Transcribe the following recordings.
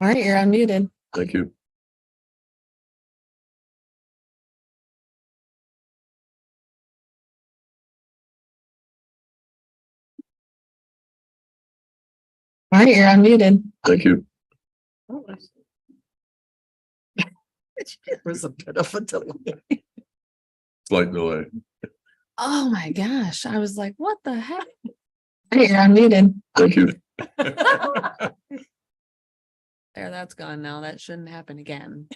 All right, you're unmuted. Thank you. All right, you're unmuted. Thank you. It was a bit of a delay. Slight delay. Oh my gosh. I was like, what the heck? All right, you're unmuted. Thank you. There, that's gone now. That shouldn't happen again.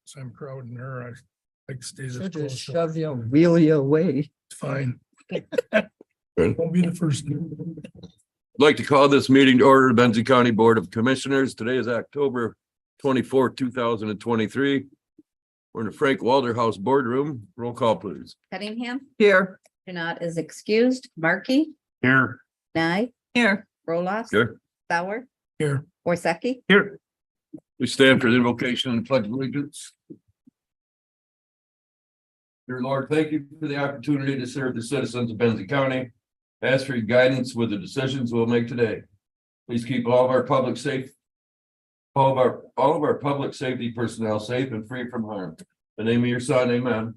So I'm crowding her. I like to stay this Should close. just shove you, wheel you away. It's fine. Good. Won't be the first. I'd like to call this meeting to order, Benzie County Board of Commissioners. Today is October 24th, 2023. We're in the Frank Walter House Boardroom. Roll call, please. Cunningham, Here. Janot is excused, Markey, Here. Nye, Here. Roloff. Here. Sauer, Here. Worsakki. Here. We stand for the invocation and pledge of allegiance. Dear Lord, thank you for the opportunity to serve the citizens of Benzie County. Ask for your guidance with the decisions we'll make today. Please keep all of our public safety personnel safe and free from harm. In the name of your son, amen.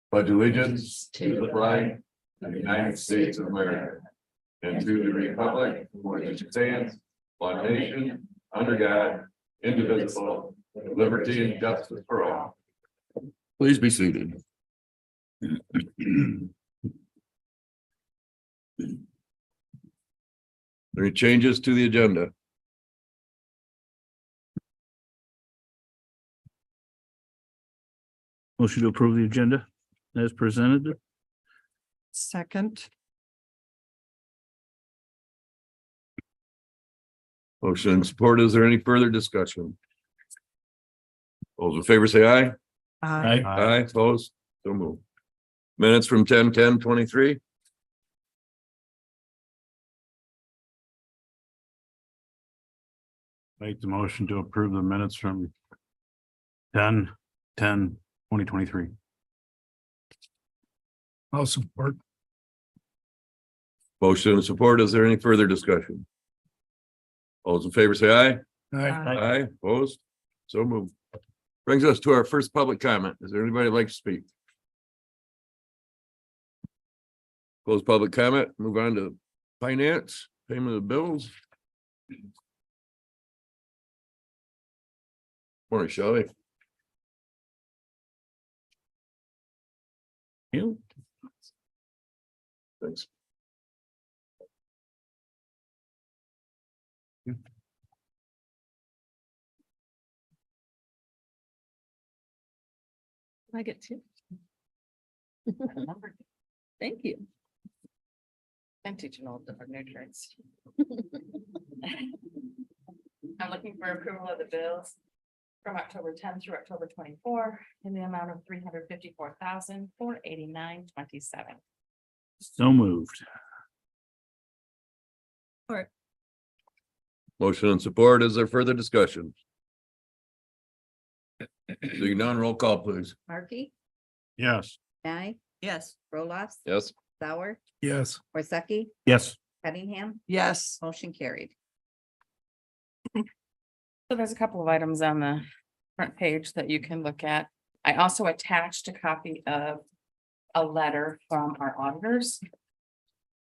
Pledge allegiance to the flag of the United States of America and to the republic for which it stands, one nation, under God, indivisible, with liberty and justice for all. Please be seated. Any changes to the agenda? Motion to approve the agenda as presented. Second. Motion and support. Is there any further discussion? Those in favor say aye. Aye, opposed, so moved. Minutes from 10/10/23. Make the motion to approve the minutes from 10/10/2023. I'll support. Motion and support. Is there any further discussion? All those in favor say aye. Aye. Aye, opposed, so moved. Brings us to our first public comment. Is there anybody who'd like to speak? Close public comment, move on to finance, payment of bills. Morning, Shelley. You? Thanks. I get two. Thank you. I'm teaching all different new tricks. I'm looking for approval of the bills from October 10th through October 24 in the amount of $354,489.27. So moved. Motion and support. Is there further discussion? Seeing none, roll call, please. Markey, Yes. Nye, Yes. Roloff, Yes. Sauer, Yes. Worsakki, Yes. Cunningham, Yes. motion carried. So there's a couple of items on the front page that you can look at. I also attached a copy of a letter from our auditors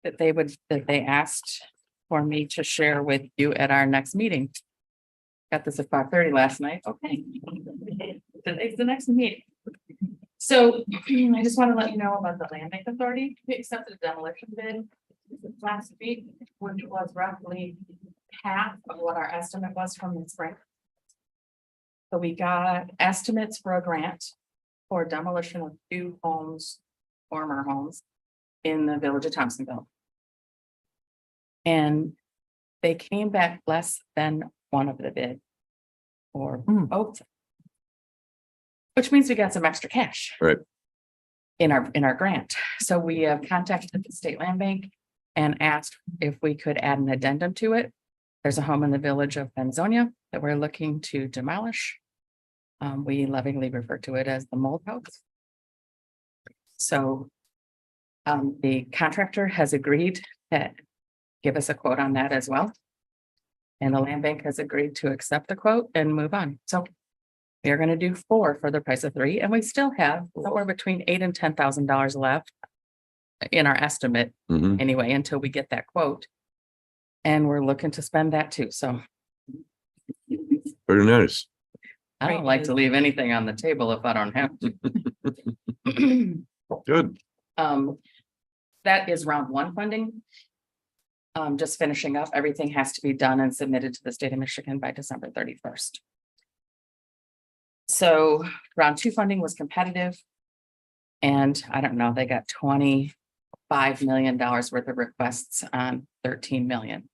that they asked for me to share with you at our next meeting. Got this at 5:30 last night. Okay. Today's the next meeting. So I just want to let you know about the Land Bank Authority. We accepted a demolition bid last week, which was roughly half of what our estimate was from the spring. So we got estimates for a grant for demolition of 2 homes, former homes in the village of Thompsonville. And they came back less than one of the bid or both. Which means we got some extra cash. Right. In our grant. So we have contacted the state land bank and asked if we could add an addendum to it There's a home in the village of Benzonia that we're looking to demolish. We lovingly refer to it as the mold house. So the contractor has agreed to give us a quote on that as well. And the land bank has agreed to accept the quote and move on. So we are going to do 4 for the price of 3, and we still have somewhere between $8,000 and $10,000 left in our estimate Mhm. anyway, until we get that quote. And we're looking to spend that too. So Very nice. I don't like to leave anything on the table if I don't have to. Good. That is round 1 funding. Just finishing up, everything has to be done and submitted to the state of Michigan by December 31st. So round 2 funding was competitive. And I don't know, they got $25 million worth of requests on 13 million.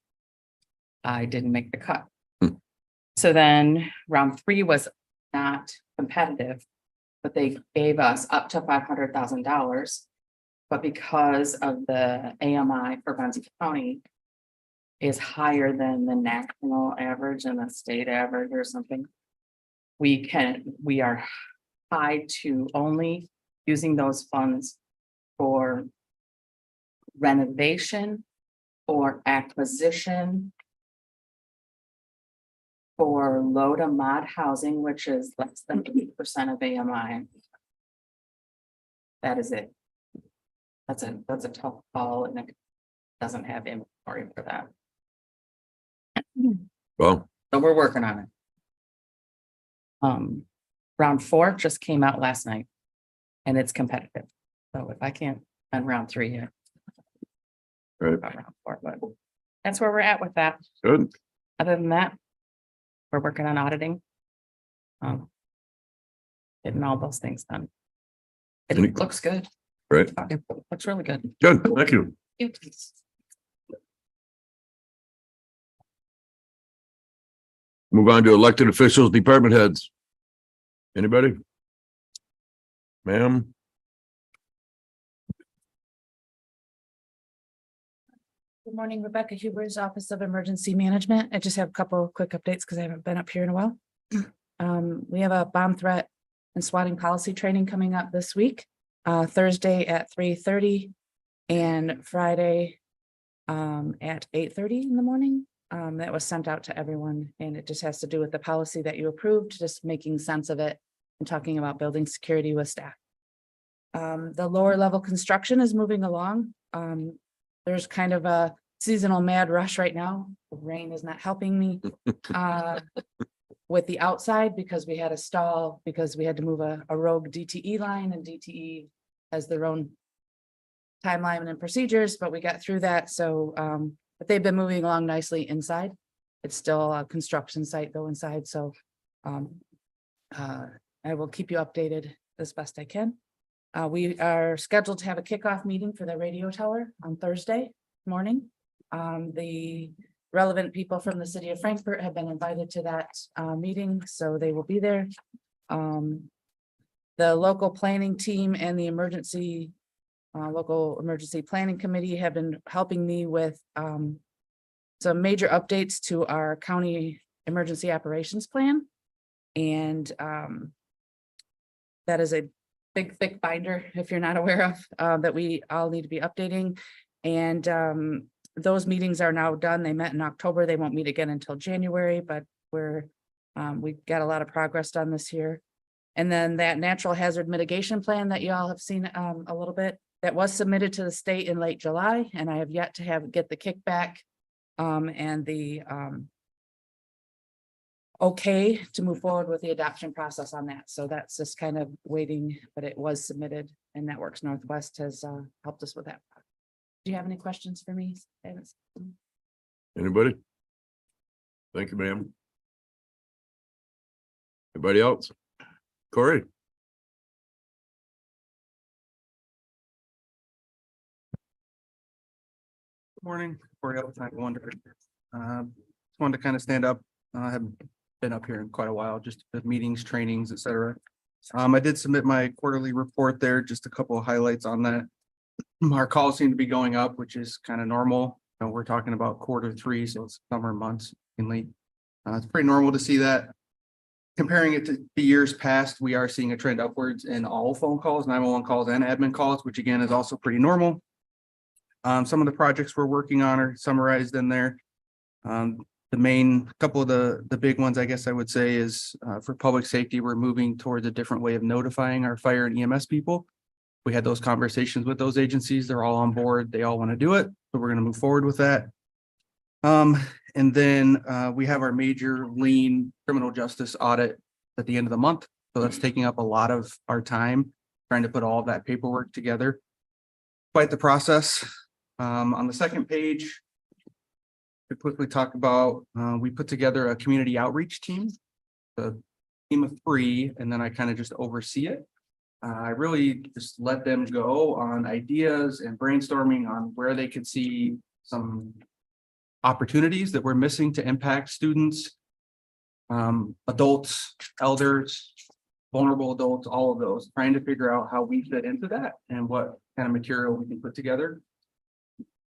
I didn't make the cut. Hmm. So then round 3 was not competitive, but they gave us up to $500,000. But because of the AMI for Benson County is higher than the national average and the state average or something, we are tied to only using those funds for renovation or acquisition for low to mod housing, which is less than 8% of AMI. That is it. That's a tough call, and it doesn't have inventory for that. Well, So we're working on it. Round 4 just came out last night and it's competitive. So if I can't on round 3 yet. Right. About round 4, but that's where we're at with that. good. Other than that, we're working on auditing. Getting all those things done. It Any- looks good. Right. It looks really good. Good. Thank you. Move on to elected officials, department heads. Anybody? Ma'am? Good morning, Rebecca Huber's Office of Emergency Management. I just have a couple of quick updates because I haven't been up here in a while. We have a bomb threat and swatting policy training coming up this week, Thursday at 3:30 and Friday at 8:30 in the morning. That was sent out to everyone, and it just has to do with the policy that you approved, just making sense of it and talking about building security with staff. The lower level construction is moving along. There's kind of a seasonal mad rush right now. Rain is not helping me with the outside because we had a stall because we had to move a rogue DTE line, and DTE has their own timeline and procedures, but we got through that. So, but they've been moving along nicely inside. It's still a construction site though inside. So I will keep you updated as best I can. We are scheduled to have a kickoff meeting for the radio tower on Thursday morning. The relevant people from the city of Frankfurt have been invited to that meeting, so they will be there. The local planning team and the local emergency planning committee have been helping me with some major updates to our county emergency operations plan. And that is a big, thick binder, if you're not aware of, that we all need to be updating. And those meetings are now done. They met in October. They won't meet again until January, but we got a lot of progress done this year. And then that natural hazard mitigation plan that you all have seen a little bit, that was submitted to the state in late July, and I have yet to get the kickback and the okay to move forward with the adoption process on that. So that's just kind of waiting, but it was submitted, and Networks Northwest has helped us with that. Do you have any questions for me? Anybody? Thank you, ma'am. Anybody else? Corey? Morning, Corey Time Wonder. Just wanted to kind of stand up. I haven't been up here in quite a while, just the meetings, trainings, et cetera. I did submit my quarterly report there, just a couple of highlights on that. Our calls seem to be going up, which is kind of normal. we're talking about Q3, so it's summer months mainly. It's pretty normal to see that. Comparing it to the years past, we are seeing a trend upwards in all phone calls, 911 calls and admin calls, which again is also pretty normal. Some of the projects we're working on are summarized in there. The main couple of the big ones, I guess I would say, is for public safety, we're moving towards a different way of notifying our fire and EMS people. We had those conversations with those agencies. They're all on board. They all want to do it. So we're going to move forward with that. And then we have our major lien criminal justice audit at the end of the month. So that's taking up a lot of our time, trying to put all of that paperwork together. Quite the process. On the second page, to quickly talk about, we put together a community outreach team, a team of 3, and then I kind of just oversee it. I really just let them go on ideas and brainstorming on where they could see some opportunities that we're missing to impact students, adults, elders, vulnerable adults, all of those, trying to figure out how we fit into that and what kind of material we can put together.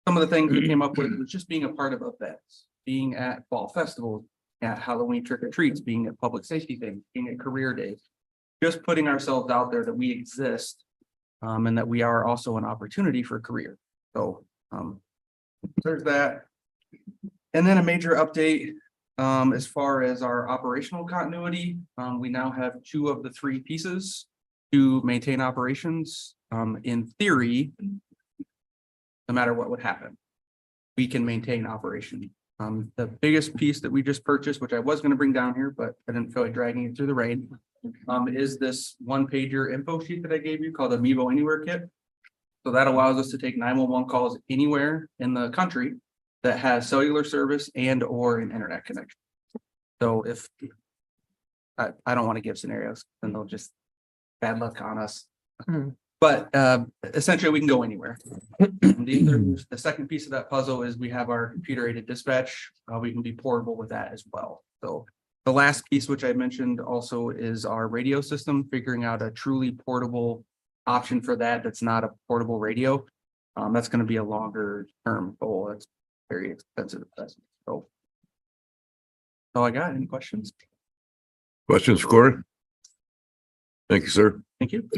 Some of the things we came up with was just being a part of events, being at fall festivals, at Halloween trick or treats, being at public safety things, being at career days, just putting ourselves out there that we exist, and that we are also an opportunity for career. So there's that. And then a major update as far as our operational continuity. We now have 2 of the 3 pieces to maintain operations. In theory, no matter what would happen, we can maintain operation. The biggest piece that we just purchased, which I was going to bring down here, but I didn't feel like dragging it through the rain, is this 1-pager info sheet that I gave you called Amiibo Anywhere Kit. So that allows us to take 911 calls anywhere in the country that has cellular service and or an internet connection. So if I don't want to give scenarios, then they'll just bad luck on us. But essentially we can go anywhere. The second piece of that puzzle is we have our computer aided dispatch. We can be portable with that as well. So the last piece, which I mentioned also, is our radio system, figuring out a truly portable option for that. That's not a portable radio. That's going to be a longer term goal. That's very expensive. So I got any questions? Questions for Corey? Thank you, sir. Thank you.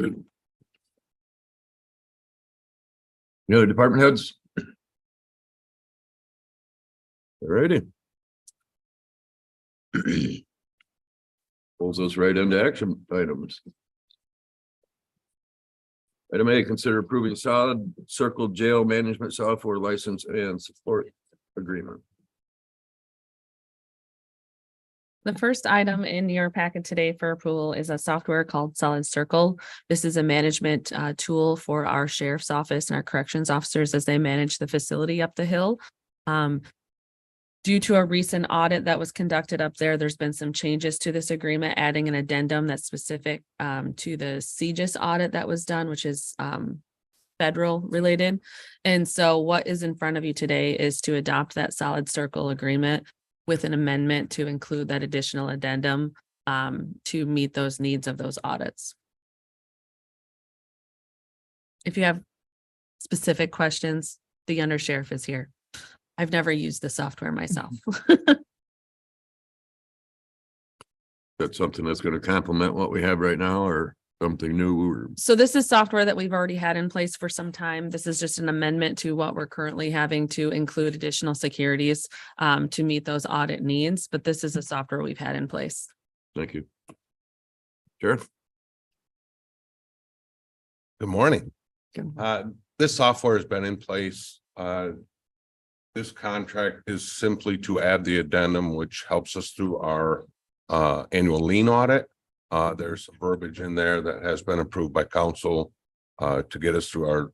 Any other department heads? All righty. Pulls us right into action items. Item A, consider approving Solid Circle Jail Management Software License and Support Agreement. The first item in your packet today for approval is a software called Solid Circle. This is a management tool for our sheriff's office and our corrections officers as they manage the facility up the hill. Due to a recent audit that was conducted up there, there's been some changes to this agreement, adding an addendum that's specific to the CJIS audit that was done, which is federal related. And so what is in front of you today is to adopt that Solid Circle agreement with an amendment to include that additional addendum to meet those needs of those audits. If you have specific questions, the undersheriff is here. I've never used the software myself. That's something that's going to complement what we have right now, or something new, or So this is software that we've already had in place for some time. This is just an amendment to what we're currently having to include additional securities to meet those audit needs, but this is a software we've had in place. thank you. Sheriff? Good morning. Good. This software has been in place. This contract is simply to add the addendum, which helps us through our annual lien audit. There's some verbiage in there that has been approved by council to get us through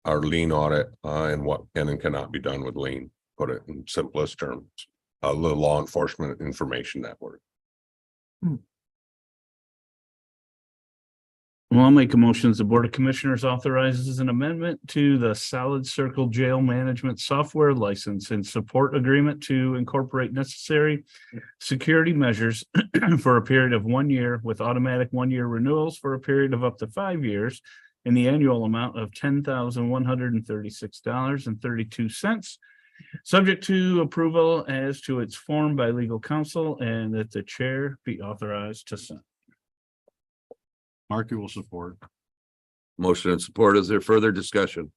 our lien audit and what can and cannot be done with lien. Put it in simplest terms, the law enforcement information network. Well, I'll make a motion as the Board of Commissioners authorizes an amendment to the Solid Circle Jail Management Software License and Support Agreement to incorporate necessary security measures for a period of 1 year with automatic 1-year renewals for a period of up to 5 years in the annual amount of $10,136.32 Subject to approval as to its form by legal counsel and that the chair be authorized to sign. Markey will support. Motion and support. Is there further discussion?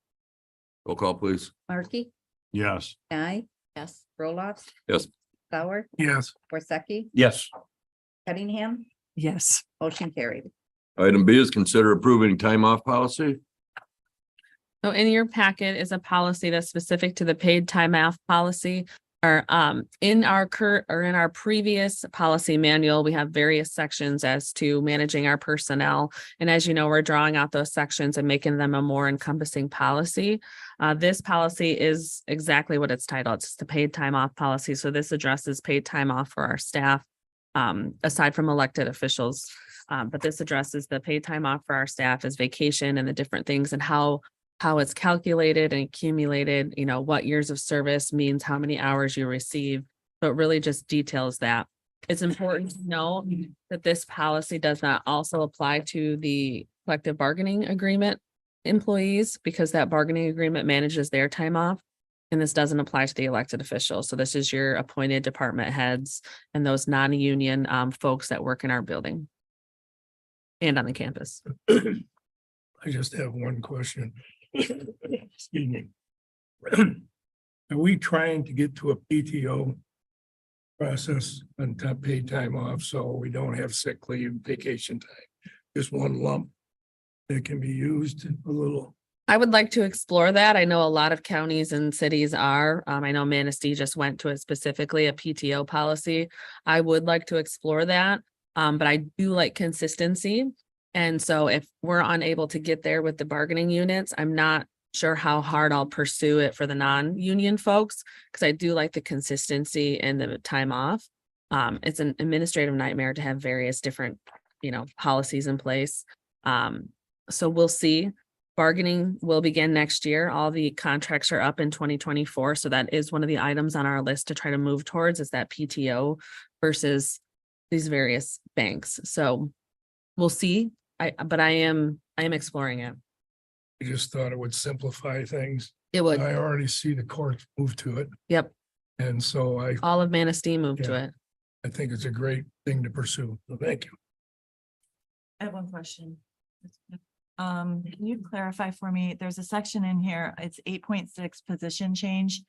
Roll call, please. Markey, Yes. Nye. Yes. Roloff. Yes. Sauer, Yes. Worsakki, Yes. Cunningham, Yes. motion carried. Item B is consider approving time off policy. So in your packet is a policy that's specific to the paid time off policy. Or in our current or in our previous policy manual, we have various sections as to managing our personnel. And as you know, we're drawing out those sections and making them a more encompassing policy. This policy is exactly what it's titled. It's the paid time off policy. So this addresses paid time off for our staff, aside from elected officials. But this addresses the paid time off for our staff as vacation and the different things and how it's calculated and accumulated, you know, what years of service means how many hours you receive. So it really just details that. It's important to know that this policy does not also apply to the collective bargaining agreement employees because that bargaining agreement manages their time off. And this doesn't apply to the elected officials. So this is your appointed department heads and those non-union folks that work in our building and on the campus. I just have one question. Excuse me. Are we trying to get to a PTO process on top paid time off, so we don't have sick leave, vacation time? Just one lump that can be used a little. I would like to explore that. I know a lot of counties and cities are. I know Manistee just went to it specifically, a PTO policy. I would like to explore that, but I do like consistency. And so if we're unable to get there with the bargaining units, I'm not sure how hard I'll pursue it for the non-union folks, because I do like the consistency and the time off. It's an administrative nightmare to have various different, you know, policies in place. So we'll see. Bargaining will begin next year. All the contracts are up in 2024. So that is one of the items on our list to try to move towards is that PTO versus these various banks. So we'll see. I am exploring it. I just thought it would simplify things. It would. I already see the courts move to it. Yep. And so All of Manistee moved to Yeah. it. I think it's a great thing to pursue. So thank you. I have one question. Can you clarify for me? There's a section in here, it's 8.6 position change.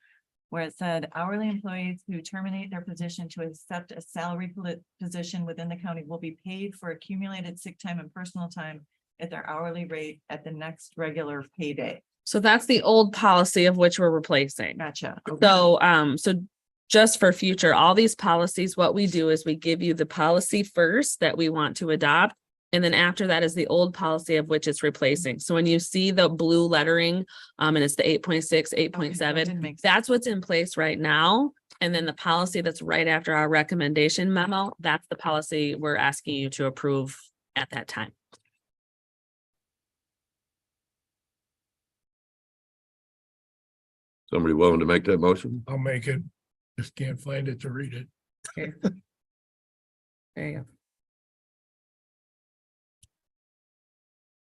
Where it said hourly employees who terminate their position to accept a salary position within the county will be paid for accumulated sick time and personal time at their hourly rate at the next regular payday. So that's the old policy of which we're replacing. Gotcha. So just for future, all these policies, what we do is we give you the policy first that we want to adopt. And then after that is the old policy of which it's replacing. So when you see the blue lettering, and it's the 8.6, 8.7, that's what's in place right now. And then the policy that's right after our recommendation memo, that's the policy we're asking you to approve at that time. Somebody willing to make that motion? I'll make it. Just can't find it to read it. There you go.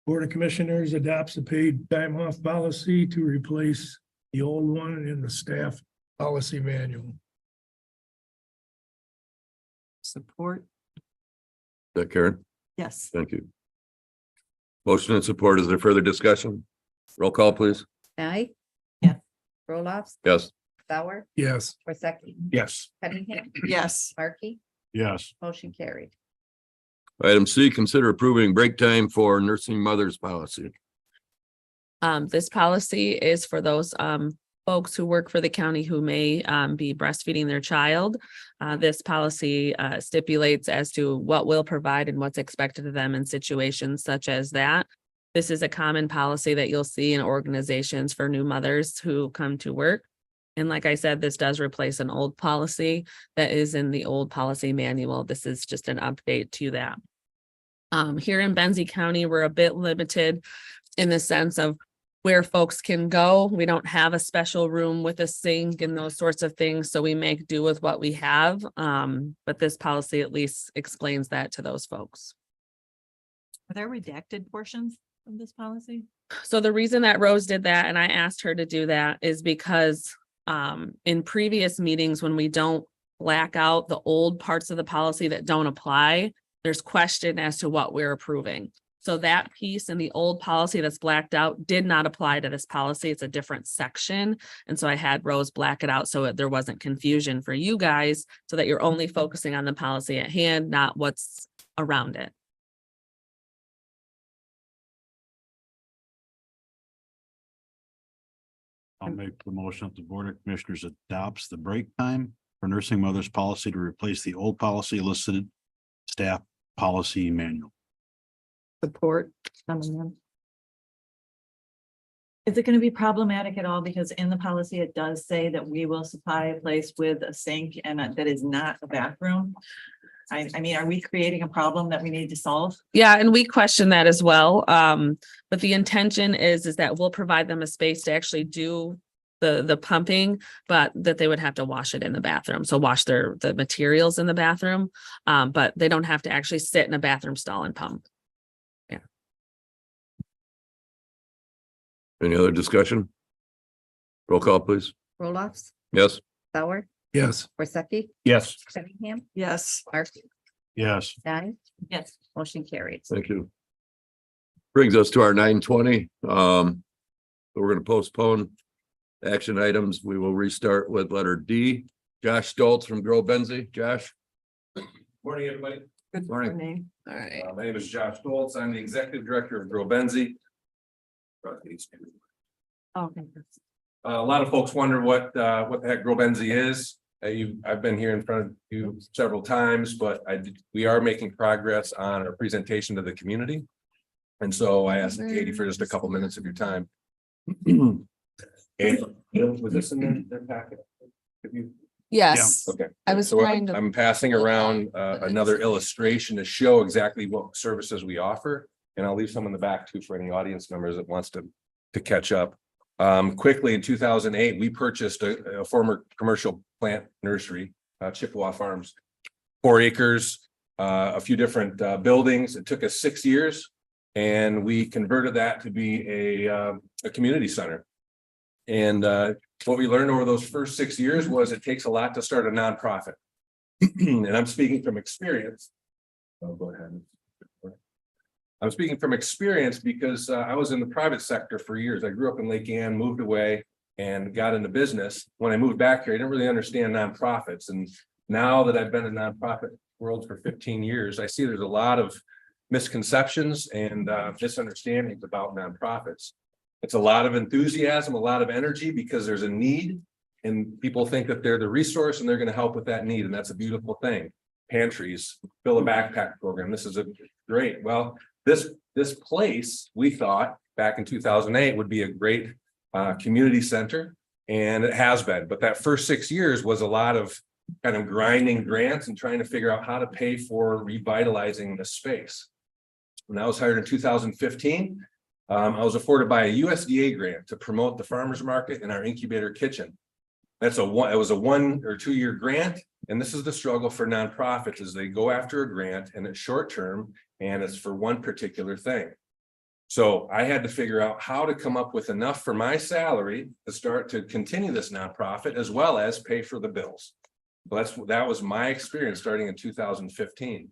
Board of Commissioners adopts a paid time off policy to replace the old one in the staff policy manual. Support. Is that Karen? Yes. Thank you. Motion and support. Is there further discussion? Roll call, please. Nye. Yes. Roloff, Yes. Sauer, Yes. Worsakki, Yes. Cunningham, Yes. Markey, Yes. motion carried. Item C, consider approving break time for nursing mothers policy. This policy is for those folks who work for the county who may be breastfeeding their child. This policy stipulates as to what will provide and what's expected of them in situations such as that. This is a common policy that you'll see in organizations for new mothers who come to work. And like I said, this does replace an old policy that is in the old policy manual. This is just an update to that. Here in Benzie County, we're a bit limited in the sense of where folks can go. We don't have a special room with a sink and those sorts of things, so we make do with what we have. But this policy at least explains that to those folks. Are there redacted portions of this policy? So the reason that Rose did that, and I asked her to do that, is because in previous meetings, when we don't black out the old parts of the policy that don't apply, there's question as to what we're approving. So that piece in the old policy that's blacked out did not apply to this policy. It's a different section. And so I had Rose black it out so that there wasn't confusion for you guys, so that you're only focusing on the policy at hand, not what's around it. I'll make the motion that the Board of Commissioners adopts the break time for nursing mothers policy to replace the old policy listed staff policy manual. Support. Is it going to be problematic at all? Because in the policy, it does say that we will supply a place with a sink and that is not a bathroom. I mean, are we creating a problem that we need to solve? Yeah, and we question that as well. But the intention is that we'll provide them a space to actually do the pumping, but that they would have to wash it in the bathroom. So wash the materials in the bathroom. But they don't have to actually sit in a bathroom stall and pump. Any other discussion? Roll call, please. Roloffs, Yes. Sauer, Yes. Worsakki, Yes. Cunningham, Yes. Markey, Yes. Stein, Yes. motion carries. Thank you. Brings us to our 9:20. We're going to postpone action items. We will restart with letter D. Josh Stoltz from Grow Benzie. Josh. Morning, everybody. Good Morning. All right. My name is Josh Stoltz. I'm the executive director of Grow Benzie. Okay. A lot of folks wonder what the heck Grow Benzie is. I've been here in front of you several times, but we are making progress on our presentation to the community. And so I asked Katie for just a couple minutes of your time. And was this in their packet? Have you? Yes, Okay. I was So trying to. I'm passing around another illustration to show exactly what services we offer. And I'll leave some in the back too for any audience members that wants to catch up. Quickly, in 2008, we purchased a former commercial plant nursery, Chippewa Farms, 4 acres, a few different buildings. It took us 6 years, and we converted that to be a community center. And what we learned over those first 6 years was it takes a lot to start a nonprofit. And I'm speaking from experience. Oh, go ahead. I'm speaking from experience because I was in the private sector for years. I grew up in Lake Ann, moved away and got into business. When I moved back here, I didn't really understand nonprofits. And now that I've been in nonprofit world for 15 years, I see there's a lot of misconceptions and misunderstandings about nonprofits. It's a lot of enthusiasm, a lot of energy because there's a need and people think that they're the resource and they're going to help with that need. And that's a beautiful thing. Pantries, fill a backpack program. This is a great. Well, this place, we thought back in 2008 would be a great community center, and it has been. But that first 6 years was a lot of kind of grinding grants and trying to figure out how to pay for revitalizing the space. When I was hired in 2015, I was afforded by a USDA grant to promote the farmers market in our incubator kitchen. It was a 1 or 2 year grant. And this is the struggle for nonprofits is they go after a grant and it's short term and it's for one particular thing. So I had to figure out how to come up with enough for my salary to start to continue this nonprofit as well as pay for the bills. So that was my experience starting in 2015.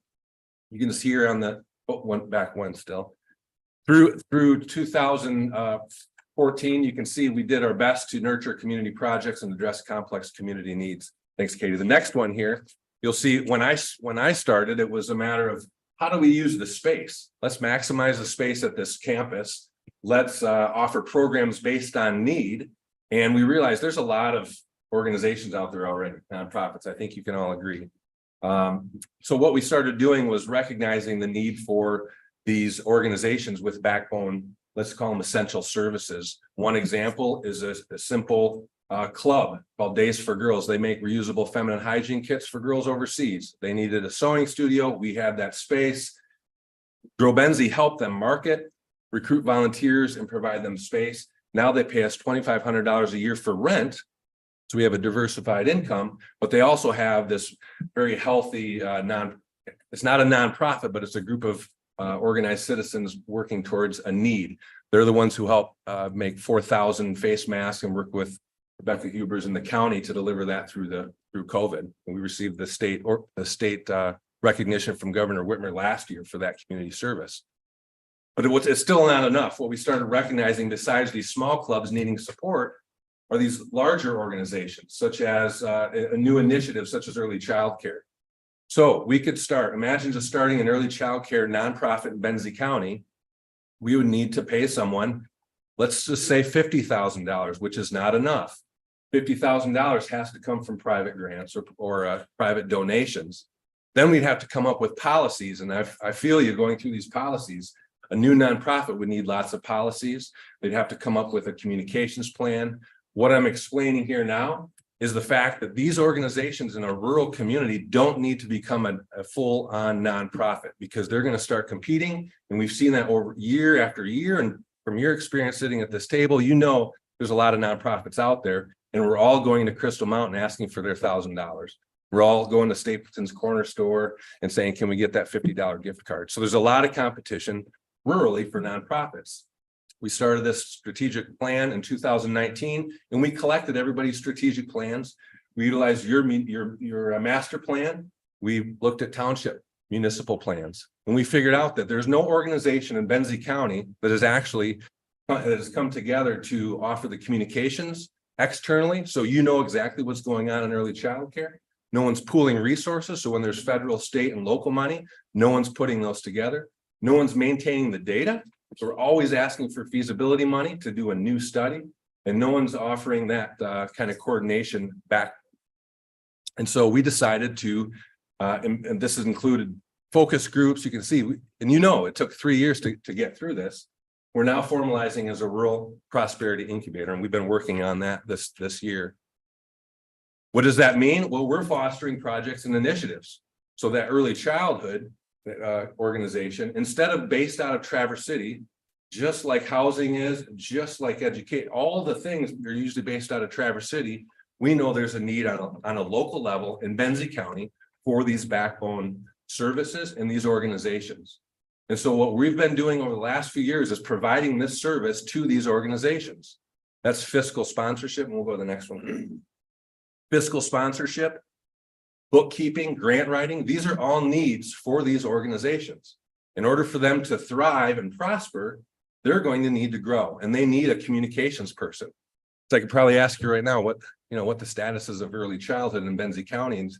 You can see here on the back one still. Through 2014, you can see we did our best to nurture community projects and address complex community needs. Thanks, Katie. The next one here, you'll see when I started, it was a matter of how do we use the space? Let's maximize the space at this campus. Let's offer programs based on need. And we realized there's a lot of organizations out there already, nonprofits. I think you can all agree. So what we started doing was recognizing the need for these organizations with backbone, let's call them essential services. One example is a simple club called Days for Girls. They make reusable feminine hygiene kits for girls overseas. They needed a sewing studio. We had that space. Grow Benzie helped them market, recruit volunteers, and provide them space. Now they pay us $2,500 a year for rent. So we have a diversified income, but they also have this very healthy it's not a nonprofit, but it's a group of organized citizens working towards a need. They're the ones who help make 4,000 face masks and work with Rebecca Hubers in the county to deliver that through COVID. And we received the state recognition from Governor Whitmer last year for that community service. But it's still not enough. What we started recognizing, besides these small clubs needing support, are these larger organizations, such as a new initiative such as early childcare. So we could imagine just starting an early childcare nonprofit in Benzie County. We would need to pay someone, let's just say $50,000, which is not enough. $50,000 has to come from private grants or private donations. Then we'd have to come up with policies. And I feel you going through these policies. A new nonprofit would need lots of policies. They'd have to come up with a communications plan. What I'm explaining here now is the fact that these organizations in a rural community don't need to become a full-on nonprofit, because they're going to start competing. And we've seen that over year after year. And from your experience sitting at this table, you know there's a lot of nonprofits out there, and we're all going to Crystal Mountain asking for their $1,000. We're all going to Stapleton's corner store and saying, can we get that $50 gift card? So there's a lot of competition rurally for nonprofits. We started this strategic plan in 2019, and we collected everybody's strategic plans. We utilized your master plan. We looked at township municipal plans, and we figured out that there's no organization in Benzie County that has come together to offer the communications externally. So you know exactly what's going on in early childcare. No one's pooling resources. So when there's federal, state, and local money, no one's putting those together. No one's maintaining the data. So we're always asking for feasibility money to do a new study, and no one's offering that kind of coordination back. And so we decided to, and this has included focus groups. You can see, and it took 3 years to get through this. We're now formalizing as a rural prosperity incubator, and we've been working on that this year. What does that mean? Well, we're fostering projects and initiatives. So that early childhood organization, instead of based out of Traverse City, just like housing is, just like educate, all the things are usually based out of Traverse City. We know there's a need on a local level in Benzie County for these backbone services and these organizations. And so what we've been doing over the last few years is providing this service to these organizations. That's fiscal sponsorship, and we'll go to the next one. Fiscal sponsorship, bookkeeping, grant writing, these are all needs for these organizations. In order for them to thrive and prosper, they're going to need to grow, and they need a communications person. So I could probably ask you right now what the status is of early childhood in Benzie County, and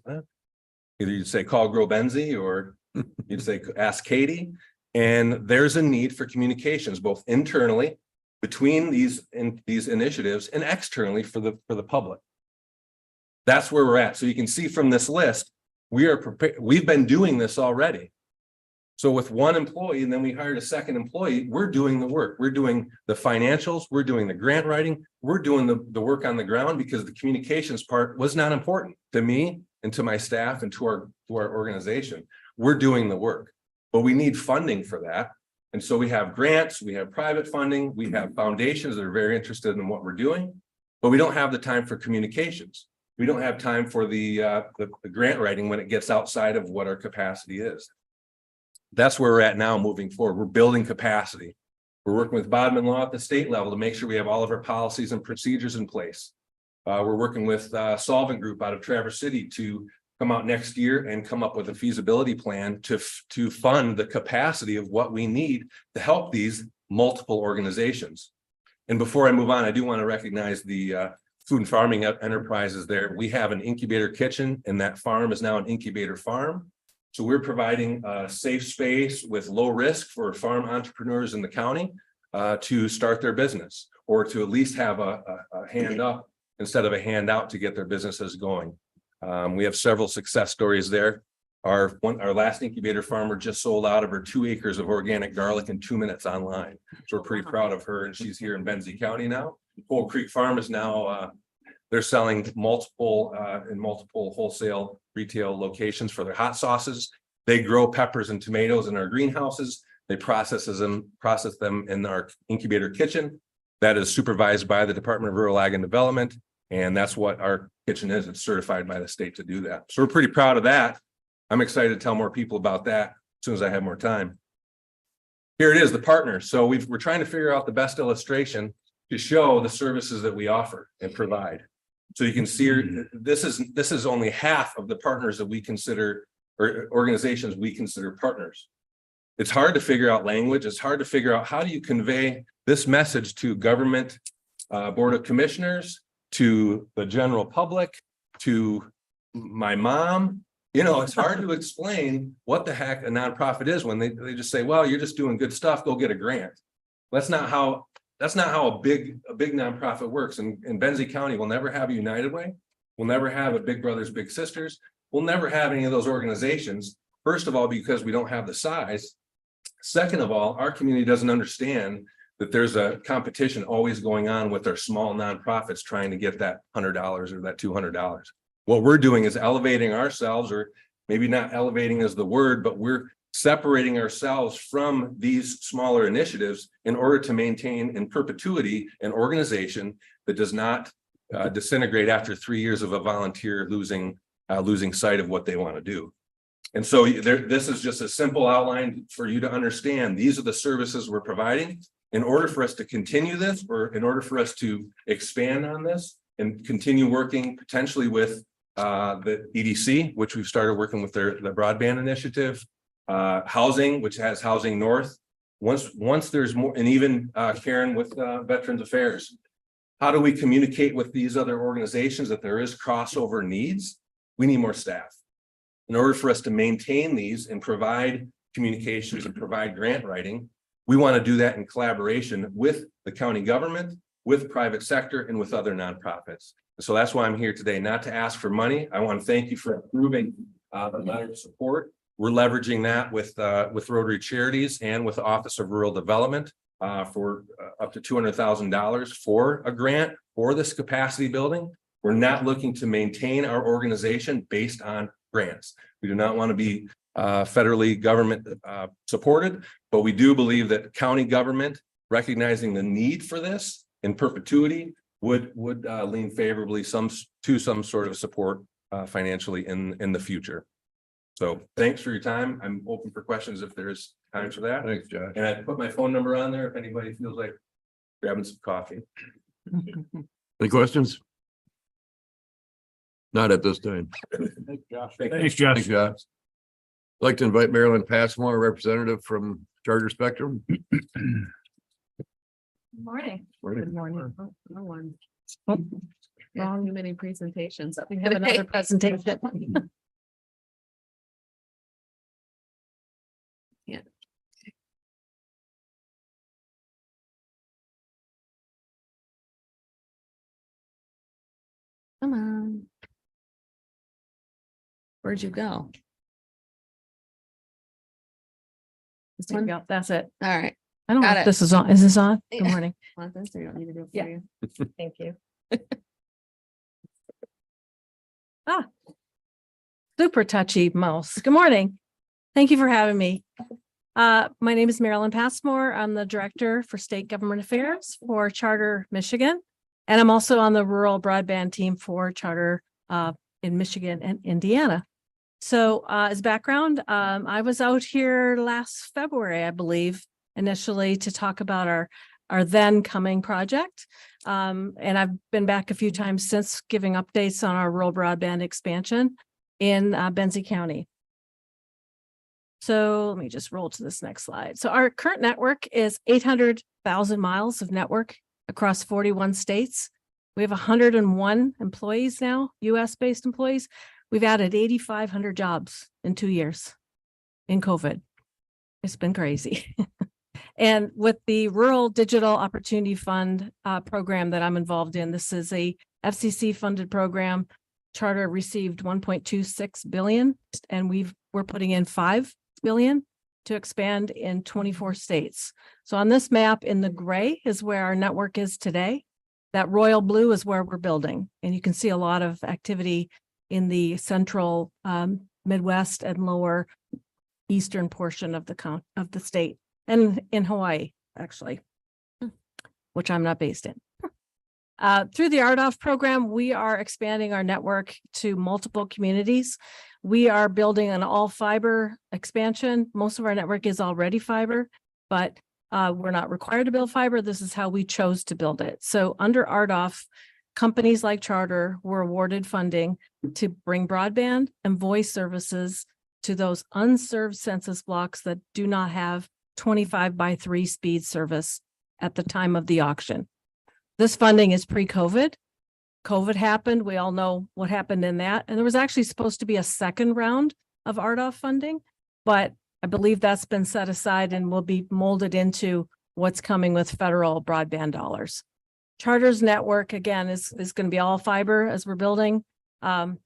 either you'd say call Grow Benzie, or you'd say ask Katie. And there's a need for communications, both internally between these initiatives and externally for the public. That's where we're at. So you can see from this list, we've been doing this already. So with one employee, and then we hired a second employee, we're doing the work. We're doing the financials, we're doing the grant writing, we're doing the work on the ground, because the communications part was not important to me and to my staff and to our organization. We're doing the work, but we need funding for that. And so we have grants, we have private funding, we have foundations that are very interested in what we're doing, but we don't have the time for communications. We don't have time for the grant writing when it gets outside of what our capacity is. That's where we're at now moving forward. We're building capacity. We're working with Bodmin Law at the state level to make sure we have all of our policies and procedures in place. We're working with Solvent Group out of Traverse City to come out next year and come up with a feasibility plan to fund the capacity of what we need to help these multiple organizations. And before I move on, I do want to recognize the food and farming enterprises there. We have an incubator kitchen, and that farm is now an incubator farm. So we're providing a safe space with low risk for farm entrepreneurs in the county to start their business, or to at least have a hand up instead of a handout to get their businesses going. We have several success stories there. Our last incubator farmer just sold out of her 2 acres of organic garlic in 2 minutes online. So we're pretty proud of her, and she's here in Benzie County now. Pole Creek Farm is now, they're selling multiple wholesale retail locations for their hot sauces. They grow peppers and tomatoes in our greenhouses. They process them in our incubator kitchen. That is supervised by the Department of Rural Ag and Development. And that's what our kitchen is. It's certified by the state to do that. So we're pretty proud of that. I'm excited to tell more people about that as soon as I have more time. Here it is, the partners. So we're trying to figure out the best illustration to show the services that we offer and provide. So you can see here, this is only half of the partners that we consider, or organizations we consider partners. It's hard to figure out language. It's hard to figure out how do you convey this message to government, Board of Commissioners, to the general public, to my mom. You know, it's hard to explain what the heck a nonprofit is when they just say, well, you're just doing good stuff, go get a grant. That's not how a big nonprofit works. In Benzie County, we'll never have a United Way. We'll never have a Big Brothers Big Sisters. We'll never have any of those organizations. First of all, because we don't have the size. Second of all, our community doesn't understand that there's a competition always going on with our small nonprofits trying to get that $100 or that $200. What we're doing is elevating ourselves, or maybe not elevating is the word, but we're separating ourselves from these smaller initiatives in order to maintain in perpetuity an organization that does not disintegrate after 3 years of a volunteer losing sight of what they want to do. And so this is just a simple outline for you to understand. These are the services we're providing. In order for us to continue this, or in order for us to expand on this and continue working potentially with the EDC, which we've started working with the broadband initiative, housing, which has Housing North. Once there's more, and even Karen with Veterans Affairs, how do we communicate with these other organizations that there is crossover needs? We need more staff. In order for us to maintain these and provide communications and provide grant writing, we want to do that in collaboration with the county government, with private sector, and with other nonprofits. So that's why I'm here today, not to ask for money. I want to thank you for approving the letter of support. We're leveraging that with Rotary Charities and with the Office of Rural Development for up to $200,000 for a grant for this capacity building. We're not looking to maintain our organization based on grants. We do not want to be federally government supported, but we do believe that county government, recognizing the need for this in perpetuity, would lean favorably to some sort of support financially in the future. So thanks for your time. I'm open for questions if there's time for that. Thanks, Josh. And I put my phone number on there if anybody feels like grabbing some coffee. Any questions? Not at this time. Thanks, Josh. Thanks, Josh. I'd like to invite Marilyn Passmore, representative from Charter Spectrum. Morning. Good morning. Oh, no one. Wrong many presentations. We have another presentation. Yeah. Come on. Where'd you go? This There you one? go. That's it. All right. I don't know Got if it. this is on. Is this on? Good Yeah. morning. Want this or you don't need to do it Yeah. for you? Thank you. Super touchy mouse. Good morning. Thank you for having me. My name is Marilyn Passmore. I'm the Director for State Government Affairs for Charter Michigan. And I'm also on the rural broadband team for Charter in Michigan and Indiana. So as background, I was out here last February, I believe, initially to talk about our then coming project. And I've been back a few times since giving updates on our rural broadband expansion in Benzie County. So let me just roll to this next slide. So our current network is 800,000 miles of network across 41 states. We have 101 employees now, US-based employees. We've added 8,500 jobs in 2 years in COVID. It's been crazy. And with the Rural Digital Opportunity Fund program that I'm involved in, this is a FCC funded program. Charter received 1.26 billion, and we're putting in 5 billion to expand in 24 states. So on this map in the gray is where our network is today. That royal blue is where we're building. And you can see a lot of activity in the central Midwest and lower eastern portion of the state, and in Hawaii, actually, which I'm not based in. Through the RDOF program, we are expanding our network to multiple communities. We are building an all fiber expansion. Most of our network is already fiber, but We're not required to build fiber. This is how we chose to build it. So under RDOF, companies like Charter were awarded funding to bring broadband and voice services to those unserved census blocks that do not have 25/3 speed service at the time of the auction. This funding is pre-COVID. COVID happened. We all know what happened in that. And there was actually supposed to be a second round of RDOF funding, but I believe that's been set aside and will be molded into what's coming with federal broadband dollars. Charter's network, again, is going to be all fiber as we're building. Our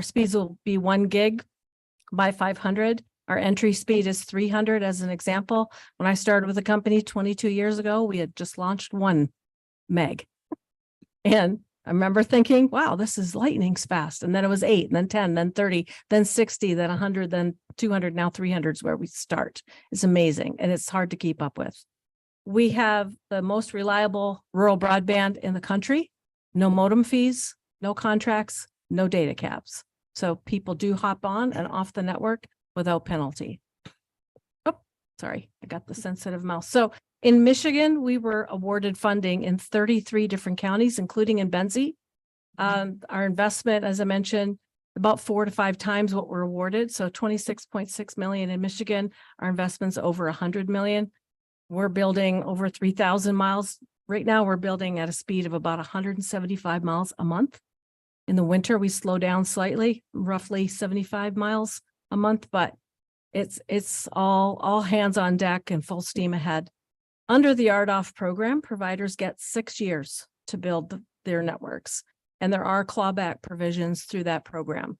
speeds will be 1 gig by 500. Our entry speed is 300 as an example. When I started with the company 22 years ago, we had just launched 1 meg. And I remember thinking, wow, this is lightning's fast. And then it was 8, and then 10, then 30, then 60, then 100, then 200, now 300 is where we start. It's amazing. And it's hard to keep up with. We have the most reliable rural broadband in the country. No modem fees, no contracts, no data caps. So people do hop on and off the network without penalty. Oh, sorry, I got the sensitive mouse. So in Michigan, we were awarded funding in 33 different counties, including in Benzie. Our investment, as I mentioned, about 4 to 5 times what we're awarded. So 26.6 million in Michigan. Our investment's over 100 million. We're building over 3,000 miles. Right now, we're building at a speed of about 175 miles a month. In the winter, we slow down slightly, roughly 75 miles a month, but it's all hands on deck and full steam ahead. Under the RDOF program, providers get 6 years to build their networks, and there are clawback provisions through that program.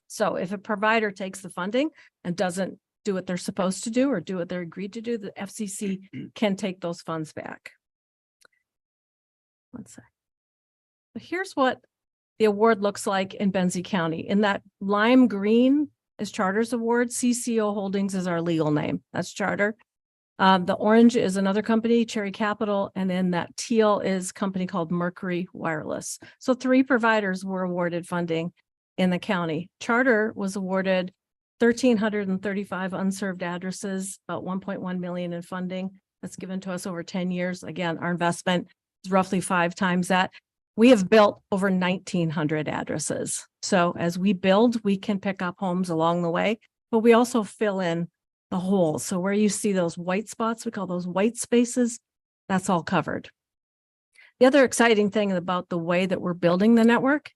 So if a provider takes the funding and doesn't do what they're supposed to do or do what they're agreed to do, the FCC can take those funds back. One sec. But here's what the award looks like in Benzie County. In that lime green is Charter's award. CCO Holdings is our legal name. That's Charter. The orange is another company, Cherry Capital, and then that teal is a company called Mercury Wireless. So 3 providers were awarded funding in the county. Charter was awarded 1,335 unserved addresses, about 1.1 million in funding. That's given to us over 10 years. Again, our investment is roughly 5 times that. We have built over 1,900 addresses. So as we build, we can pick up homes along the way, but we also fill in the hole. So where you see those white spots, we call those white spaces, that's all covered. The other exciting thing about the way that we're building the network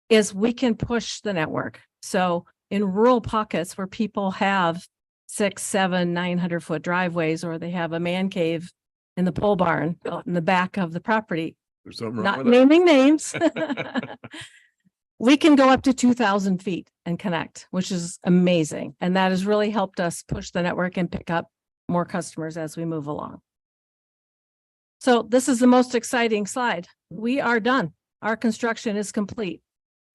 is we can push the network. So in rural pockets where people have 600, 700, 900-foot driveways, or they have a man cave in the pole barn out in the back of the property, There's something wrong not with it. naming names, we can go up to 2,000 feet and connect, which is amazing. And that has really helped us push the network and pick up more customers as we move along. So this is the most exciting slide. We are done. Our construction is complete.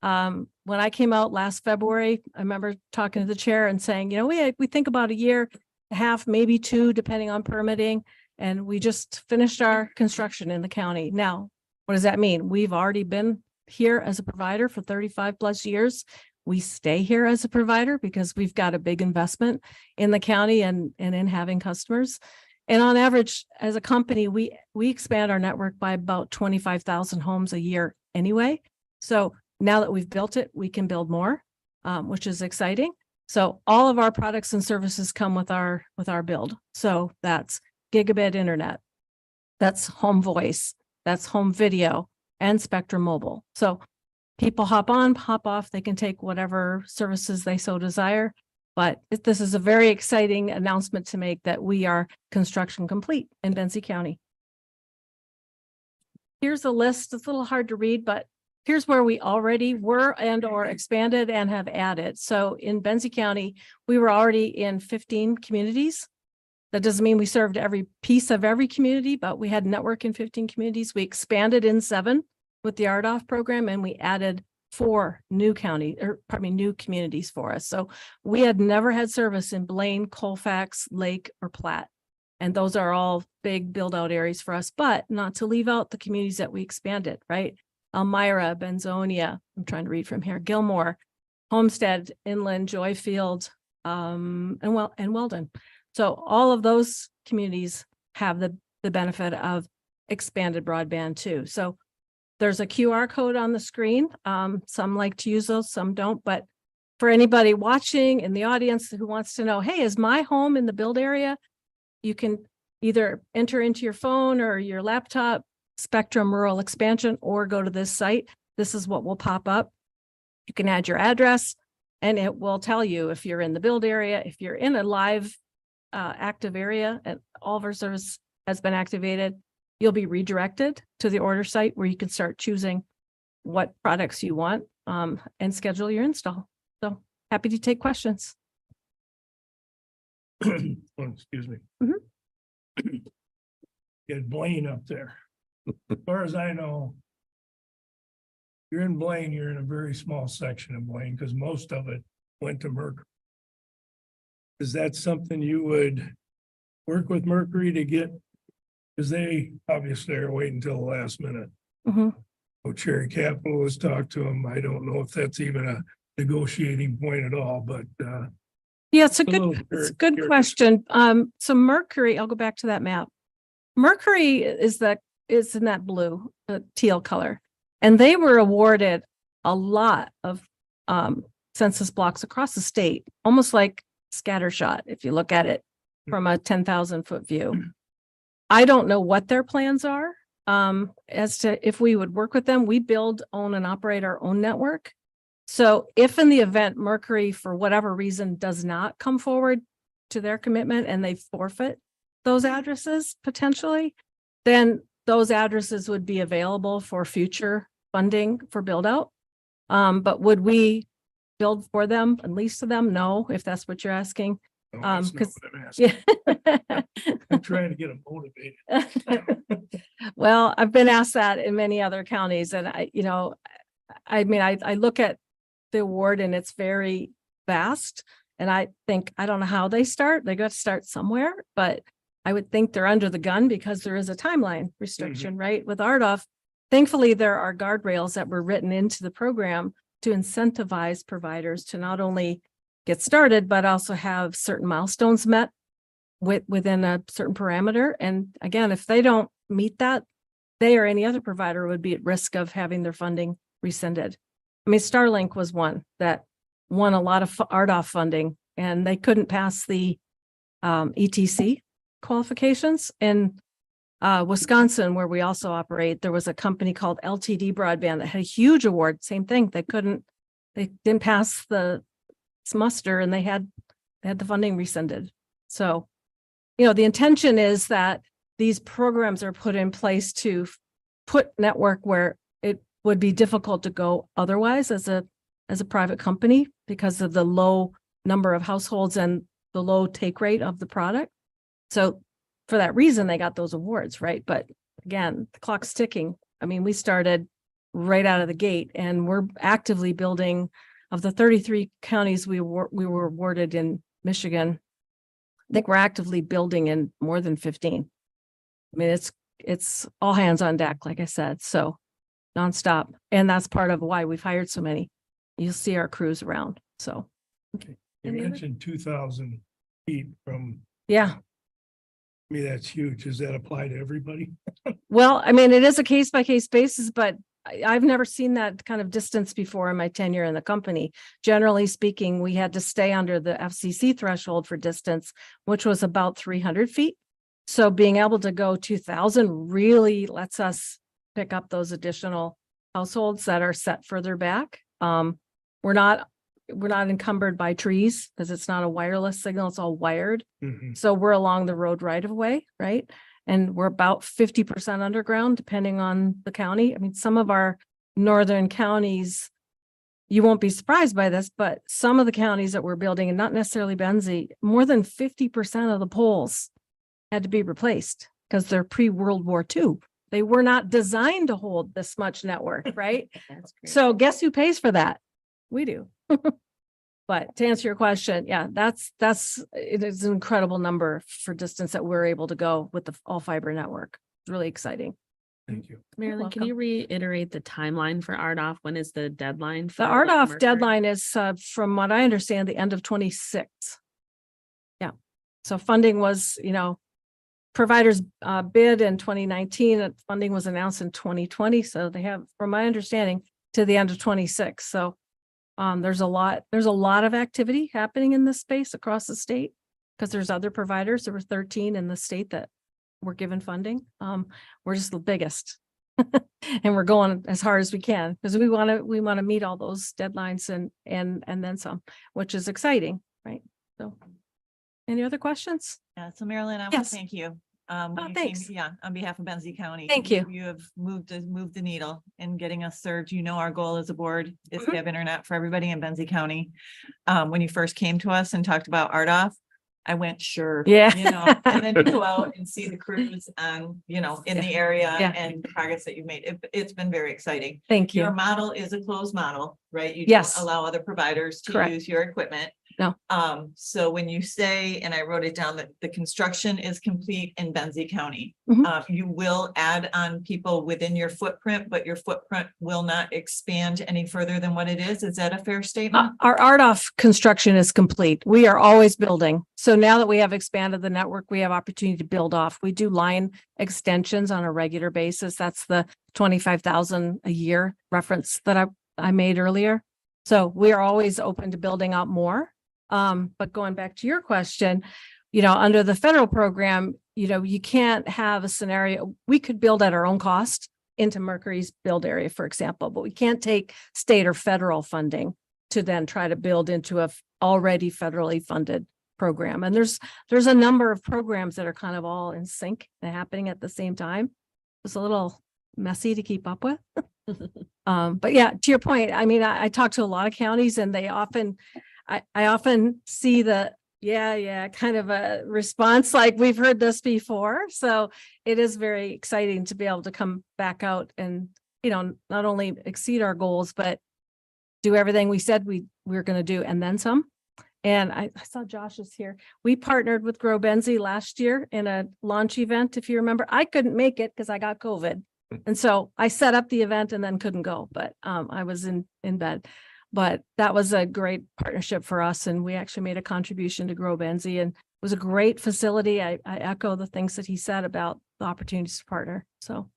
When I came out last February, I remember talking to the chair and saying, you know, we think about 1.5 years, maybe 2, depending on permitting. And we just finished our construction in the county. Now, what does that mean? We've already been here as a provider for 35+ years. We stay here as a provider because we've got a big investment in the county and in having customers. And on average, as a company, we expand our network by about 25,000 homes a year anyway. So now that we've built it, we can build more, which is exciting. So all of our products and services come with our build. So that's gigabit internet, that's home voice, that's home video, and Spectrum Mobile. So people hop on, hop off, they can take whatever services they so desire. But this is a very exciting announcement to make that we are construction complete in Benzie County. Here's a list. It's a little hard to read, but here's where we already were and or expanded and have added. So in Benzie County, we were already in 15 communities. That doesn't mean we served every piece of every community, but we had network in 15 communities. We expanded in 7 with the RDOF program, and we added 4 new new communities for us. So we had never had service in Blaine, Colfax, Lake, or Platte. And those are all big build out areas for us, but not to leave out the communities that we expanded, right? Elmira, Benzonia, I'm trying to read from here, Gilmore, Homestead, Inland, Joyfield, and Weldon. So all of those communities have the benefit of expanded broadband too. So there's a QR code on the screen. Some like to use those, some don't, but for anybody watching in the audience who wants to know, hey, is my home in the build area? You can either enter into your phone or your laptop, Spectrum Rural Expansion, or go to this site. This is what will pop up. You can add your address and it will tell you if you're in the build area, if you're in a live active area and all of our service has been activated, you'll be redirected to the order site where you can start choosing what products you want and schedule your install. So happy to take questions. Oh, excuse me. Mhm. Get Blaine up there. As far as I know, you're in Blaine, you're in a very small section of Blaine because most of it went to Mercury. Is that something you would work with Mercury to get? Because they obviously are waiting until the last minute. Mhm. Oh, Cherry Capital has talked to them. I don't know if that's even a negotiating point at all, but Yeah, it's a little it's a good curious. question. So Mercury, I'll go back to that map. Mercury is in that blue, teal color. And they were awarded a lot of census blocks across the state, almost like scattershot, if you look at it from a 10,000-foot view. I don't know what their plans are as to if we would work with them. We build, own, and operate our own network. So if in the event Mercury, for whatever reason, does not come forward to their commitment and they forfeit those addresses potentially, then those addresses would be available for future funding for build out. But would we build for them and lease to them? No, if that's what you're asking. no, that's not 'Cause- what I'm asking. Yeah. I'm trying to get them motivated. Well, I've been asked that in many other counties and I mean, I look at the award and it's very vast. And I think, I don't know how they start. They got to start somewhere, but I would think they're under the gun because there is a timeline restriction, right? With RDOF, thankfully, there are guardrails that were written into the program to incentivize providers to not only get started, but also have certain milestones met within a certain parameter. And again, if they don't meet that, they or any other provider would be at risk of having their funding rescinded. I mean, Starlink was one that won a lot of RDOF funding and they couldn't pass the ETC qualifications. In Wisconsin, where we also operate, there was a company called LTD Broadband that had a huge award. Same thing. They didn't pass the muster and they had the funding rescinded. So, the intention is that these programs are put in place to put network where it would be difficult to go otherwise as a private company because of the low number of households and the low take rate of the product. So for that reason, they got those awards, right? But again, the clock's ticking. I mean, we started right out of the gate and we're actively building. Of the 33 counties we were awarded in Michigan, I think we're actively building in more than 15. I mean, it's all hands on deck, like I said, so nonstop. And that's part of why we've hired so many. You'll see our crews around, so. You Any other- mentioned 2,000 feet from, Yeah, I mean, that's huge. Does that apply to everybody? well, I mean, it is a case by case basis, but I've never seen that kind of distance before in my tenure in the company. Generally speaking, we had to stay under the FCC threshold for distance, which was about 300 feet. So being able to go 2,000 really lets us pick up those additional households that are set further back. We're not encumbered by trees because it's not a wireless signal, it's all wired. Mhm. So we're along the road right of way, right? And we're about 50% underground, depending on the county. I mean, some of our northern counties, you won't be surprised by this, but some of the counties that we're building, and not necessarily Benzie, more than 50% of the poles had to be replaced because they're pre-World War II. They were not designed to hold this much network, right? That's great. So guess who pays for that? We do. But to answer your question, yeah, it is an incredible number for distance that we're able to go with the all fiber network. It's really exciting. Thank you. Marilyn, can you reiterate the timeline for RDOF? When is the deadline? The for RDOF Mercury? deadline is, from what I understand, the end of 26. Yeah. So funding was, providers bid in 2019, funding was announced in 2020, so they have, from my understanding, to the end of 26. So there's a lot of activity happening in this space across the state because there's other providers. There were 13 in the state that were given funding. We're just the biggest. And we're going as hard as we can because we want to meet all those deadlines and then some, which is exciting, right? So any other questions? Yeah, so Marilyn, I want to Yes. thank you. Oh, when you thanks. came- Yeah, on behalf of Benzie County. Thank you. You have moved the needle in getting us served. You know, our goal as a board is Mm-hmm. to have internet for everybody in Benzie County. When you first came to us and talked about RDOF, I went, sure. Yeah. You know, and then you go out and see the crews and, you know, in the area Yeah. and the progress that you've made. It's been very exciting. Thank Your you. model is a closed model, right? You Yes. don't allow other providers to Correct. use your equipment. No. So when you say, and I wrote it down, that the construction is complete in Benzie County. Mhm. You will add on people within your footprint, but your footprint will not expand any further than what it is. Is that a fair statement? Our RDOF construction is complete. We are always building. So now that we have expanded the network, we have opportunity to build off. We do line extensions on a regular basis. That's the 25,000 a year reference that I made earlier. So we are always open to building out more. But going back to your question, you know, under the federal program, you know, you can't have a scenario. We could build at our own cost into Mercury's build area, for example, but we can't take state or federal funding to then try to build into a already federally funded program. And there's a number of programs that are kind of all in sync and happening at the same time. It's a little messy to keep up with. But yeah, to your point, I mean, I talk to a lot of counties and they often, I often see the, kind of a response like we've heard this before. So it is very exciting to be able to come back out and, you know, not only exceed our goals, but do everything we said we were going to do and then some. And I saw Josh is here. We partnered with Grow Benzie last year in a launch event. If you remember, I couldn't make it because I got COVID. And so I set up the event and then couldn't go, but I was in bed. But that was a great partnership for us. And we actually made a contribution to Grow Benzie and it was a great facility. I echo the things that he said about the opportunities to partner. So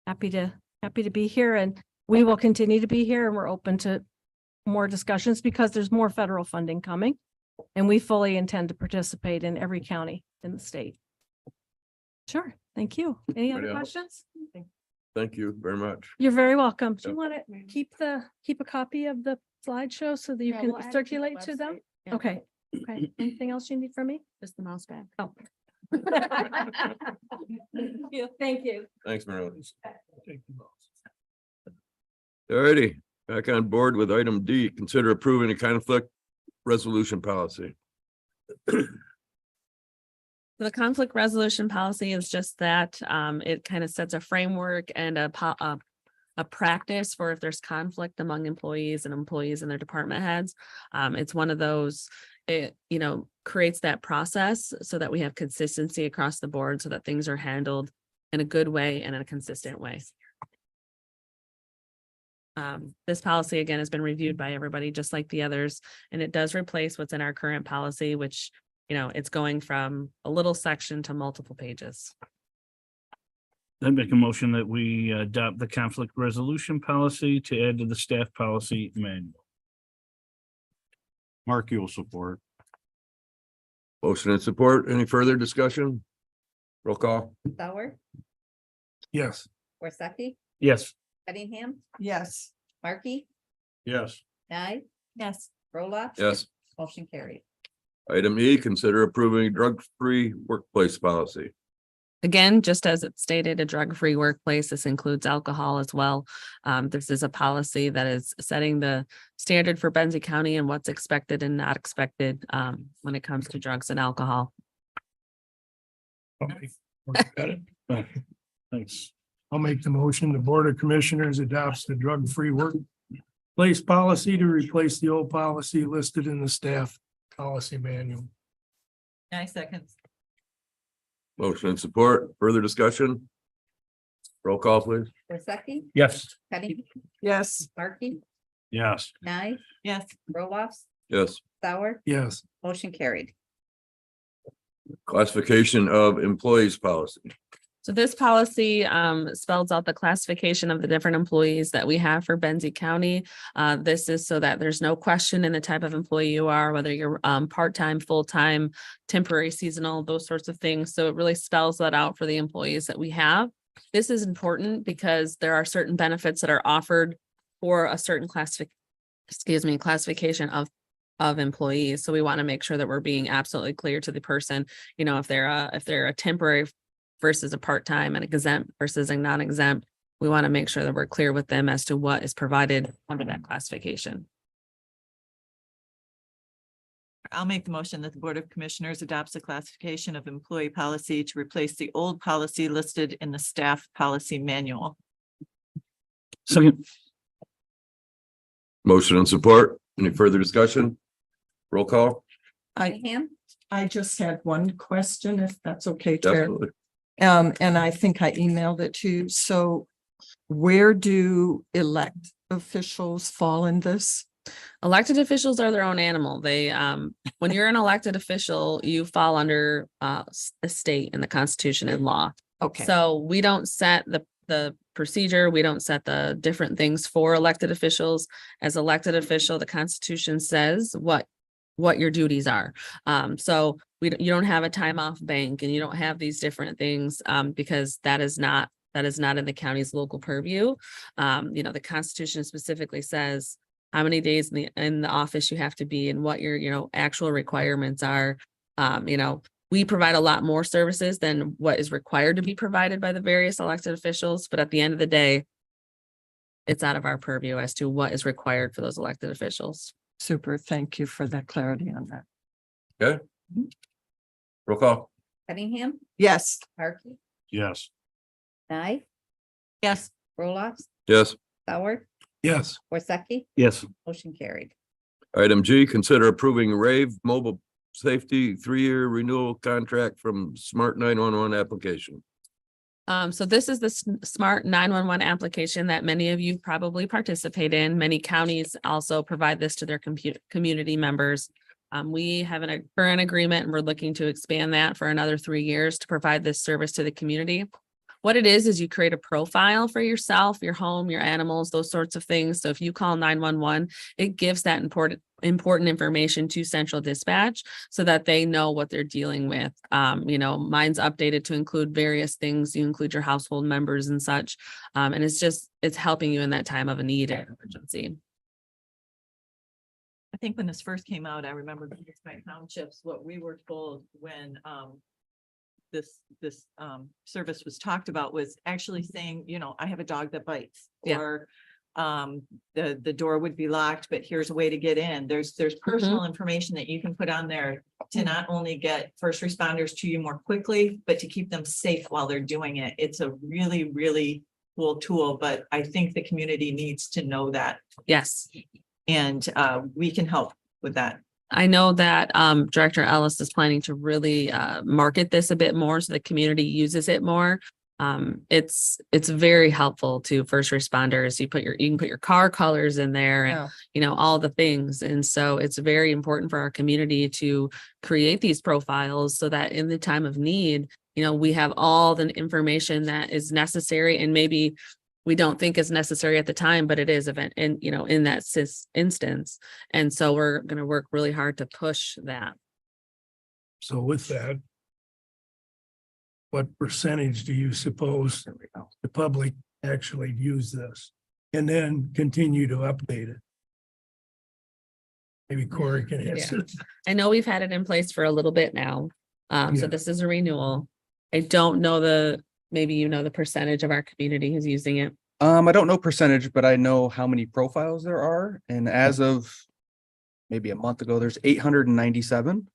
happy to be here and we will continue to be here and we're open to more discussions because there's more federal funding coming. And we fully intend to participate in every county in the state. Sure. Thank you. Any other Anybody else? questions? Thank you very much. You're very welcome. Do you Yep. want to keep a copy of the slideshow so that you can circulate to them? Okay. Okay. Anything else you need from me? Just the mouse pad. Oh. Thank you. Thanks, Marilyn. Take the votes. All righty, back on board with item D, consider approving a conflict resolution policy. The conflict resolution policy is just that, it kind of sets a framework and a practice for if there's conflict among employees and their department heads. It's one of those, it, you know, creates that process so that we have consistency across the board so that things are handled in a good way and in a consistent way. This policy again has been reviewed by everybody, just like the others, and it does replace what's in our current policy, which, you know, it's going from a little section to multiple pages. I'd make a motion that we adopt the conflict resolution policy to add to the staff policy manual. Mark, will support. Motion and support. Any further discussion? Roll call. Sauer, Yes. Worsakki, Yes. Cunningham, Yes. Markey, Yes. Nye, Yes. Roloff. Yes. Motion carried. Item E, consider approving drug-free workplace policy. Again, just as it stated, a drug-free workplace, this includes alcohol as well. This is a policy that is setting the standard for Benzie County and what's expected and not expected when it comes to drugs and alcohol. Thanks. I'll make the motion. The Board of Commissioners adopts the drug-free workplace policy to replace the old policy listed in the staff policy manual. 9 seconds. Motion and support. Further discussion? Roll call, please. Worsakki, Yes. Cunningham, Yes. Markey, Yes. Nye, Yes. Roloff, Yes. Sauer, Yes. motion carried. Classification of employees policy. So this policy spells out the classification of the different employees that we have for Benzie County. This is so that there's no question in the type of employee you are, whether you're part-time, full-time, temporary, seasonal, those sorts of things. So it really spells that out for the employees that we have. This is important because there are certain benefits that are offered for a certain classification of employees. So we want to make sure that we're being absolutely clear to the person, you know, if they're a temporary versus a part-time, and exempt versus a non-exempt, we want to make sure that we're clear with them as to what is provided under that classification. I'll make the motion that the Board of Commissioners adopts a classification of employee policy to replace the old policy listed in the staff policy manual. Second. Motion and support. Any further discussion? Roll call. Cunningham, I just had one question, if that's okay, Chair. Definitely. And I think I emailed it to you. So where do elect officials fall in this? Elected officials are their own animal. They, when you're an elected official, you fall under the state and the Constitution and law. Okay, So we don't set the procedure, we don't set the different things for elected officials. As elected official, the Constitution says what your duties are. So you don't have a time off bank, and you don't have these different things because that is not in the county's local purview. You know, the Constitution specifically says how many days in the office you have to be and what your, you know, actual requirements are. You know, we provide a lot more services than what is required to be provided by the various elected officials, but at the end of the day, it's out of our purview as to what is required for those elected officials. super. Thank you for that clarity on that. Okay. Roll call. Cunningham, Yes, Markey, Yes. Nye, Yes. Roloff, Yes. Sauer, Yes, Worsakki, Yes. motion carried. Item G, consider approving Rave Mobile Safety 3-year renewal contract from Smart 911 application. So this is the Smart 911 application that many of you probably participate in. Many counties also provide this to their community members. We have a current agreement, and we're looking to expand that for another 3 years to provide this service to the community. What it is you create a profile for yourself, your home, your animals, those sorts of things. So if you call 911, it gives that important information to central dispatch so that they know what they're dealing with. You know, mine's updated to include various things. You include your household members and such. And it's helping you in that time of a need and emergency. I think when this first came out, I remember my townships, what we were told when this service was talked about was actually saying, you know, I have a dog that bites. Yeah. Or the door would be locked, but here's a way to get in. There's personal information that you can put on there to not only get first responders to you more quickly, but to keep them safe while they're doing it. It's a really, really cool tool, but I think the community needs to know that. Yes. And we can help with that. I know that Director Ellis is planning to really market this a bit more so the community uses it more. It's very helpful to first responders. You can put your car colors in there and you know, all the things. And so it's very important for our community to create these profiles so that in the time of need, you know, we have all the information that is necessary, and maybe we don't think is necessary at the time, but it is in that instance. And so we're going to work really hard to push that. so with that, what percentage do you suppose the public actually use this and then continue to update it? Maybe Corey can answer. I know we've had it in place for a little bit now. Yeah. So this is a renewal. I don't know maybe you know the percentage of our community who's using it. I don't know percentage, but I know how many profiles there are. And as of maybe a month ago, there's 897.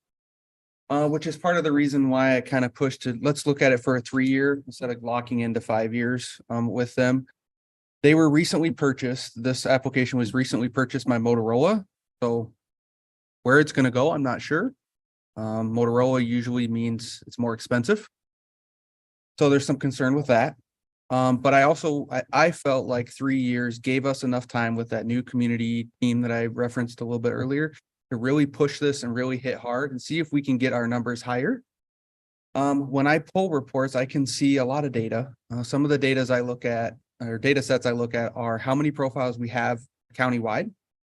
Which is part of the reason why I kind of pushed to, let's look at it for a 3-year instead of locking into 5 years with them. They were recently purchased. This application was recently purchased by Motorola. So where it's going to go, I'm not sure. Motorola usually means it's more expensive. So there's some concern with that. But I felt like 3 years gave us enough time with that new community team that I referenced a little bit earlier to really push this and really hit hard and see if we can get our numbers higher. When I pull reports, I can see a lot of data. Some of the data sets I look at are how many profiles we have countywide.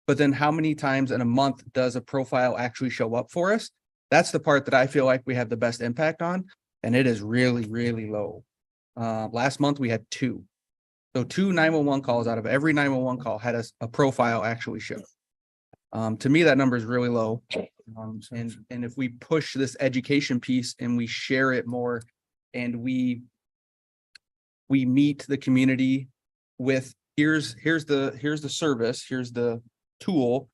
But then how many times in a month does a profile actually show up for us? That's the part that I feel like we have the best impact on, and it is really, really low. Last month we had 2. So 2 911 calls out of every 911 call had a profile actually show. To me, that number is really low. And if we push this education piece and we share it more and we meet the community with here's the service, here's the tool.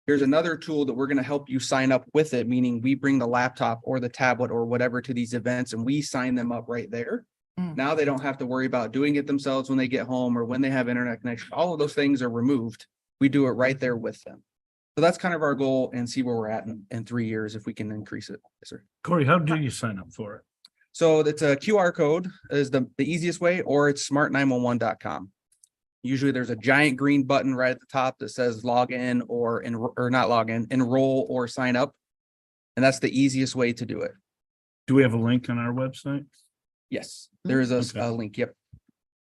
Here's another tool that we're going to help you sign up with it, meaning we bring the laptop or the tablet or whatever to these events and we sign them up right there. Now they don't have to worry about doing it themselves when they get home or when they have internet connection. All of those things are removed. We do it right there with them. So that's kind of our goal, and see where we're at in 3 years if we can increase it. Yes, sir. Corey, how do you sign up for it? So it's a QR code is the easiest way, or it's smart911.com. Usually there's a giant green button right at the top that says log in or not log in, enroll or sign up. And that's the easiest way to do it. Do we have a link on our website? Yes, there is Okay. a link. Yep.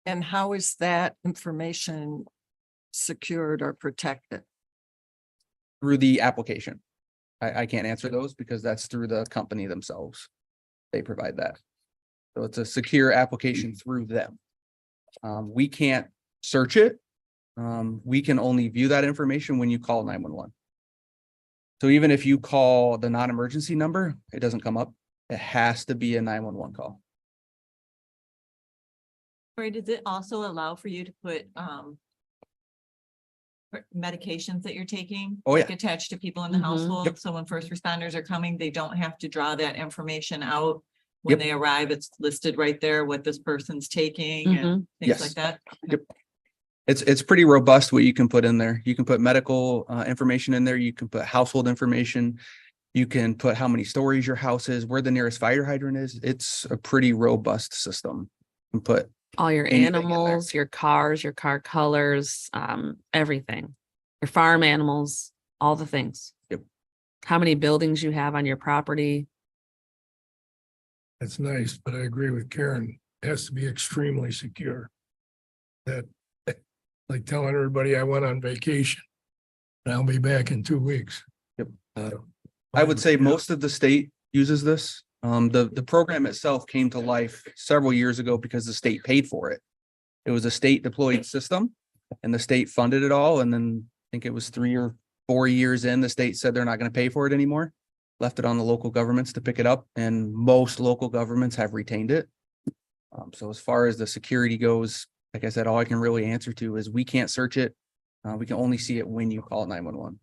And how is that information secured or protected? Through the application. I can't answer those because that's through the company themselves. They provide that. So it's a secure application through them. We can't search it. We can only view that information when you call 911. So even if you call the non-emergency number, it doesn't come up. It has to be a 911 call. Or does it also allow for you to put medications that you're taking? Oh, yeah. like, attached to people in the Mhm. household? Yep. So when first responders are coming, they don't have to draw that information out. When Yep. they arrive, it's listed right there what this person's taking and things Yes. like that. It's pretty robust what you can put in there. You can put medical information in there. You can put household information. You can put how many stories your house is, where the nearest fire hydrant is. It's a pretty robust system. You can put All your anything in there. animals, your cars, your car colors, everything. Your farm animals, all the things. Yep. How many buildings you have on your property. That's nice, but I agree with Karen. It has to be extremely secure. That, like telling everybody I went on vacation. And I'll be back in 2 weeks. Yep. I would say Yeah. most of the state uses this. The program itself came to life several years ago because the state paid for it. It was a state deployed system and the state funded it all. And then I think it was 3 or 4 years in, the state said they're not going to pay for it anymore. Left it on the local governments to pick it up, and most local governments have retained it. So as far as the security goes, like I said, all I can really answer to is we can't search it. We can only see it when you call 911.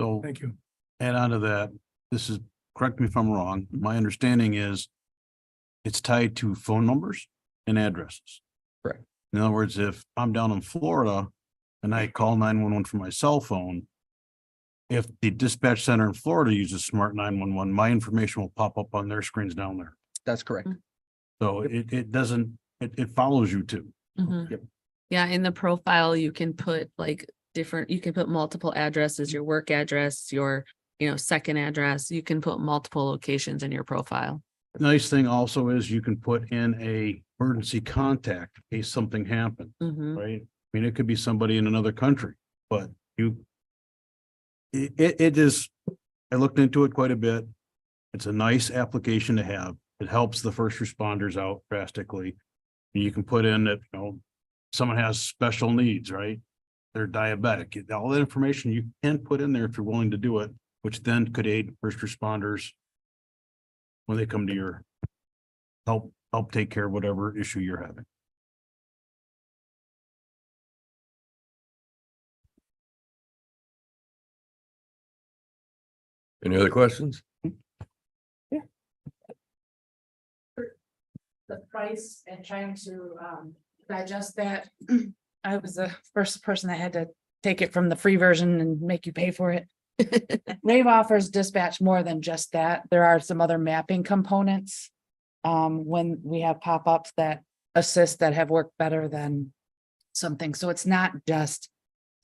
So Thank you. add on to that, this is, correct me if I'm wrong, my understanding is it's tied to phone numbers and addresses. Correct. In other words, if I'm down in Florida and I call 911 from my cell phone, if the dispatch center in Florida uses Smart 911, my information will pop up on their screens down there. That's correct. So it doesn't, it follows you too. Mhm. Yep. Yeah, in the profile, you can put like you can put multiple addresses, your work address, your, second address. You can put multiple locations in your profile. Nice thing also is you can put in a emergency contact in case something happened, Mhm. right? I mean, it could be somebody in another country, but it is, I looked into it quite a bit. It's a nice application to have. It helps the first responders out drastically. You can put in that, someone has special needs, right? They're diabetic. All that information you can put in there if you're willing to do it, which then could aid first responders when they come to your help take care of whatever issue you're having. Any other questions? The price and trying to digest that. I was the first person that had to take it from the free version and make you pay for it. Rave offers dispatch more than just that. There are some other mapping components. When we have pop-ups that assist that have worked better than something. So it's not just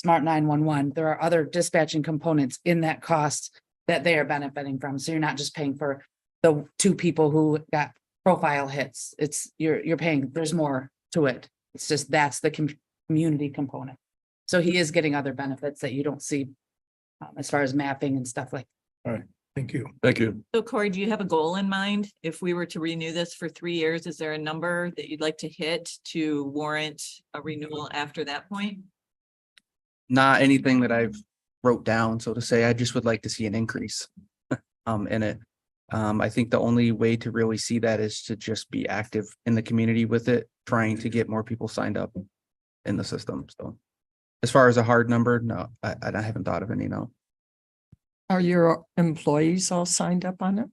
Smart 911. There are other dispatching components in that cost that they are benefiting from. So you're not just paying for the two people who got profile hits. It's, you're paying, there's more to it. It's just, that's the community component. So he is getting other benefits that you don't see as far as mapping and stuff like. Thank you. Thank you. So Corey, do you have a goal in mind? If we were to renew this for 3 years, is there a number that you'd like to hit to warrant a renewal after that point? Not anything that I've wrote down, so to say. I just would like to see an increase in it. I think the only way to really see that is to just be active in the community with it, trying to get more people signed up in the system. So as far as a hard number, no, I haven't thought of any, no. Are your employees all signed up on it?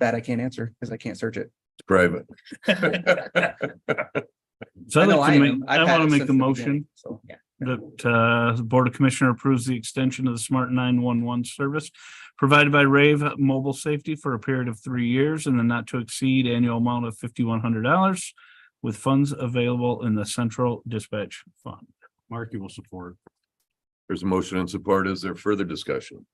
That I can't answer because I can't search it. It's private. So I'd know like to I make, am. I I've had want it to make since the the motion beginning, so, yeah. that the Board of Commissioner approves the extension of the Smart 911 service provided by Rave Mobile Safety for a period of 3 years and the not to exceed annual amount of $5,100 with funds available in the Central Dispatch Fund. Markey will support. There's a motion and support. Is there further discussion?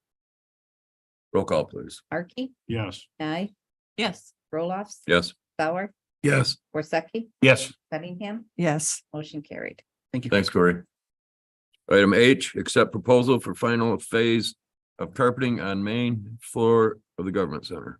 Roll call, please. Markey, Yes. Nye, Yes. Roloffs. Yes. Sauer, Yes, Worsakki, Yes. Cunningham, Yes. motion carried. Thank you. Thanks, Corey. Item H, accept proposal for final phase of carpeting on main floor of the government center.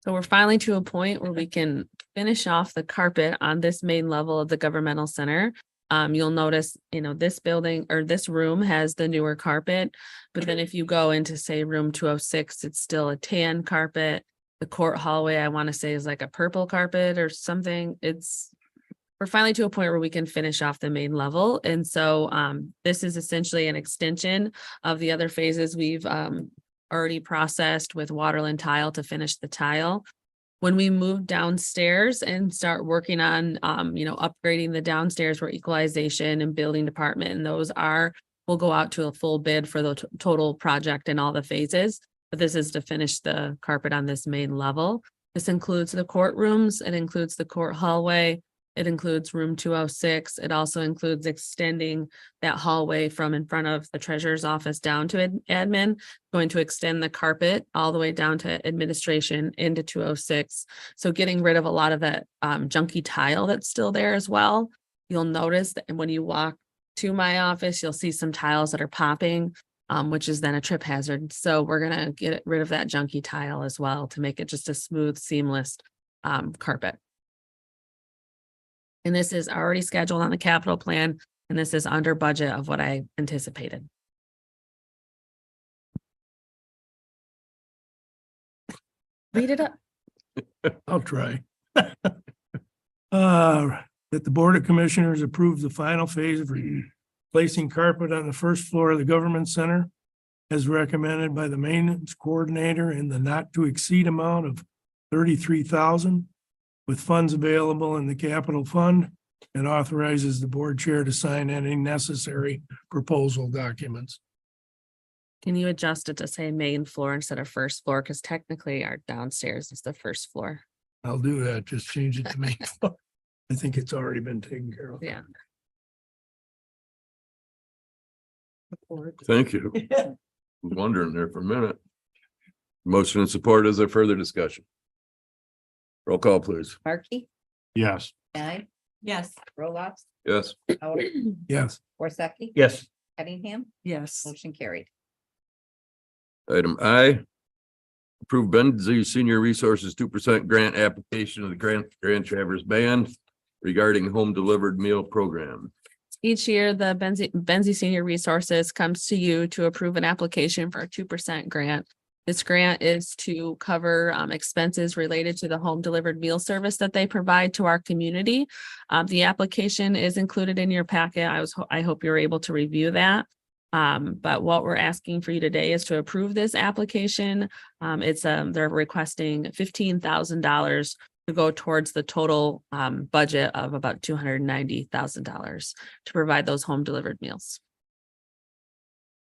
So we're finally to a point where we can finish off the carpet on this main level of the governmental center. You'll notice, this building or this room has the newer carpet, but then if you go into, say, room 206, it's still a tan carpet. The court hallway, I want to say, is like a purple carpet or something. We're finally to a point where we can finish off the main level. And so this is essentially an extension of the other phases we've already processed with Waterland Tile to finish the tile. When we move downstairs and start working on, upgrading the downstairs where equalization and building department, and we'll go out to a full bid for the total project and all the phases. But this is to finish the carpet on this main level. This includes the courtrooms. It includes the court hallway. It includes room 206. It also includes extending that hallway from in front of the treasurer's office down to admin, going to extend the carpet all the way down to administration into 206. So getting rid of a lot of that junky tile that's still there as well. You'll notice that when you walk to my office, you'll see some tiles that are popping, which is then a trip hazard. So we're going to get rid of that junky tile as well to make it just a smooth, seamless carpet. And this is already scheduled on the capital plan, and this is under budget of what I anticipated. Read it up. I'll try. That the Board of Commissioners approve the final phase of placing carpet on the first floor of the government center as recommended by the maintenance coordinator in the not to exceed amount of $33,000 with funds available in the capital fund, and authorizes the board chair to sign any necessary proposal documents. Can you adjust it to say main floor instead of first floor? Because technically our downstairs is the first floor. I'll do that. Just change it to me. I think it's already been taken care of. Yeah. Thank you. Was wondering there for a minute. Motion and support. Is there further discussion? Roll call, please. Markey, Yes. Nye, Yes. Roloffs, Yes. Sauer, Yes, Worsakki, Yes. Cunningham, Yes. motion carried. Item I. Approve Benzie Senior Resources 2% grant application of the Grand Traverse Band regarding home delivered meal program. Each year, the Benzie Senior Resources comes to you to approve an application for a 2% grant. This grant is to cover expenses related to the home delivered meal service that they provide to our community. The application is included in your packet. I hope you're able to review that. But what we're asking for you today is to approve this application. They're requesting $15,000 to go towards the total budget of about $290,000 to provide those home delivered meals.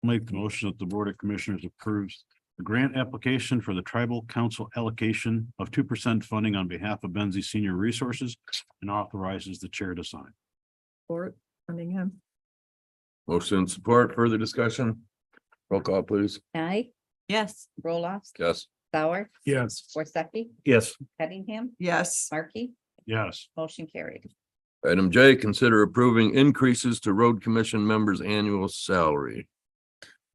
Make the motion that the Board of Commissioners approves the grant application for the tribal council allocation of 2% funding on behalf of Benzie Senior Resources and authorizes the chair to sign. Support Cunningham. Motion and support. Further discussion? Roll call, please. Nye, Yes. Roloffs, Yes. Sauer, Yes. Worsakki, Yes. Cunningham, Yes. Markey, Yes. motion carried. Item J, consider approving increases to road commission members' annual salary.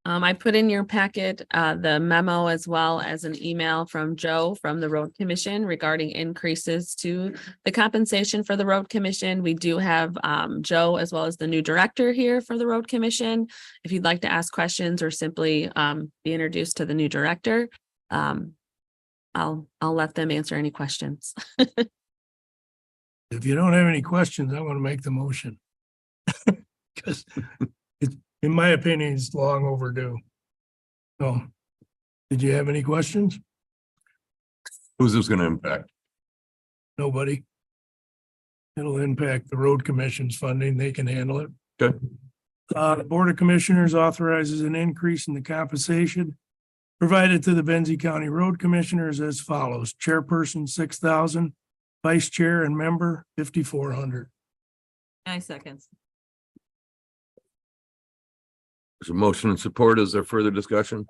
I put in your packet, the memo as well as an email from Joe from the Road Commission regarding increases to the compensation for the Road Commission. We do have, Joe as well as the new director here for the Road Commission. If you'd like to ask questions or simply, be introduced to the new director, I'll let them answer any questions. If you don't have any questions, I want to make the motion. Because it's, in my opinion, it's long overdue. So, did you have any questions? Who's this gonna impact? Nobody? It'll impact the road commission's funding. They can handle it. Okay. The Board of Commissioners authorizes an increase in the compensation provided to the Benzie County Road Commissioners as follows: chairperson, 6,000, vice chair and member, 5,400. 9 seconds. There's a motion and support. Is there further discussion?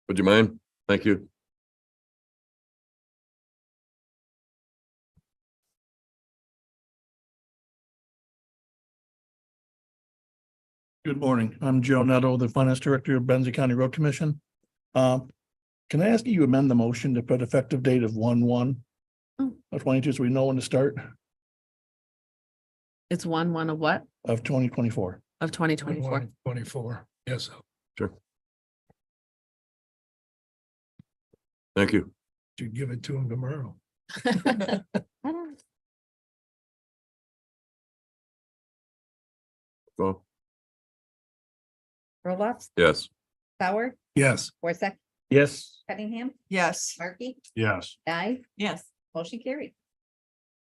Would you mind? Thank you. Good morning. I'm Joe Netto, the Finance Director of Benzie County Road Commission. Can I ask you amend the motion to put effective date of 1/1 of 22, so we know when to start It's one of what? of 2024? Of 2024. 24, yes. Sure. Thank you. Should give it to him tomorrow. Go. Roloffs, Yes. Sauer, Yes. Worsakki, Yes. Cunningham, Yes. Markey, Yes. Dye, Yes. motion carried.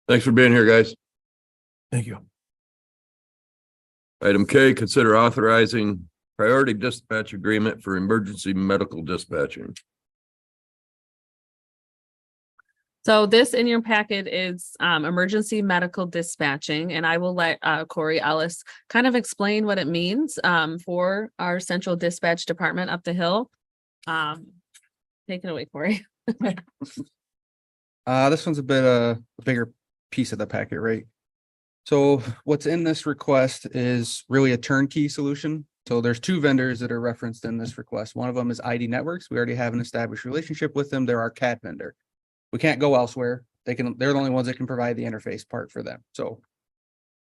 Thanks for being here, guys. Thank you. Item K, consider authorizing priority dispatch agreement for emergency medical dispatching. So this in your packet is emergency medical dispatching, and I will let Corey Ellis kind of explain what it means for our central dispatch department up the hill. Take it away, Corey. This one's a bit a bigger piece of the packet, right? So what's in this request is really a turnkey solution. So there's two vendors that are referenced in this request. One of them is ID Networks. We already have an established relationship with them. They're our CAD vendor. We can't go elsewhere. They're the only ones that can provide the interface part for them. So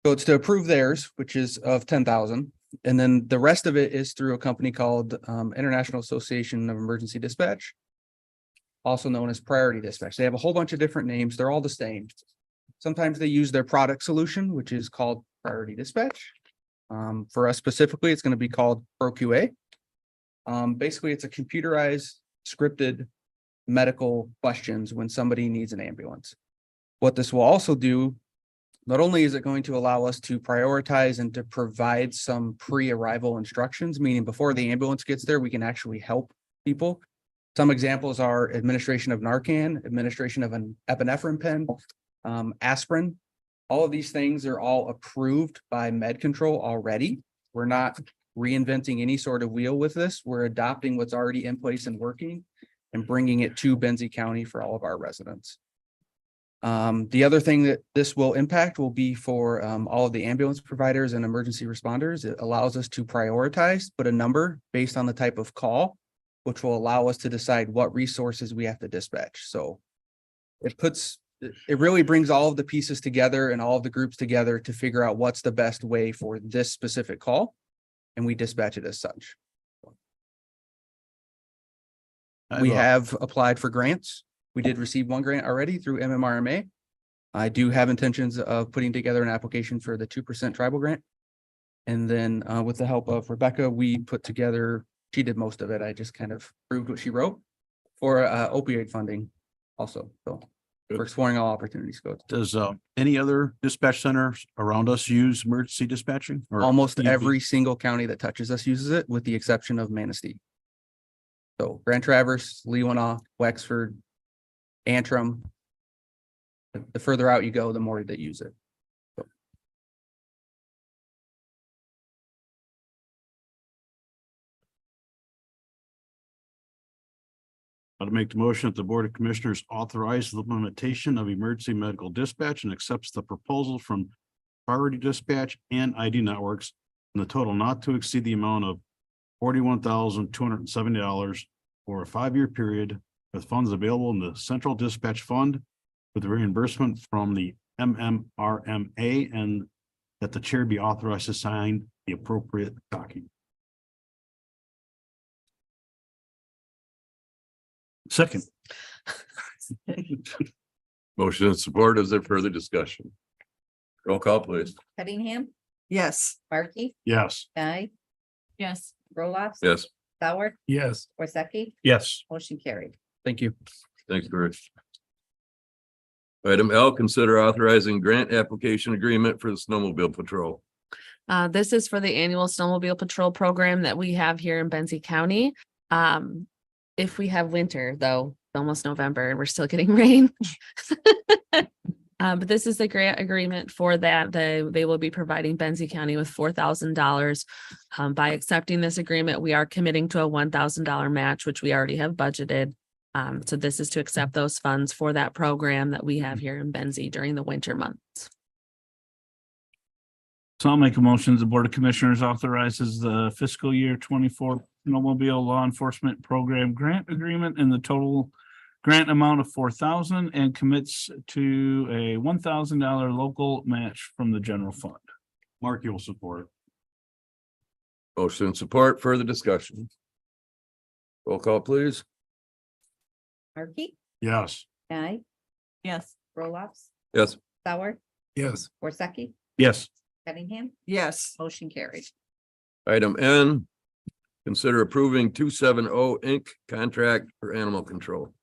it's to approve theirs, which is of 10,000. And then the rest of it is through a company called International Association of Emergency Dispatch, also known as Priority Dispatch. They have a whole bunch of different names. They're all the same. Sometimes they use their product solution, which is called Priority Dispatch. For us specifically, it's going to be called ProQA. Basically, it's a computerized, scripted medical questions when somebody needs an ambulance. What this will also do, not only is it going to allow us to prioritize and to provide some pre-arrival instructions, meaning before the ambulance gets there, we can actually help people. Some examples are administration of Narcan, administration of an epinephrine pen, aspirin. All of these things are all approved by MedControl already. We're not reinventing any sort of wheel with this. We're adopting what's already in place and working and bringing it to Benzie County for all of our residents. The other thing that this will impact will be for all of the ambulance providers and emergency responders. It allows us to prioritize, put a number based on the type of call, which will allow us to decide what resources we have to dispatch. So it really brings all of the pieces together and all of the groups together to figure out what's the best way for this specific call. And we dispatch it as such. We have applied for grants. We did receive one grant already through MMRMA. I do have intentions of putting together an application for the 2% tribal grant. And then with the help of Rebecca, we put together, she did most of it. I just kind of proved what she wrote for opioid funding also. So we're exploring all opportunities. Does any other dispatch centers around us use emergency dispatching? Or Almost EV? every single county that touches us uses it, with the exception of Manistee. So Grand Traverse, Leelanau, Wexford, Antrim. The further out you go, the more they use it. I'd make the motion that the Board of Commissioners authorize the implementation of emergency medical dispatch and accepts the proposal from Priority Dispatch and ID Networks in the total not to exceed the amount of $41,270 for a 5-year period with funds available in the Central Dispatch Fund with reimbursement from the MMRMA, and that the chair be authorized to sign the appropriate document. Second. Motion and support. Is there further discussion? Roll call, please. Cunningham, Yes. Markey, Yes. Guy, Yes. Roloff. Yes. Sauer, Yes. Worsakki, Yes. motion carried. Thank you. Thanks, Rich. Item L, consider authorizing grant application agreement for the snowmobile patrol. This is for the annual snowmobile patrol program that we have here in Benzie County. If we have winter, though, it's almost November and we're still getting rain. But this is the grant agreement for that. They will be providing Benzie County with $4,000. By accepting this agreement, we are committing to a $1,000 match, which we already have budgeted. So this is to accept those funds for that program that we have here in Benzie during the winter months. So I'll make a motion. The Board of Commissioners authorizes the fiscal year 24 snowmobile law enforcement program grant agreement in the total grant amount of $4,000 and commits to a $1,000 local match from the general fund. Mark, you'll support. Motion and support. Further discussion. Roll call, please. Markey, Yes. Guy, Yes. Roloff, Yes. Sauer, Yes. Worsakki, Yes. Cunningham, Yes. motion carried. Item N, consider approving 270 Inc. contract for animal control.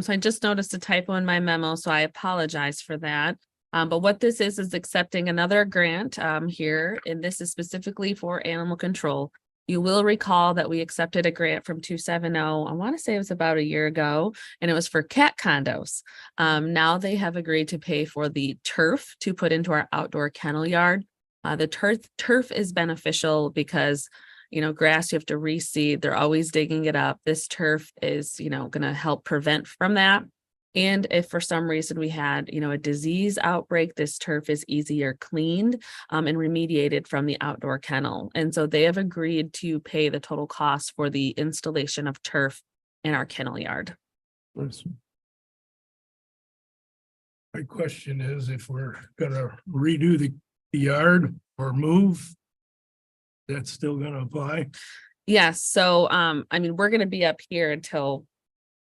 So I just noticed a typo in my memo, so I apologize for that. But what this is accepting another grant here, and this is specifically for animal control. You will recall that we accepted a grant from 270, I want to say it was about a year ago, and it was for cat condos. Now they have agreed to pay for the turf to put into our outdoor kennel yard. The turf is beneficial because, you know, grass you have to reseed. They're always digging it up. This turf is, you know, going to help prevent from that. And if for some reason we had, you know, a disease outbreak, this turf is easier cleaned and remediated from the outdoor kennel. And so they have agreed to pay the total cost for the installation of turf in our kennel yard. My question is, if we're gonna redo the yard or move, that's still gonna apply? Yes, so I mean, we're gonna be up here until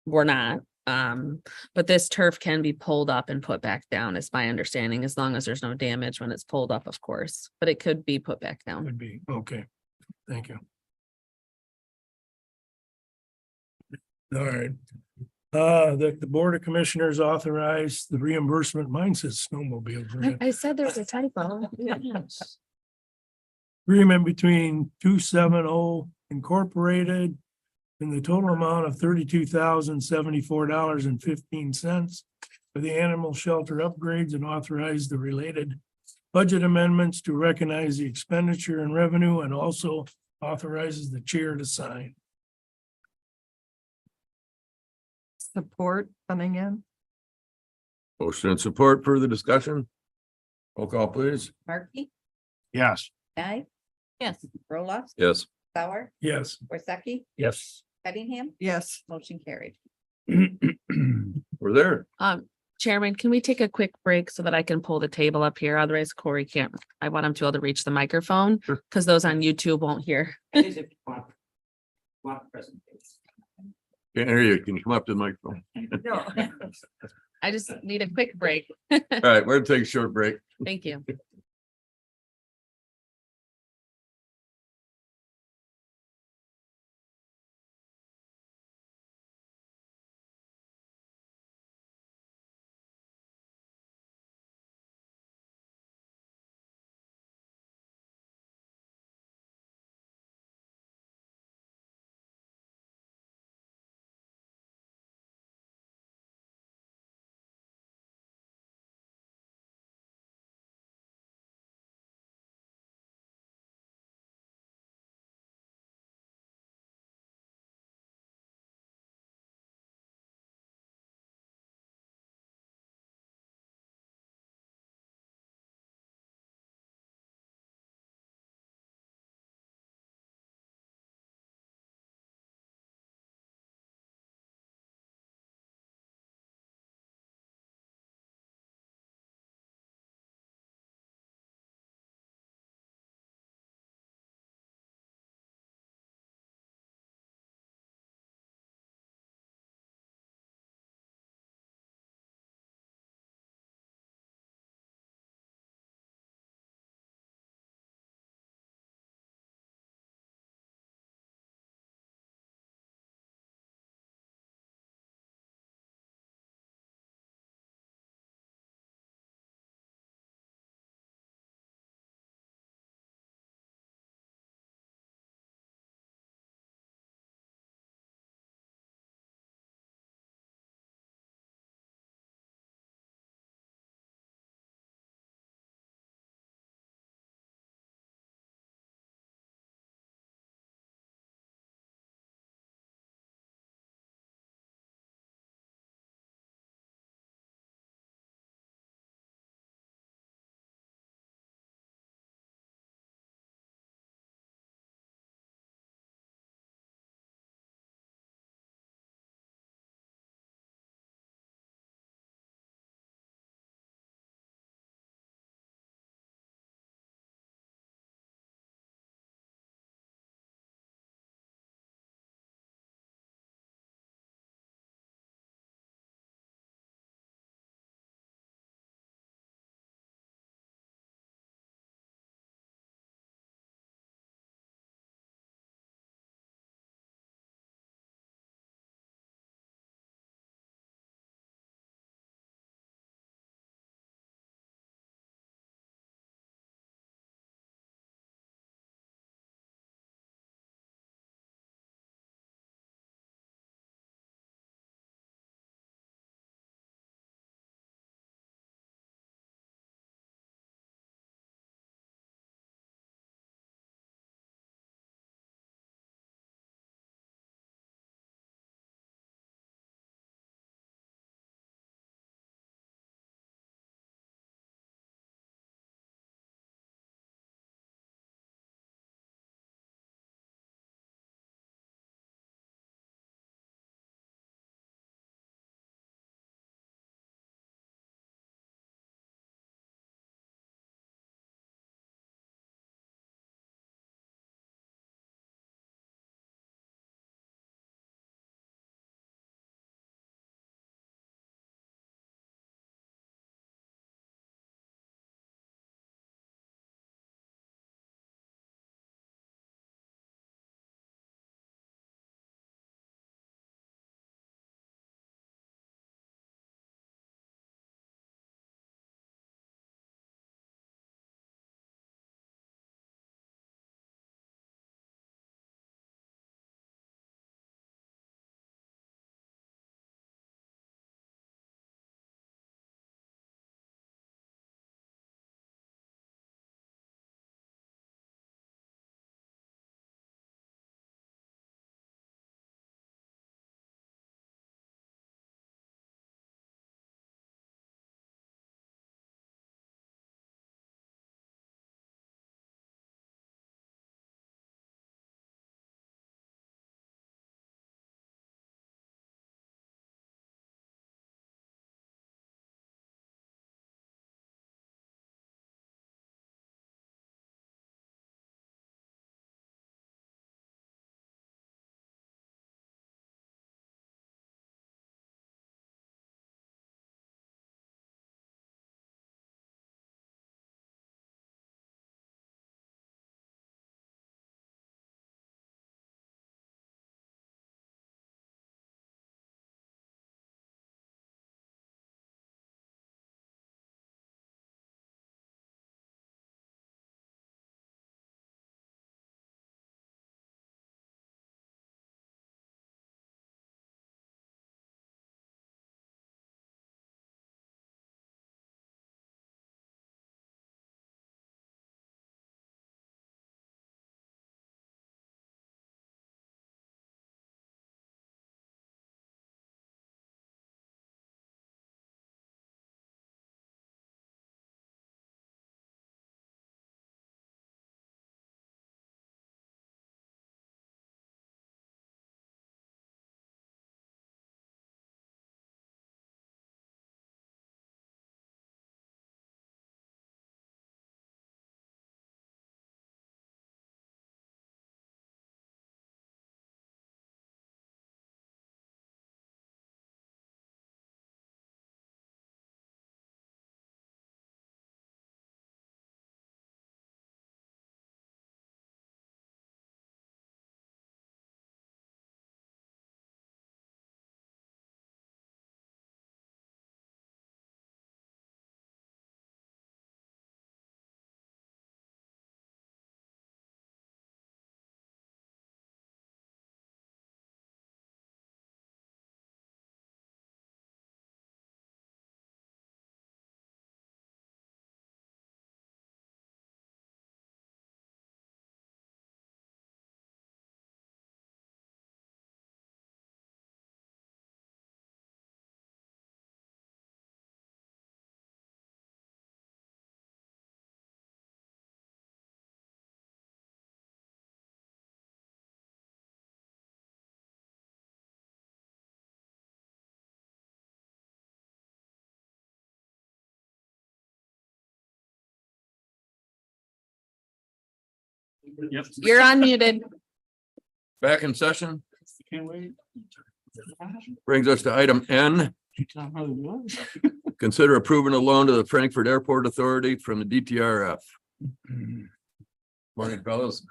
we're not. But this turf can be pulled up and put back down, is my understanding, as long as there's no damage when it's pulled up, of course, but it could be put back down. Would be, okay, thank you. All right. That the Board of Commissioners authorized the reimbursement, mine says snowmobile grant. I said there's a typo. Agreement between 270 Incorporated in the total amount of $32,074.15 for the animal shelter upgrades, and authorize the related budget amendments to recognize the expenditure and revenue, and also authorizes the chair to sign. Support Cunningham. Motion and support. Further discussion. Roll call, please. Markey, Yes. Guy, Yes. Roloff, Yes. Sauer, Yes. Worsakki, Yes. Cunningham, Yes. motion carried. We're there. Chairman, can we take a quick break so that I can pull the table up here? Otherwise Corey can't, I want him to be able to reach the microphone because those on YouTube won't hear. Can't hear you. Can you come up to the microphone? I just need a quick break. All right, we're gonna take a short break. Thank you. Yep. You're unmuted. Back in session, Can't wait. brings us to item N. Consider approving a loan to the Frankfurt Airport Authority from the DTRF. Morning, fellows.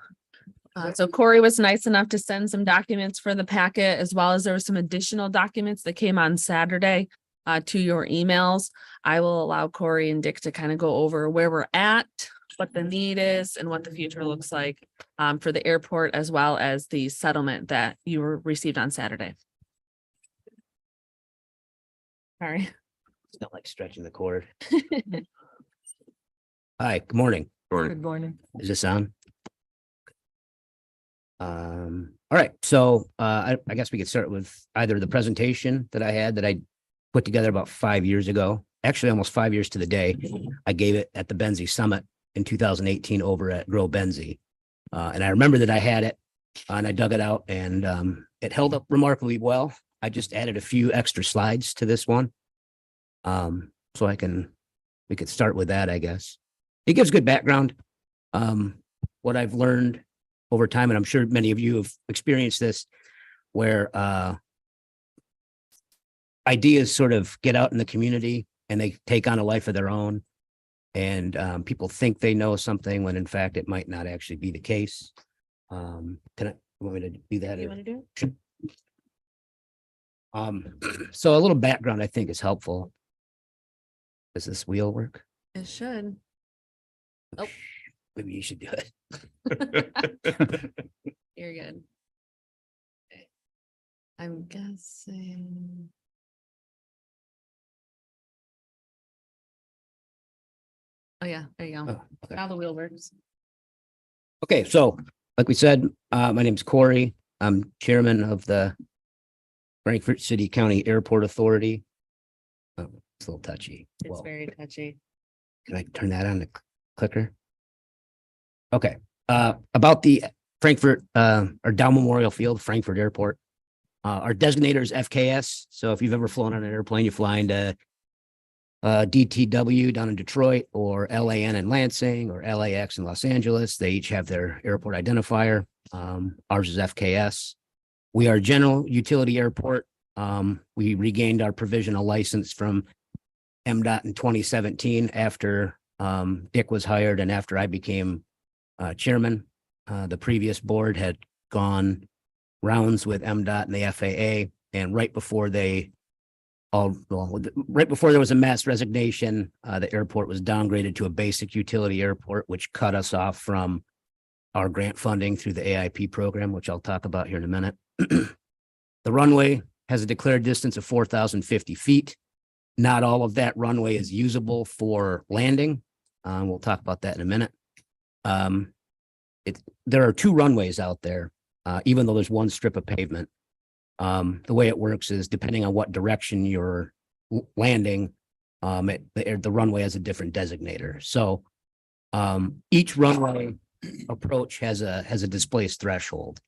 So Corey was nice enough to send some documents for the packet, as well as there were some additional documents that came on Saturday to your emails. I will allow Corey and Dick to kind of go over where we're at, what the need is, and what the future looks like for the airport, as well as the settlement that you received on Saturday. Sorry. It's not like stretching the cord. Hi, good morning. Morning. Good morning. Is this on? All right, so I guess we could start with either the presentation that I had that I put together about 5 years ago, actually almost 5 years to the day. I gave it at the Benzie Summit in 2018 over at Grow Benzie. And I remember that I had it and I dug it out and it held up remarkably well. I just added a few extra slides to this one. So we could start with that, I guess. It gives good background. What I've learned over time, and I'm sure many of you have experienced this, where ideas sort of get out in the community and they take on a life of their own. And people think they know something when in fact it might not actually be the case. Want me to do that? You want to do it? So a little background I think is helpful. Does this wheel work? It should. Oh. Maybe you should do it. You're good. Okay. I'm guessing. Oh, yeah, there you go. Oh, okay. Now the wheel works. Okay, so like we said, my name is Corey. I'm chairman of the Frankfurt City County Airport Authority. Oh, it's a little touchy. It's Whoa. very touchy. Can I turn that on the clicker? Okay, about the Frankfurt or Dow Memorial Field, Frankfurt Airport. Our designator is FKS. So if you've ever flown on an airplane, you fly into DTW down in Detroit, or LAN in Lansing, or LAX in Los Angeles. They each have their airport identifier. Ours is FKS. We are a general utility airport. We regained our provisional license from MDOT in 2017 after Dick was hired and after I became chairman. The previous board had gone rounds with MDOT and the FAA, and right before there was a mass resignation, the airport was downgraded to a basic utility airport, which cut us off from our grant funding through the AIP program, which I'll talk about here in a minute. The runway has a declared distance of 4,050 feet. Not all of that runway is usable for landing. We'll talk about that in a minute. There are two runways out there, even though there's one strip of pavement. The way it works is depending on what direction you're landing, the runway has a different designator. So each runway approach has a displaced threshold.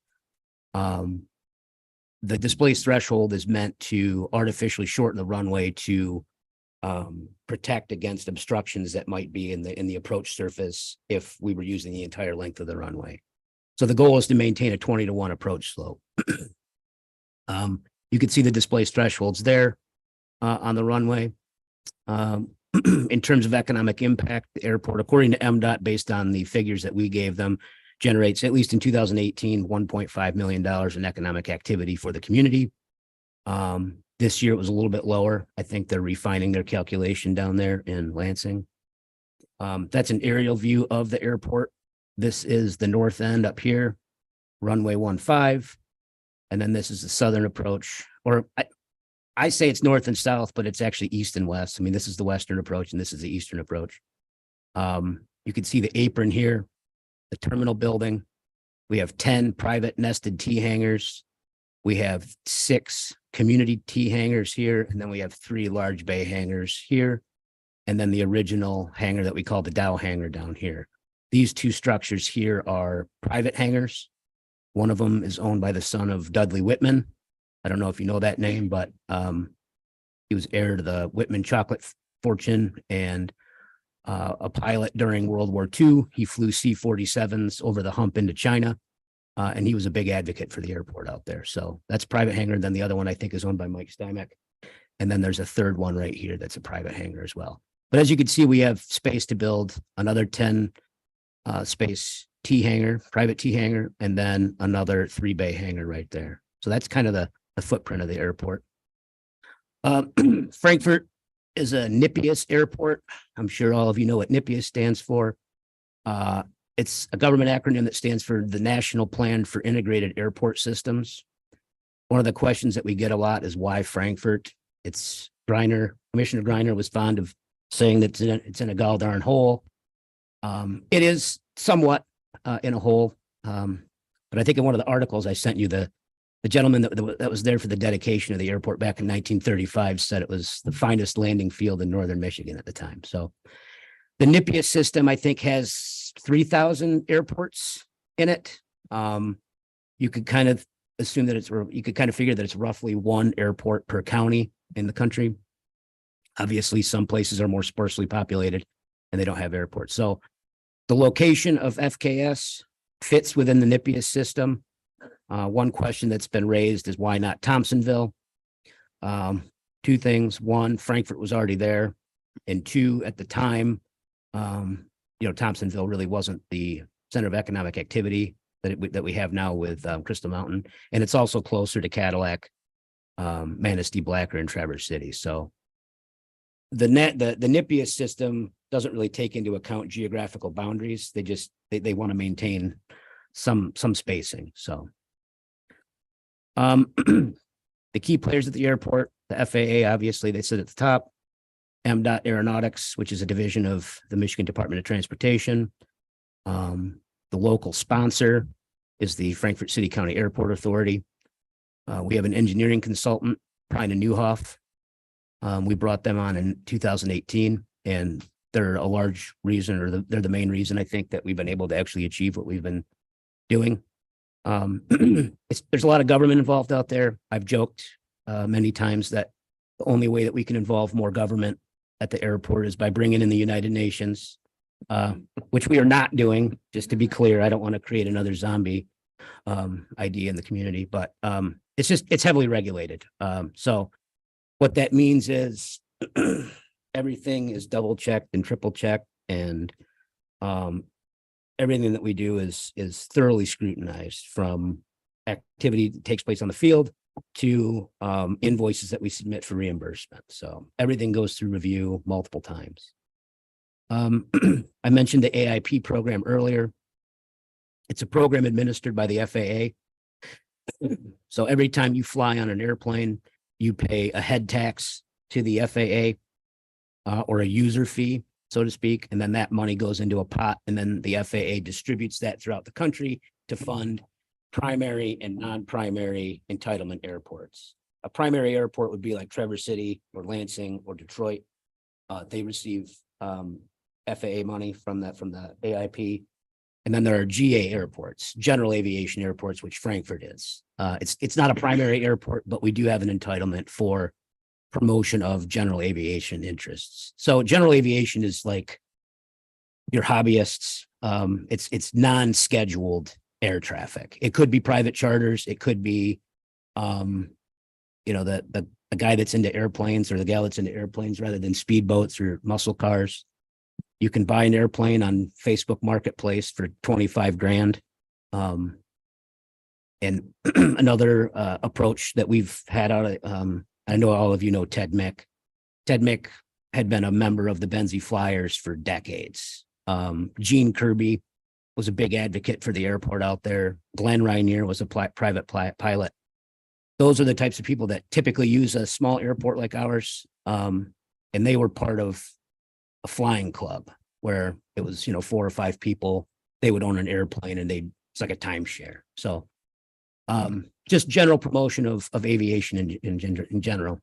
The displaced threshold is meant to artificially shorten the runway to protect against obstructions that might be in the approach surface if we were using the entire length of the runway. So the goal is to maintain a 20-to-1 approach slope. You can see the displaced thresholds there on the runway. In terms of economic impact, the airport, according to MDOT, based on the figures that we gave them, generates, at least in 2018, $1.5 million in economic activity for the community. This year it was a little bit lower. I think they're refining their calculation down there in Lansing. That's an aerial view of the airport. This is the north end up here, runway 15. And then this is the southern approach, or I say it's north and south, but it's actually east and west. I mean, this is the western approach and this is the eastern approach. You can see the apron here, the terminal building. We have 10 private nested T hangars. We have 6 community T hangars here, and then we have 3 large bay hangars here, and then the original hangar that we call the Dow hangar down here. These 2 structures here are private hangars. One of them is owned by the son of Dudley Whitman. I don't know if you know that name, but he was heir to the Whitman chocolate fortune, and a pilot during World War II. He flew C-47s over the hump into China. And he was a big advocate for the airport out there. So that's private hangar. Then the other one I think is owned by Mike Steinbeck. And then there's a third one right here that's a private hangar as well. But as you can see, we have space to build another 10 space T hangar, private T hangar, and then another 3-bay hangar right there. So that's kind of the footprint of the airport. Frankfurt is a NIPIAS airport. I'm sure all of you know what NIPIAS stands for. It's a government acronym that stands for the National Plan for Integrated Airport Systems. One of the questions that we get a lot is why Frankfurt? It's Griner, Commissioner Griner was fond of saying that it's in a gall darn hole. It is somewhat in a hole. But I think in one of the articles I sent you, the gentleman that was there for the dedication of the airport back in 1935 said it was the finest landing field in northern Michigan at the time. So the NIPIAS system, I think, has 3,000 airports in it. You could kind of assume that you could kind of figure that it's roughly one airport per county in the country. Obviously, some places are more sparsely populated and they don't have airports. So the location of FKS fits within the NIPIAS system. One question that's been raised is why not Thompsonville? Two things. One, Frankfurt was already there. And two, at the time, Thompsonville really wasn't the center of economic activity that we have now with Crystal Mountain. And it's also closer to Cadillac, Manistee, Blacker, and Traverse City. So the NIPIAS system doesn't really take into account geographical boundaries. They want to maintain some spacing. So the key players at the airport, the FAA, obviously, they sit at the top. MDOT Aeronautics, which is a division of the Michigan Department of Transportation. The local sponsor is the Frankfurt City County Airport Authority. We have an engineering consultant, Prine and Newhoff. We brought them on in 2018, and they're a large reason, or they're the main reason, I think, that we've been able to actually achieve what we've been doing. There's a lot of government involved out there. I've joked many times that the only way that we can involve more government at the airport is by bringing in the United Nations, which we are not doing, just to be clear. I don't want to create another zombie idea in the community, but it's heavily regulated. So what that means is everything is double checked and triple checked, and everything that we do is thoroughly scrutinized, from activity that takes place on the field to invoices that we submit for reimbursement. So everything goes through review multiple times. I mentioned the AIP program earlier. It's a program administered by the FAA. So every time you fly on an airplane, you pay a head tax to the FAA or a user fee, so to speak, and then that money goes into a pot, and then the FAA distributes that throughout the country to fund primary and non-primary entitlement airports. A primary airport would be like Traverse City or Lansing or Detroit. They receive FAA money from the AIP. And then there are GA airports, general aviation airports, which Frankfurt is. It's not a primary airport, but we do have an entitlement for promotion of general aviation interests. So general aviation is like your hobbyists. It's non-scheduled air traffic. It could be private charters. It could be, the guy that's into airplanes or the gal that's into airplanes rather than speedboats or muscle cars. You can buy an airplane on Facebook Marketplace for 25 grand. And another approach that we've had out of, I know all of you know Ted Mick. Ted Mick had been a member of the Benzie Flyers for decades. Gene Kirby was a big advocate for the airport out there. Glenn Rainier was a private pilot. Those are the types of people that typically use a small airport like ours. And they were part of a flying club where it was, 4 or 5 people. They would own an airplane and it's like a timeshare. So just general promotion of aviation in general.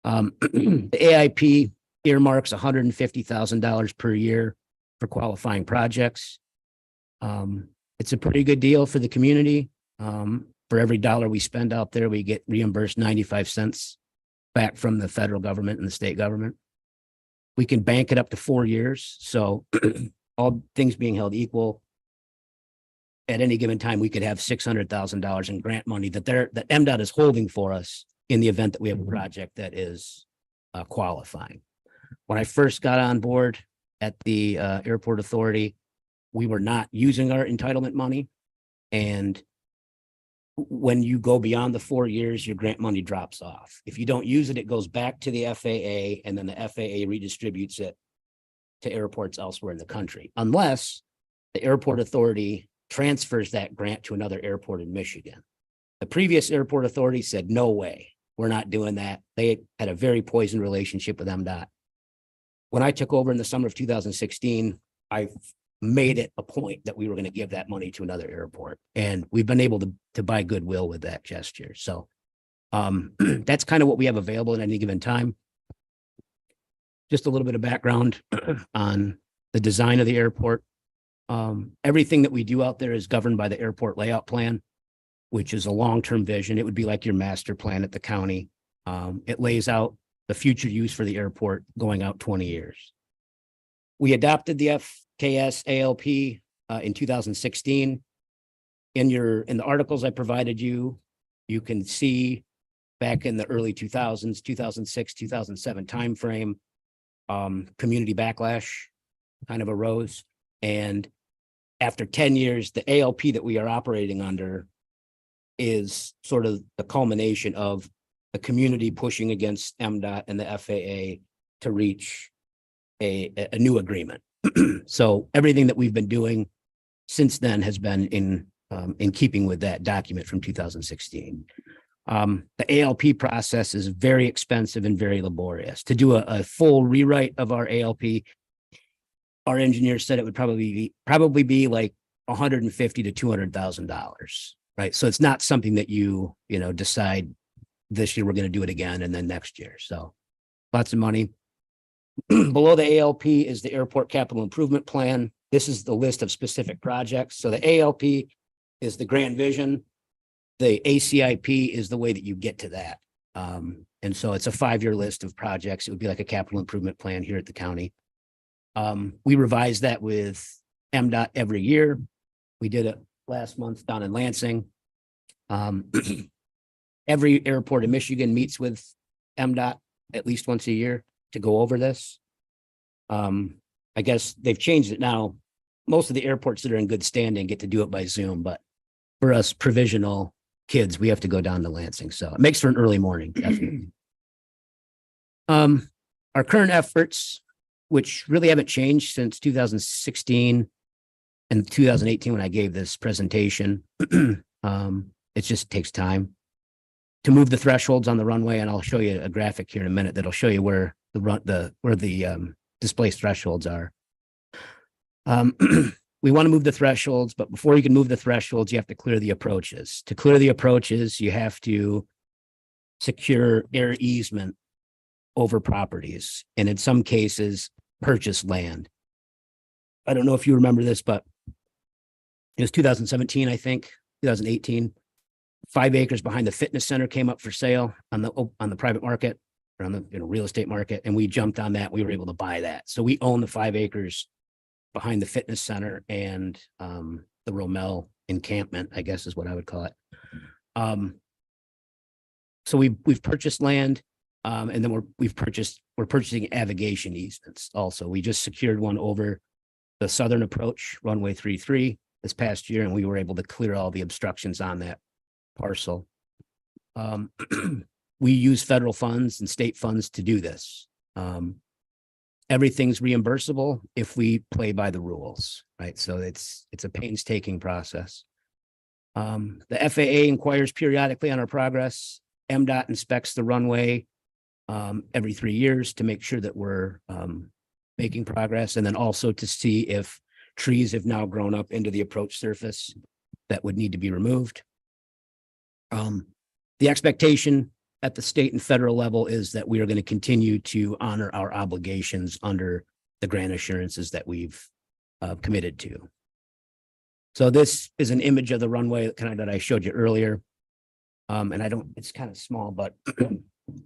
The AIP earmarks $150,000 per year for qualifying projects. It's a pretty good deal for the community. For every dollar we spend out there, we get reimbursed 95 cents back from the federal government and the state government. We can bank it up to 4 years. So all things being held equal, at any given time, we could have $600,000 in grant money that MDOT is holding for us in the event that we have a project that is qualifying. When I first got on board at the Airport Authority, we were not using our entitlement money. And when you go beyond the 4 years, your grant money drops off. If you don't use it, it goes back to the FAA, and then the FAA redistributes it to airports elsewhere in the country, unless the Airport Authority transfers that grant to another airport in Michigan. The previous Airport Authority said, no way, we're not doing that. They had a very poisoned relationship with MDOT. When I took over in the summer of 2016, I made it a point that we were going to give that money to another airport. And we've been able to buy goodwill with that gesture. So that's kind of what we have available at any given time. Just a little bit of background on the design of the airport. Everything that we do out there is governed by the airport layout plan, which is a long-term vision. It would be like your master plan at the county. It lays out the future use for the airport going out 20 years. We adopted the FKS ALP in 2016. In the articles I provided you, you can see back in the early 2000s, 2006, 2007 timeframe, community backlash kind of arose. And after 10 years, the ALP that we are operating under is sort of the culmination of the community pushing against MDOT and the FAA to reach a new agreement. So everything that we've been doing since then has been in keeping with that document from 2016. The ALP process is very expensive and very laborious. To do a full rewrite of our ALP, our engineers said it would probably be like $150,000 to $200,000, right? So it's not something that you decide this year we're going to do it again and then next year. So lots of money. Below the ALP is the Airport Capital Improvement Plan. This is the list of specific projects. So the ALP is the grand vision. The ACIP is the way that you get to that. And so it's a 5-year list of projects. It would be like a capital improvement plan here at the county. We revise that with MDOT every year. We did it last month down in Lansing. Every airport in Michigan meets with MDOT at least once a year to go over this. I guess they've changed it now. Most of the airports that are in good standing get to do it by Zoom, but for us provisional kids, we have to go down to Lansing. So it makes for an early morning, definitely. Our current efforts, which really haven't changed since 2016 and 2018 when I gave this presentation, it just takes time to move the thresholds on the runway. And I'll show you a graphic here in a minute that'll show you where the displaced thresholds are. We want to move the thresholds, but before you can move the thresholds, you have to clear the approaches. To clear the approaches, you have to secure air easement over properties, and in some cases, purchase land. I don't know if you remember this, but it was 2017, I think, 2018. 5 acres behind the fitness center came up for sale on the private market, or on the real estate market, and we jumped on that. We were able to buy that. So we own the 5 acres behind the fitness center and the Rommel encampment, I guess is what I would call it. So we've purchased land, and then we're purchasing navigation easements also. We just secured one over the southern approach, runway 33, this past year, and we were able to clear all the obstructions on that parcel. We use federal funds and state funds to do this. Everything's reimbursable if we play by the rules, right? So it's a painstaking process. The FAA inquires periodically on our progress. MDOT inspects the runway every 3 years to make sure that we're making progress, and then also to see if trees have now grown up into the approach surface that would need to be removed. The expectation at the state and federal level is that we are going to continue to honor our obligations under the grant assurances that we've committed to. So this is an image of the runway that I showed you earlier. And it's kind of small, but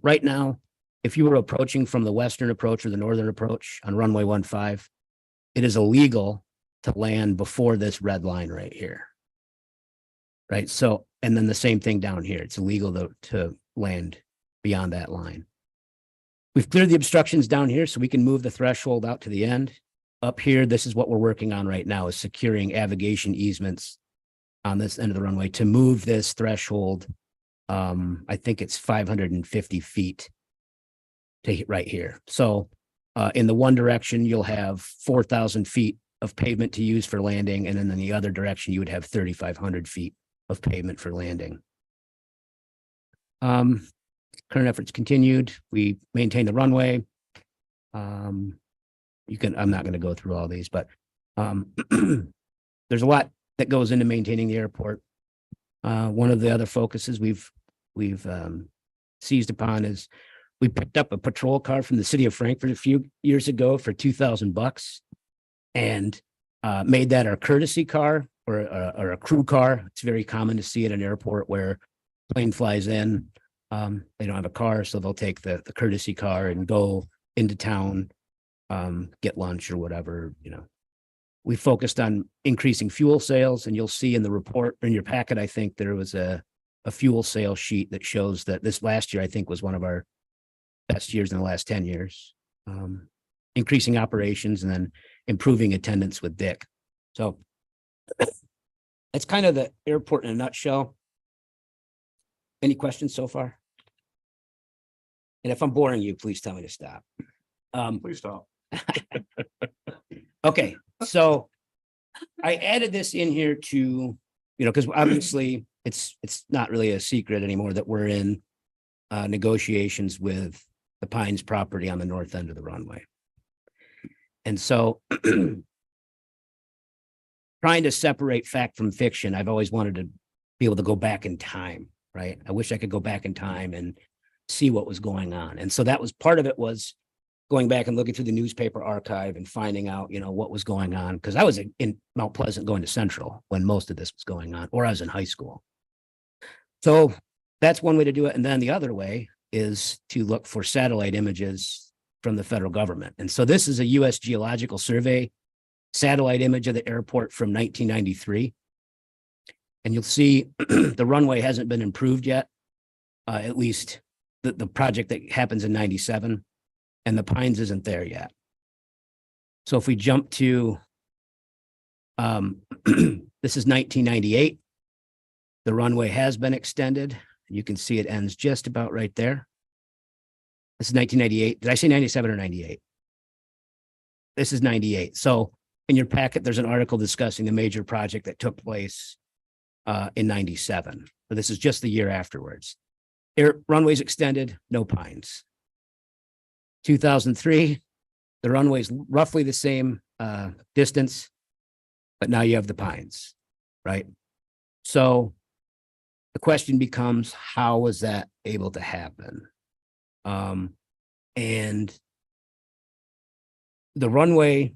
right now if you were approaching from the western approach or the northern approach on runway 15, it is illegal to land before this red line right here. Right. So, and then the same thing down here. It's illegal to land beyond that line. We've cleared the obstructions down here so we can move the threshold out to the end. Up here, this is what we're working on right now, is securing navigation easements on this end of the runway to move this threshold. I think it's 550 feet to right here. So in the one direction, you'll have 4,000 feet of pavement to use for landing. And then in the other direction, you would have 3,500 feet of pavement for landing. Current efforts continued. We maintain the runway. I'm not going to go through all these, but there's a lot that goes into maintaining the airport. One of the other focuses we've seized upon is we picked up a patrol car from the city of Frankfurt a few years ago for $2,000 and made that our courtesy car or a crew car. It's very common to see at an airport where plane flies in. They don't have a car, so they'll take the courtesy car and go into town, get lunch or whatever, you know. We focused on increasing fuel sales, and you'll see in the report in your packet, I think there was a fuel sales sheet that shows that this last year, I think, was one of our best years in the last 10 years. Increasing operations and then improving attendance with Dick. So that's kind of the airport in a nutshell. Any questions so far? And if I'm boring you, please tell me to stop. Please stop. Okay, so I added this in here to, because obviously it's not really a secret anymore that we're in negotiations with the Pines property on the north end of the runway. And so trying to separate fact from fiction, I've always wanted to be able to go back in time, right? I wish I could go back in time and see what was going on. And so that was part of it, was going back and looking through the newspaper archive and finding out, what was going on. Because I was in Mount Pleasant going to Central when most of this was going on, or I was in high school. So that's one way to do it. And then the other way is to look for satellite images from the federal government. And so this is a U.S. Geological Survey satellite image of the airport from 1993. And you'll see the runway hasn't been improved yet, at least the project that happens in 97. And the Pines isn't there yet. So if we jump to, this is 1998. The runway has been extended. You can see it ends just about right there. This is 1998. Did I say 97 or 98? This is 98. So in your packet, there's an article discussing the major project that took place in 97. So this is just the year afterwards. Runways extended, no Pines. 2003, the runway's roughly the same distance, but now you have the Pines, right? So the question becomes, how was that able to happen? And the runway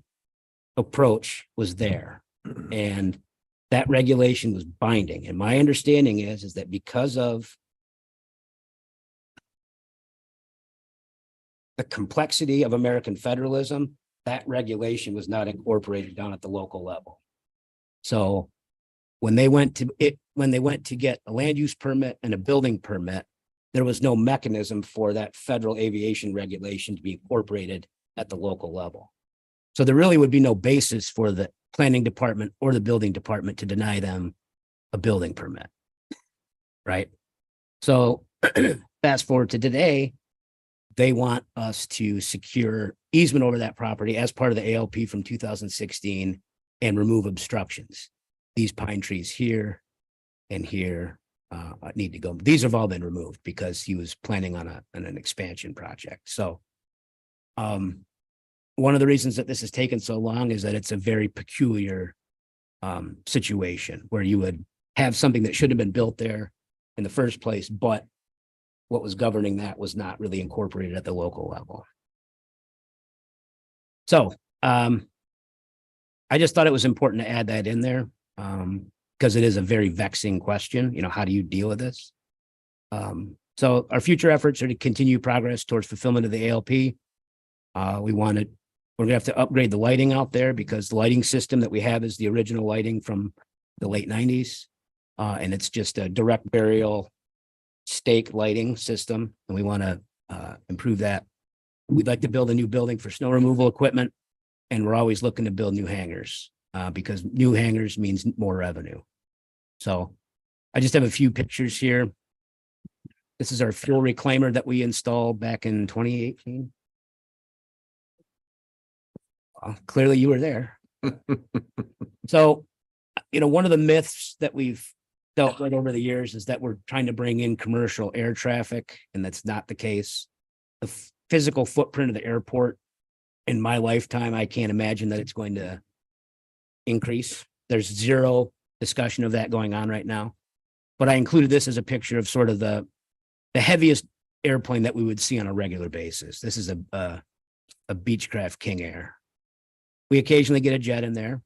approach was there, and that regulation was binding. And my understanding is that because of the complexity of American federalism, that regulation was not incorporated down at the local level. So when they went to get a land use permit and a building permit, there was no mechanism for that federal aviation regulation to be incorporated at the local level. So there really would be no basis for the planning department or the building department to deny them a building permit, right? So fast forward to today, they want us to secure easement over that property as part of the ALP from 2016 and remove obstructions. These pine trees here and here need to go. These have all been removed because he was planning on an expansion project. So one of the reasons that this has taken so long is that it's a very peculiar situation where you would have something that should have been built there in the first place, but what was governing that was not really incorporated at the local level. So I just thought it was important to add that in there because it is a very vexing question. How do you deal with this? So our future efforts are to continue progress towards fulfillment of the ALP. We're gonna have to upgrade the lighting out there because the lighting system that we have is the original lighting from the late nineties. And it's just a direct burial stake lighting system, and we want to improve that. We'd like to build a new building for snow removal equipment, and we're always looking to build new hangars because new hangars means more revenue. So I just have a few pictures here. This is our fuel reclaimer that we installed back in 2018. Clearly you were there. So, one of the myths that we've dealt with over the years is that we're trying to bring in commercial air traffic, and that's not the case. The physical footprint of the airport in my lifetime, I can't imagine that it's going to increase. There's zero discussion of that going on right now. But I included this as a picture of sort of the heaviest airplane that we would see on a regular basis. This is a Beechcraft King Air. We occasionally get a jet in there.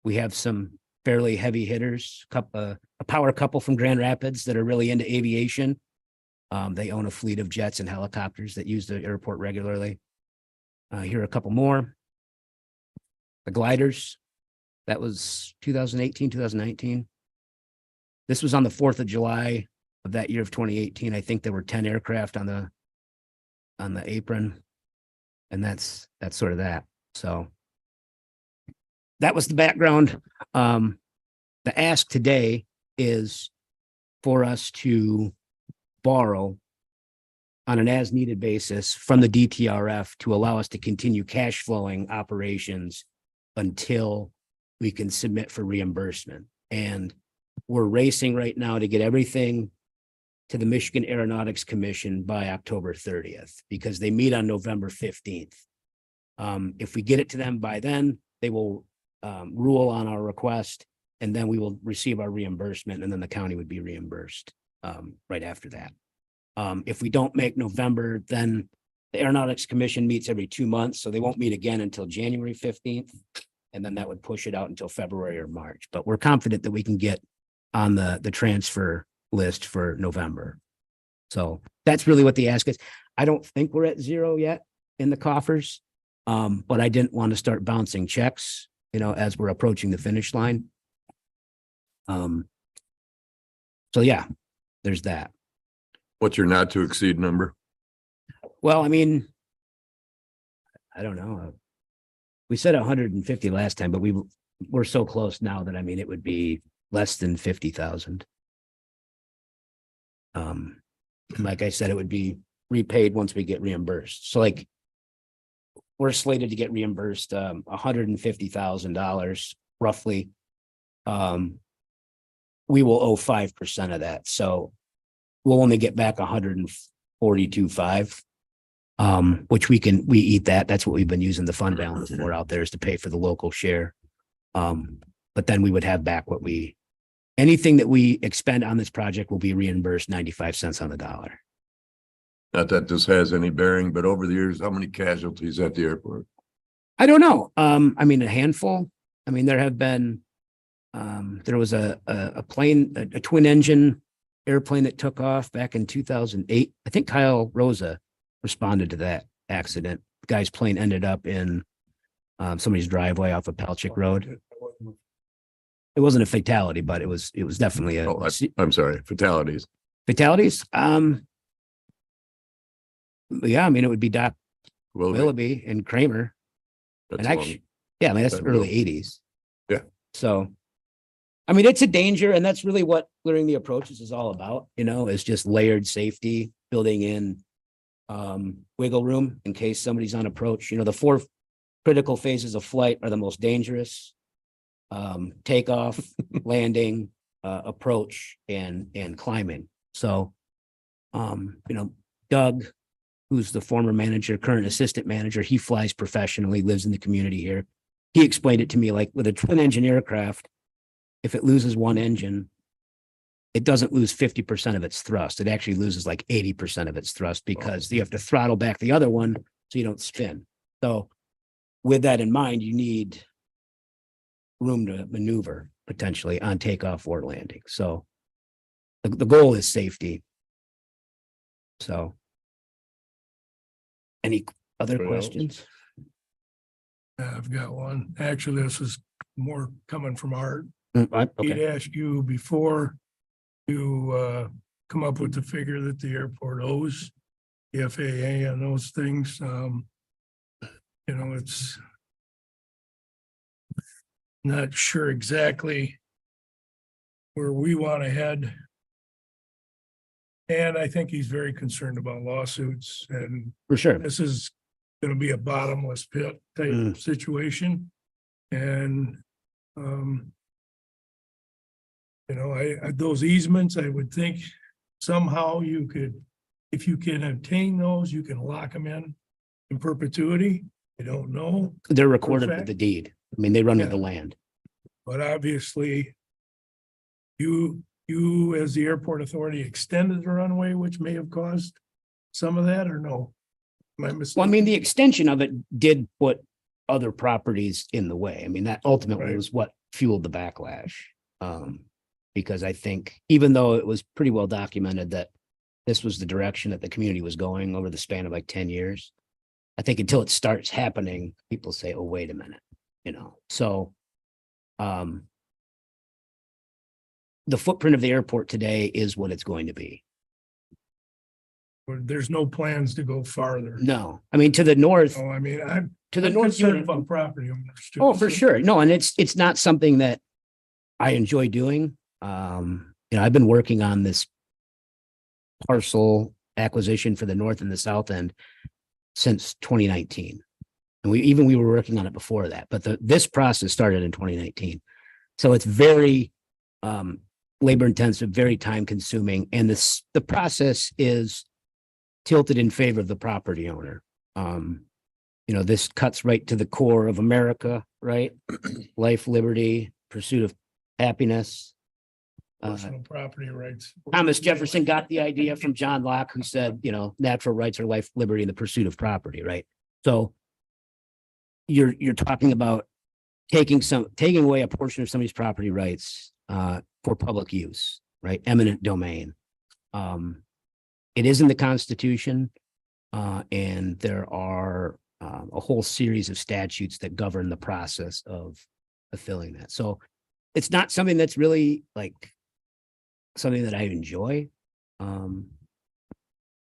We have some fairly heavy hitters, a power couple from Grand Rapids that are really into aviation. They own a fleet of jets and helicopters that use the airport regularly. Here are a couple more. The gliders, that was 2018, 2019. This was on the 4th of July of that year of 2018. I think there were 10 aircraft on the apron. And that's sort of that. So that was the background. The ask today is for us to borrow on an as needed basis from the DTRF to allow us to continue cash flowing operations until we can submit for reimbursement. And we're racing right now to get everything to the Michigan Aeronautics Commission by October 30th, because they meet on November 15th. If we get it to them by then, they will rule on our request, and then we will receive our reimbursement, and then the county would be reimbursed right after that. If we don't make November, then the Aeronautics Commission meets every 2 months, so they won't meet again until January 15th. And then that would push it out until February or March. But we're confident that we can get on the transfer list for November. So that's really what the ask is. I don't think we're at zero yet in the coffers, but I didn't want to start bouncing checks, as we're approaching the finish line. So yeah, there's that. What's your not to exceed number? Well, I mean, I don't know. We said 150 last time, but we're so close now that, it would be less than 50,000. Like I said, it would be repaid once we get reimbursed. So we're slated to get reimbursed $150,000 roughly. We will owe 5% of that. So we'll only get back 142.5. Which we eat that. That's what we've been using the fund balance for out there, is to pay for the local share. But then we would have back anything that we expend on this project will be reimbursed 95 cents on the dollar. Not that this has any bearing, but over the years, how many casualties at the airport? I don't know. A handful. There have been, there was a plane, a twin engine airplane that took off back in 2008. I think Kyle Rosa responded to that accident. The guy's plane ended up in somebody's driveway off of Palchik Road. It wasn't a fatality, but it was definitely I'm sorry, fatalities. Fatalities. Yeah, it would be Doc Willoughby and Kramer. That's and actually, yeah, that's early 80s. Yeah. So, it's a danger, and that's really what clearing the approaches is all about, is just layered safety, building in wiggle room in case somebody's on approach. The 4 critical phases of flight are the most dangerous: takeoff, landing, approach, and climbing. So, Doug, who's the former manager, current assistant manager, he flies professionally, lives in the community here. He explained it to me with a twin engine aircraft, if it loses one engine, it doesn't lose 50% of its thrust. It actually loses 80% of its thrust, because you have to throttle back the other one so you don't spin. So with that in mind, you need room to maneuver potentially on takeoff or landing. So the goal is safety. So. Any other Anybody else? questions? I've got one. Actually, this is more coming from Art. Okay. He'd asked you before to come up with the figure that the airport owes the FAA and those things. You know, it's not sure exactly where we want to head. And I think he's very concerned about lawsuits, and For sure. this is gonna be a bottomless pit type situation. And you know, those easements, I would think somehow you could, if you can obtain those, you can lock them in perpetuity. I don't know, They're recorded with fact. the deed. I mean, they run with Yeah. the land. but obviously you as the airport authority extended the runway, which may have caused some of that, or no? Am I Well, I mistaken? mean, the extension of it did put other properties in the way. I mean, that ultimately Right. was what fueled the backlash. Because I think even though it was pretty well documented that this was the direction that the community was going over the span of like 10 years, I think until it starts happening, people say, oh, wait a minute, you know, so the footprint of the airport today is what it's going to be. There's no plans to go farther. No, I mean, to the north, Oh, I mean, I'm to the I'm north. concerned about property owners too. Oh, for sure. No, and it's not something that I enjoy doing. You know, I've been working on this parcel acquisition for the north and the south end since 2019. And we were working on it before that, but this process started in 2019. So it's very labor intensive, very time consuming, and the process is tilted in favor of the property owner. You know, this cuts right to the core of America, right? Life, liberty, pursuit of happiness. Personal property rights. Thomas Jefferson got the idea from John Locke, who said, you know, natural rights are life, liberty, and the pursuit of property, right? So you're talking about taking away a portion of somebody's property rights for public use, right? Eminent domain. It is in the Constitution, and there are a whole series of statutes that govern the process of fulfilling that. So it's not something that's really like something that I enjoy.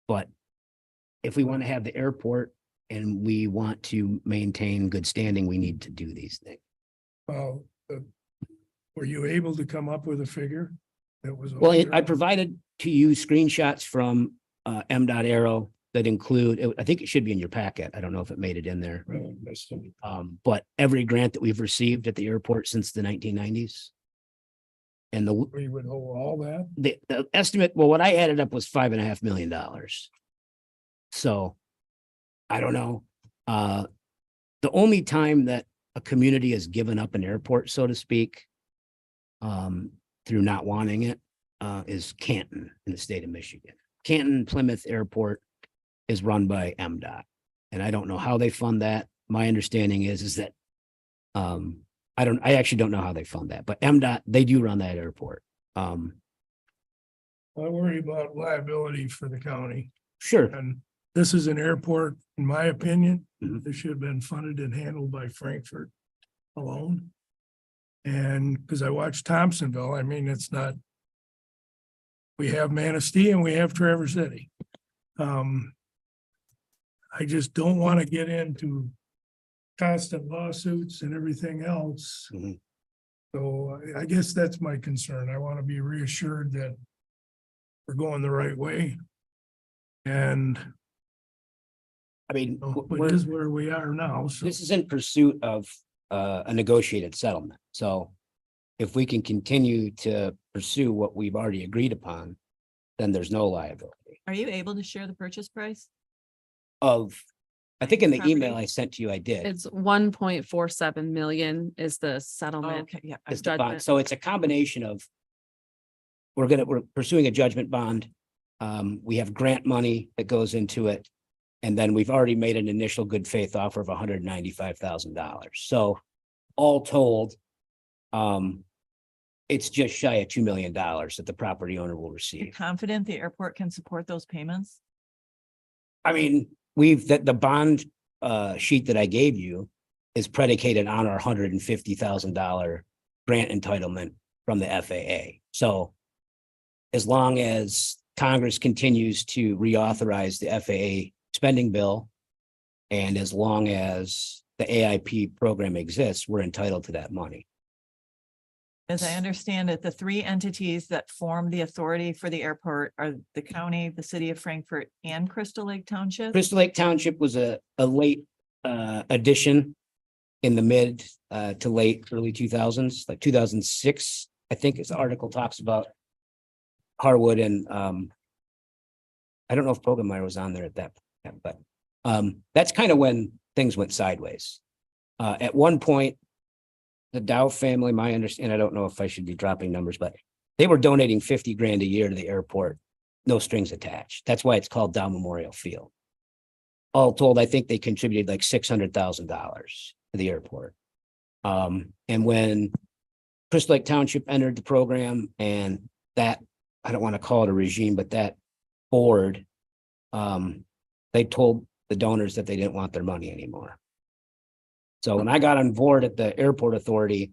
But if we want to have the airport and we want to maintain good standing, we need to do these things. Were you able to come up with a figure that was? Well, I provided to you screenshots from MDOT Aero that include, I think it should be in your packet. I don't know if it made it in there. But every grant that we've received at the airport since the 1990s. And We would hold all that? the estimate, well, what I added up was $5.5 million. So I don't know. The only time that a community has given up an airport, so to speak, through not wanting it, is Canton in the state of Michigan. Canton Plymouth Airport is run by MDOT, and I don't know how they fund that. My understanding is that I actually don't know how they fund that, but MDOT, they do run that airport. I worry about liability for the county. Sure. And this is an airport, in my opinion, Mhm. that should have been funded and handled by Frankfurt alone. And because I watched Thompsonville, I mean, it's not. We have Manistee and we have Traverse City. I just don't want to get into constant lawsuits and everything else. Mhm. So I guess that's my concern. I want to be reassured that we're going the right way. And I mean, it is where we are now, so. this is in pursuit of a negotiated settlement. So if we can continue to pursue what we've already agreed upon, then there's no liability. Are you able to share the purchase price? I think in the Property. email I sent to you, I did. It's 1.47 million is the Oh, settlement. okay, yeah. Is the bond. judgment. So it's a combination of we're pursuing a judgment bond. We have grant money that goes into it. And then we've already made an initial good faith offer of $195,000. So all told, it's just shy of $2 million that the property owner will You're receive. confident the airport can support those payments? I mean, the bond sheet that I gave you is predicated on our $150,000 grant entitlement from the FAA. So as long as Congress continues to reauthorize the FAA spending bill, and as long as the AIP program exists, we're entitled to that money. As I understand it, the three entities that form the authority for the airport are the county, the city of Frankfurt, and Crystal Lake Township. Crystal Lake Township was a late addition in the mid to late early 2000s, like 2006, I think the article talks about Harwood and I don't know if Pogemeyer was on there at that point, but that's kind of when things went sideways. At one point, the Dow family, my understanding, I don't know if I should be dropping numbers, but they were donating 50 grand a year to the airport, no strings attached. That's why it's called Dow Memorial Field. All told, I think they contributed like $600,000 to the airport. And when Crystal Lake Township entered the program, and that, I don't want to call it a regime, but that board, they told the donors that they didn't want their money anymore. So when I got on board at the airport authority,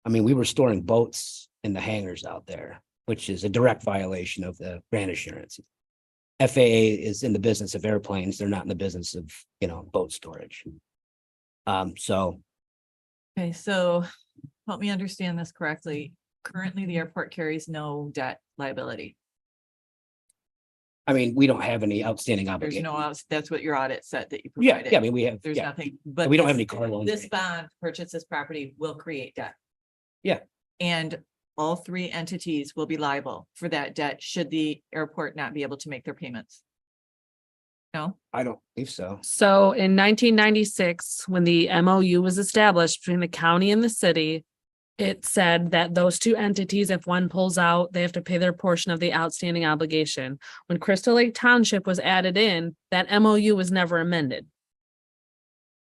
I mean, we were storing boats in the hangars out there, which is a direct violation of the grant assurance. FAA is in the business of airplanes. They're not in the business of, boat storage. So. Okay, so help me understand this correctly. Currently, the airport carries no debt liability. I mean, we don't have any outstanding There's obligations. no, that's what your audit said that you Yeah, provided. I mean, we have, There's yeah, nothing, but we don't have this- any car loans. This bond purchase this property will create debt. Yeah. And all three entities will be liable for that debt should the airport not be able to make their payments. No? I don't believe so. So in 1996, when the MOU was established between the county and the city, it said that those two entities, if one pulls out, they have to pay their portion of the outstanding obligation. When Crystal Lake Township was added in, that MOU was never amended.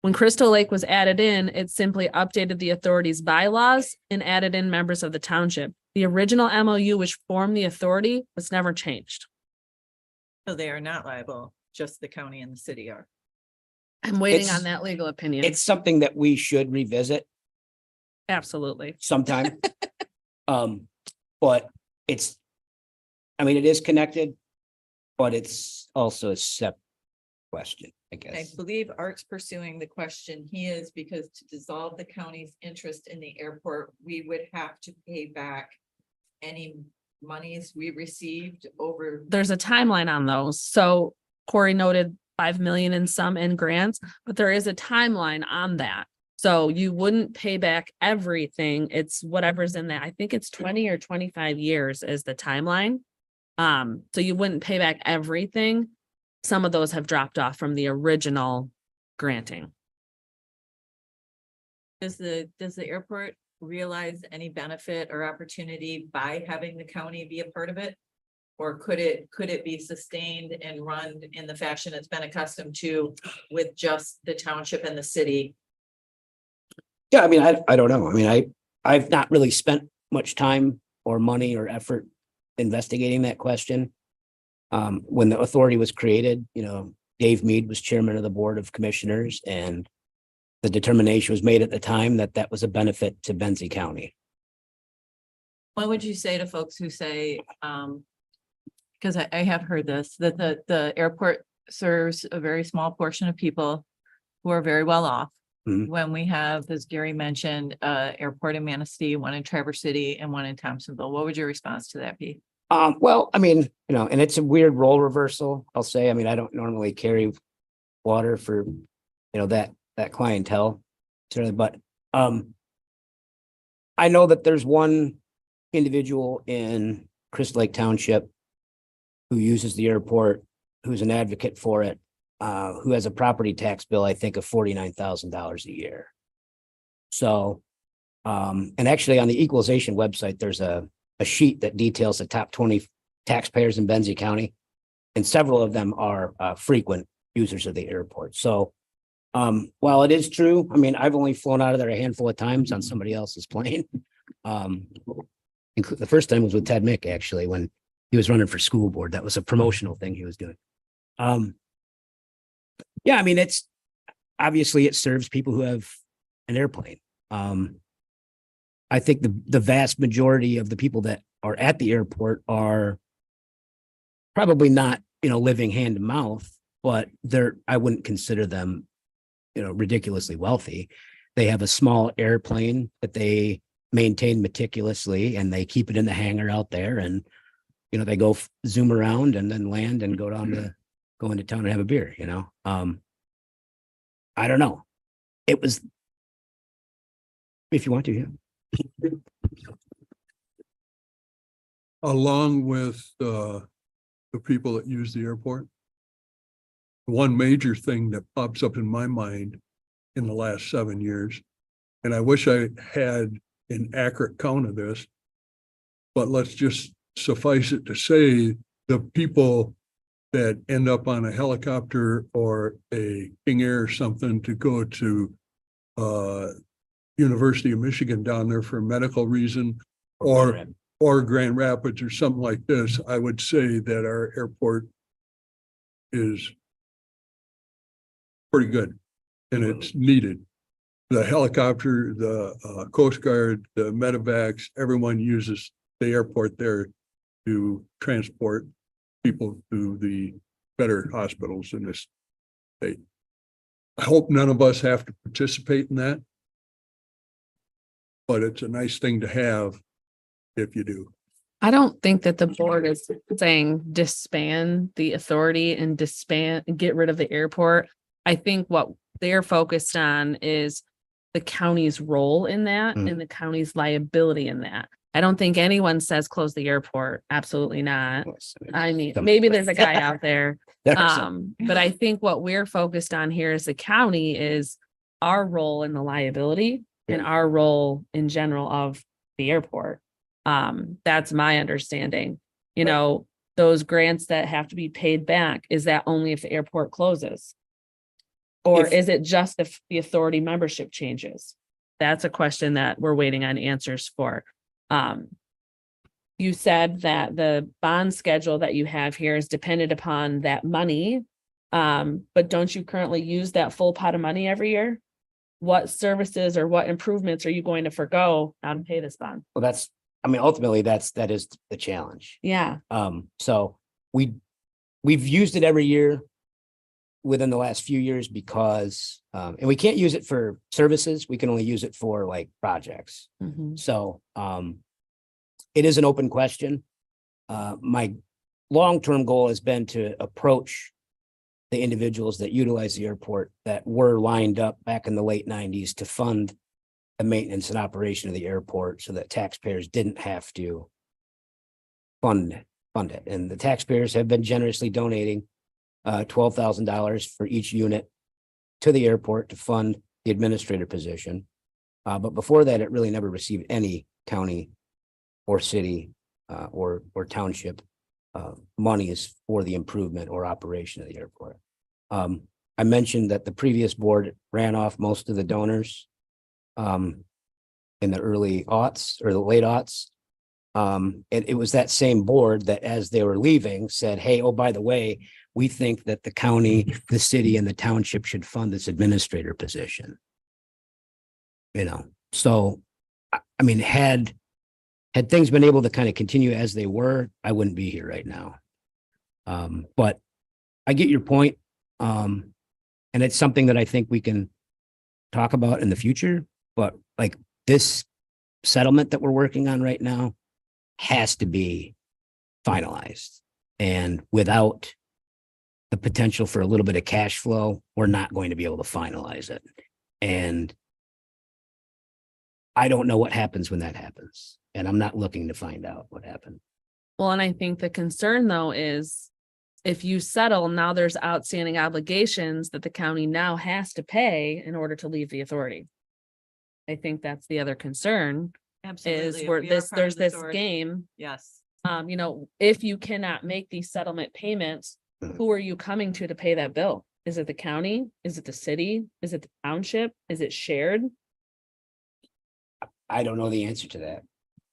When Crystal Lake was added in, it simply updated the authority's bylaws and added in members of the township. The original MOU, which formed the authority, was never changed. So they are not liable, just the county and the city are. I'm waiting It's- on that legal opinion. It's something that we should revisit Absolutely. sometime. But it's, I mean, it is connected, but it's also a separate question, I I guess. believe Art's pursuing the question he is because to dissolve the county's interest in the airport, we would have to pay back any monies we received over. There's a timeline on those. So Corey noted 5 million in some in grants, but there is a timeline on that. So you wouldn't pay back everything. It's whatever's in that. I think it's 20 or 25 years is the timeline. So you wouldn't pay back everything. Some of those have dropped off from the original granting. Does the airport realize any benefit or opportunity by having the county be a part of it? Or could it be sustained and run in the fashion it's been accustomed to with just the township and the city? Yeah, I mean, I don't know. I mean, I've not really spent much time or money or effort investigating that question. When the authority was created, Dave Mead was chairman of the Board of Commissioners, and the determination was made at the time that that was a benefit to Benzie County. What would you say to folks who say, because I have heard this, that the airport serves a very small portion of people who are very well off. Mhm. When we have, as Gary mentioned, airport in Manistee, one in Traverse City and one in Thompsonville, what would your response to that be? Well, I mean, and it's a weird role reversal, I'll say. I mean, I don't normally carry water for, that clientele, certainly, but I know that there's one individual in Crystal Lake Township who uses the airport, who's an advocate for it, who has a property tax bill, I think, of $49,000 a year. So, and actually on the equalization website, there's a sheet that details the top 20 taxpayers in Benzie County, and several of them are frequent users of the airport. So while it is true, I mean, I've only flown out of there a handful of times on somebody else's plane. The first time was with Ted Mick, actually, when he was running for school board. That was a promotional thing he was doing. Yeah, I mean, it's obviously it serves people who have an airplane. I think the vast majority of the people that are at the airport are probably not, living hand to mouth, but I wouldn't consider them, ridiculously wealthy. They have a small airplane that they maintain meticulously and they keep it in the hangar out there and, they go zoom around and then land and go into town and have a beer, I don't know. It was, if you want to, yeah. Along with the people that use the airport. One major thing that pops up in my mind in the last 7 years, and I wish I had an accurate count of this, but let's just suffice it to say the people that end up on a helicopter or a King Air or something to go to University of Michigan down there for a medical reason or Grand Rapids or something like this, I would say that our airport is pretty good and it's needed. The helicopter, the Coast Guard, the medevacs, everyone uses the airport there to transport people to the better hospitals in this state. I hope none of us have to participate in that, but it's a nice thing to have if you do. I don't think that the board is saying disband the authority and get rid of the airport. I think what they're focused on is the county's role in that and the county's liability in that. I don't think anyone says close the airport. Absolutely not. I mean, maybe there's a guy out there. But I think what we're focused on here as the county is our role in the liability and our role in general of the airport. That's my understanding. Those grants that have to be paid back, is that only if the airport closes? Or is it just if the authority membership changes? That's a question that we're waiting on answers for. You said that the bond schedule that you have here is dependent upon that money. But don't you currently use that full pot of money every year? What services or what improvements are you going to forgo now to pay this bond? Well, ultimately that is the challenge. Yeah. So we've used it every year within the last few years because, and we can't use it for services. We can only use it for like projects. So, it is an open question. My long-term goal has been to approach the individuals that utilize the airport that were lined up back in the late 90s to fund the maintenance and operation of the airport so that taxpayers didn't have to fund it. And the taxpayers have been generously donating $12,000 for each unit to the airport to fund the administrator position. But before that, it really never received any county or city or township monies for the improvement or operation of the airport. I mentioned that the previous board ran off most of the donors in the early aughts or the late aughts. And it was that same board that as they were leaving said, hey, oh, by the way, we think that the county, the city and the township should fund this administrator position. So, I mean, had things been able to kind of continue as they were, I wouldn't be here right now. But I get your point. And it's something that I think we can talk about in the future, but like this settlement that we're working on right now has to be finalized. And without the potential for a little bit of cash flow, we're not going to be able to finalize it. And I don't know what happens when that happens. And I'm not looking to find out what happened. Well, and I think the concern though is if you settle, now there's outstanding obligations that the county now has to pay in order to leave the authority. I think that's the other concern. Absolutely. Is where We are part there's of the this authority. game. Yes. If you cannot make these settlement payments, who are you coming to pay that bill? Is it the county? Is it the city? Is it the township? Is it shared? I don't know the answer to that.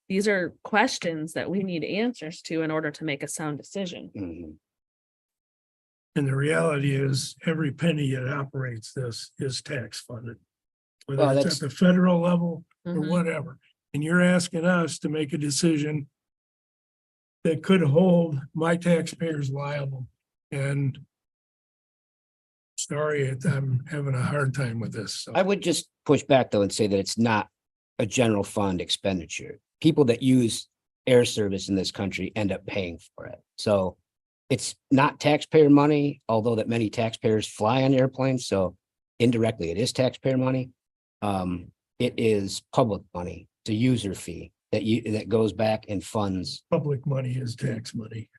These are questions that we need answers to in order to make a sound decision. And the reality is, every penny that operates this is tax funded. Well, Whether it's that's- at the federal level or Mhm. whatever, and you're asking us to make a decision that could hold my taxpayers liable, and sorry, I'm having a hard time with this, so. I would just push back though and say that it's not a general fund expenditure. People that use air service in this country end up paying for it. So it's not taxpayer money, although that many taxpayers fly on airplanes, so indirectly it is taxpayer money. It is public money, it's a user fee that goes back and funds. Public money is tax money.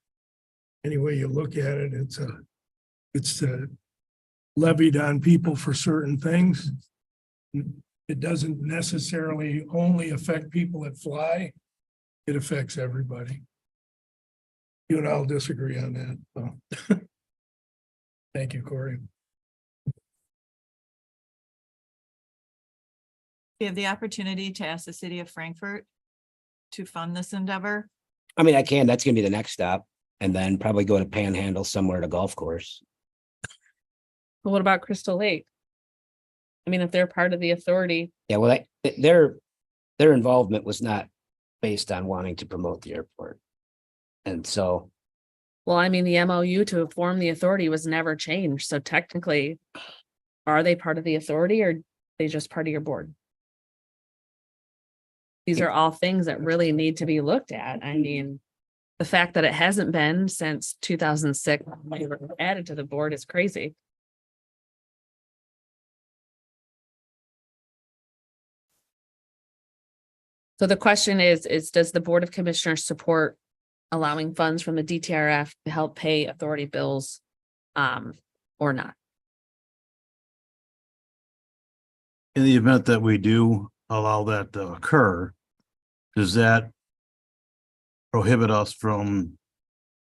Any way you look at it, it's levied on people for certain things. It doesn't necessarily only affect people that fly. It affects everybody. You and I'll disagree on that, so. Thank you, Corey. You have the opportunity to ask the city of Frankfurt to fund this endeavor. I mean, that's gonna be the next stop, and then probably go to Panhandle somewhere at a golf course. But what about Crystal Lake? I mean, if they're part of the authority, Yeah, well, their involvement was not based on wanting to promote the airport. And so, well, I mean, the MOU to form the authority was never changed. So technically, are they part of the authority or they just part of your board? These are all things that really need to be looked at. I mean, the fact that it hasn't been since 2006 when they were added to the board is crazy. So the question is does the Board of Commissioners support allowing funds from the DTRF to help pay authority bills or not? In the event that we do allow that to occur, does that prohibit us from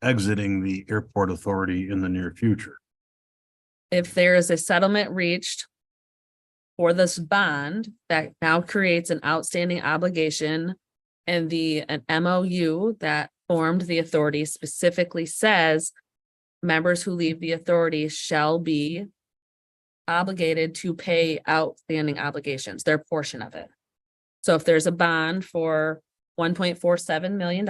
exiting the airport authority in the near future? If there is a settlement reached for this bond that now creates an outstanding obligation, and an MOU that formed the authority specifically says members who leave the authority shall be obligated to pay outstanding obligations, their portion of it. So if there's a bond for $1.47 million,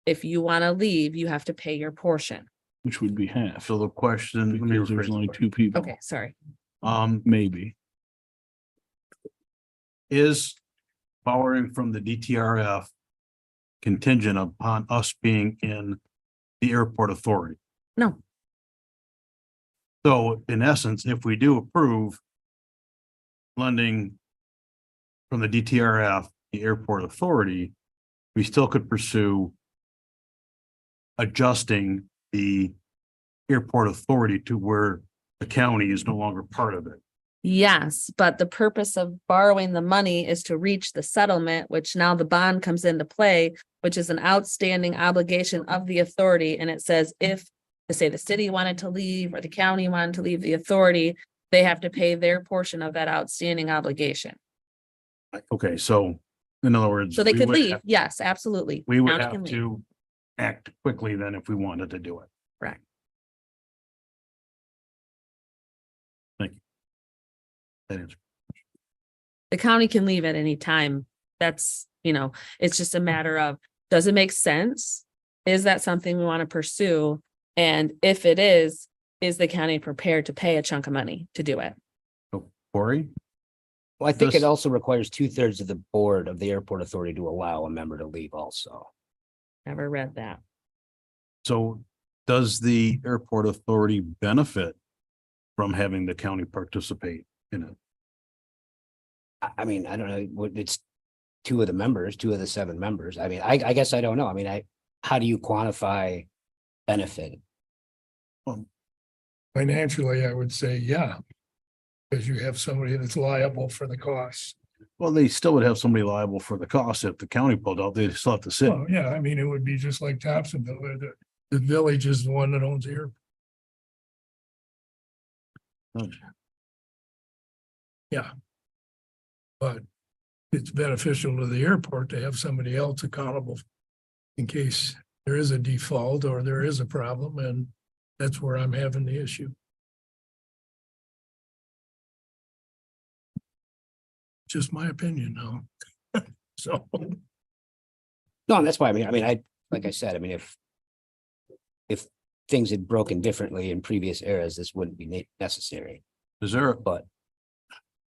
if you want to leave, you have to pay your portion. Which would be half, So the question, let me because there's rephrase only the two people. Okay, sorry. Maybe. is borrowing from the DTRF contingent upon us being in the airport authority? No, So in essence, if we do approve lending from the DTRF, the airport authority, we still could pursue adjusting the airport authority to where the county is no longer part of it. yes, but the purpose of borrowing the money is to reach the settlement, which now the bond comes into play, which is an outstanding obligation of the authority. And it says if, to say the city wanted to leave or the county wanted to leave the authority, they have to pay their portion of that outstanding obligation. Okay, so in other words. So they we could would leave. have- Yes, absolutely. We would County have can leave. to act quickly then if we wanted to do it. Correct. Thank you. That answers. The county can leave at any time. That's, it's just a matter of, does it make sense? Is that something we want to pursue? And if it is the county prepared to pay a chunk of money to do it? So Corey? well, I think it This- also requires 2/3 of the board of the airport authority to allow a member to leave also. Never read that. So does the airport authority benefit from having the county participate in it? I mean, I don't know, it's two of the 7 members. I mean, I guess I don't know. I mean, how do you quantify benefit? Financially, I would say, yeah. Because you have somebody that's liable for the costs. Well, they still would have somebody liable for the cost if the county pulled out. They still have to sit. Well, yeah, I mean, it would be just like Thompsonville, where the village is the one that owns the airport. Yeah. But it's beneficial to the airport to have somebody else accountable in case there is a default or there is a problem, and That's where I'm having the issue. Just my opinion now. So, No, and that's why, like I said, if things had broken differently in previous eras, this wouldn't be necessary, Is there, but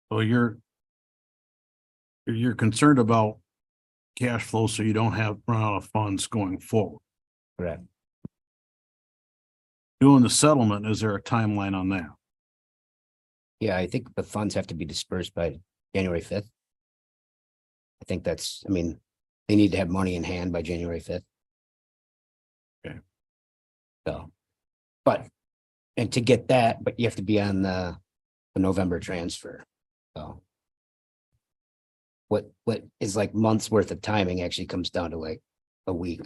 well, you're concerned about cash flow, so you don't have run out of funds going forward. correct. Doing the settlement, is there a timeline on that? Yeah, I think the funds have to be dispersed by January 5th. I think they need to have money in hand by January 5th. Okay. So, and to get that, but you have to be on the November transfer. So what is like months worth of timing actually comes down to like a week.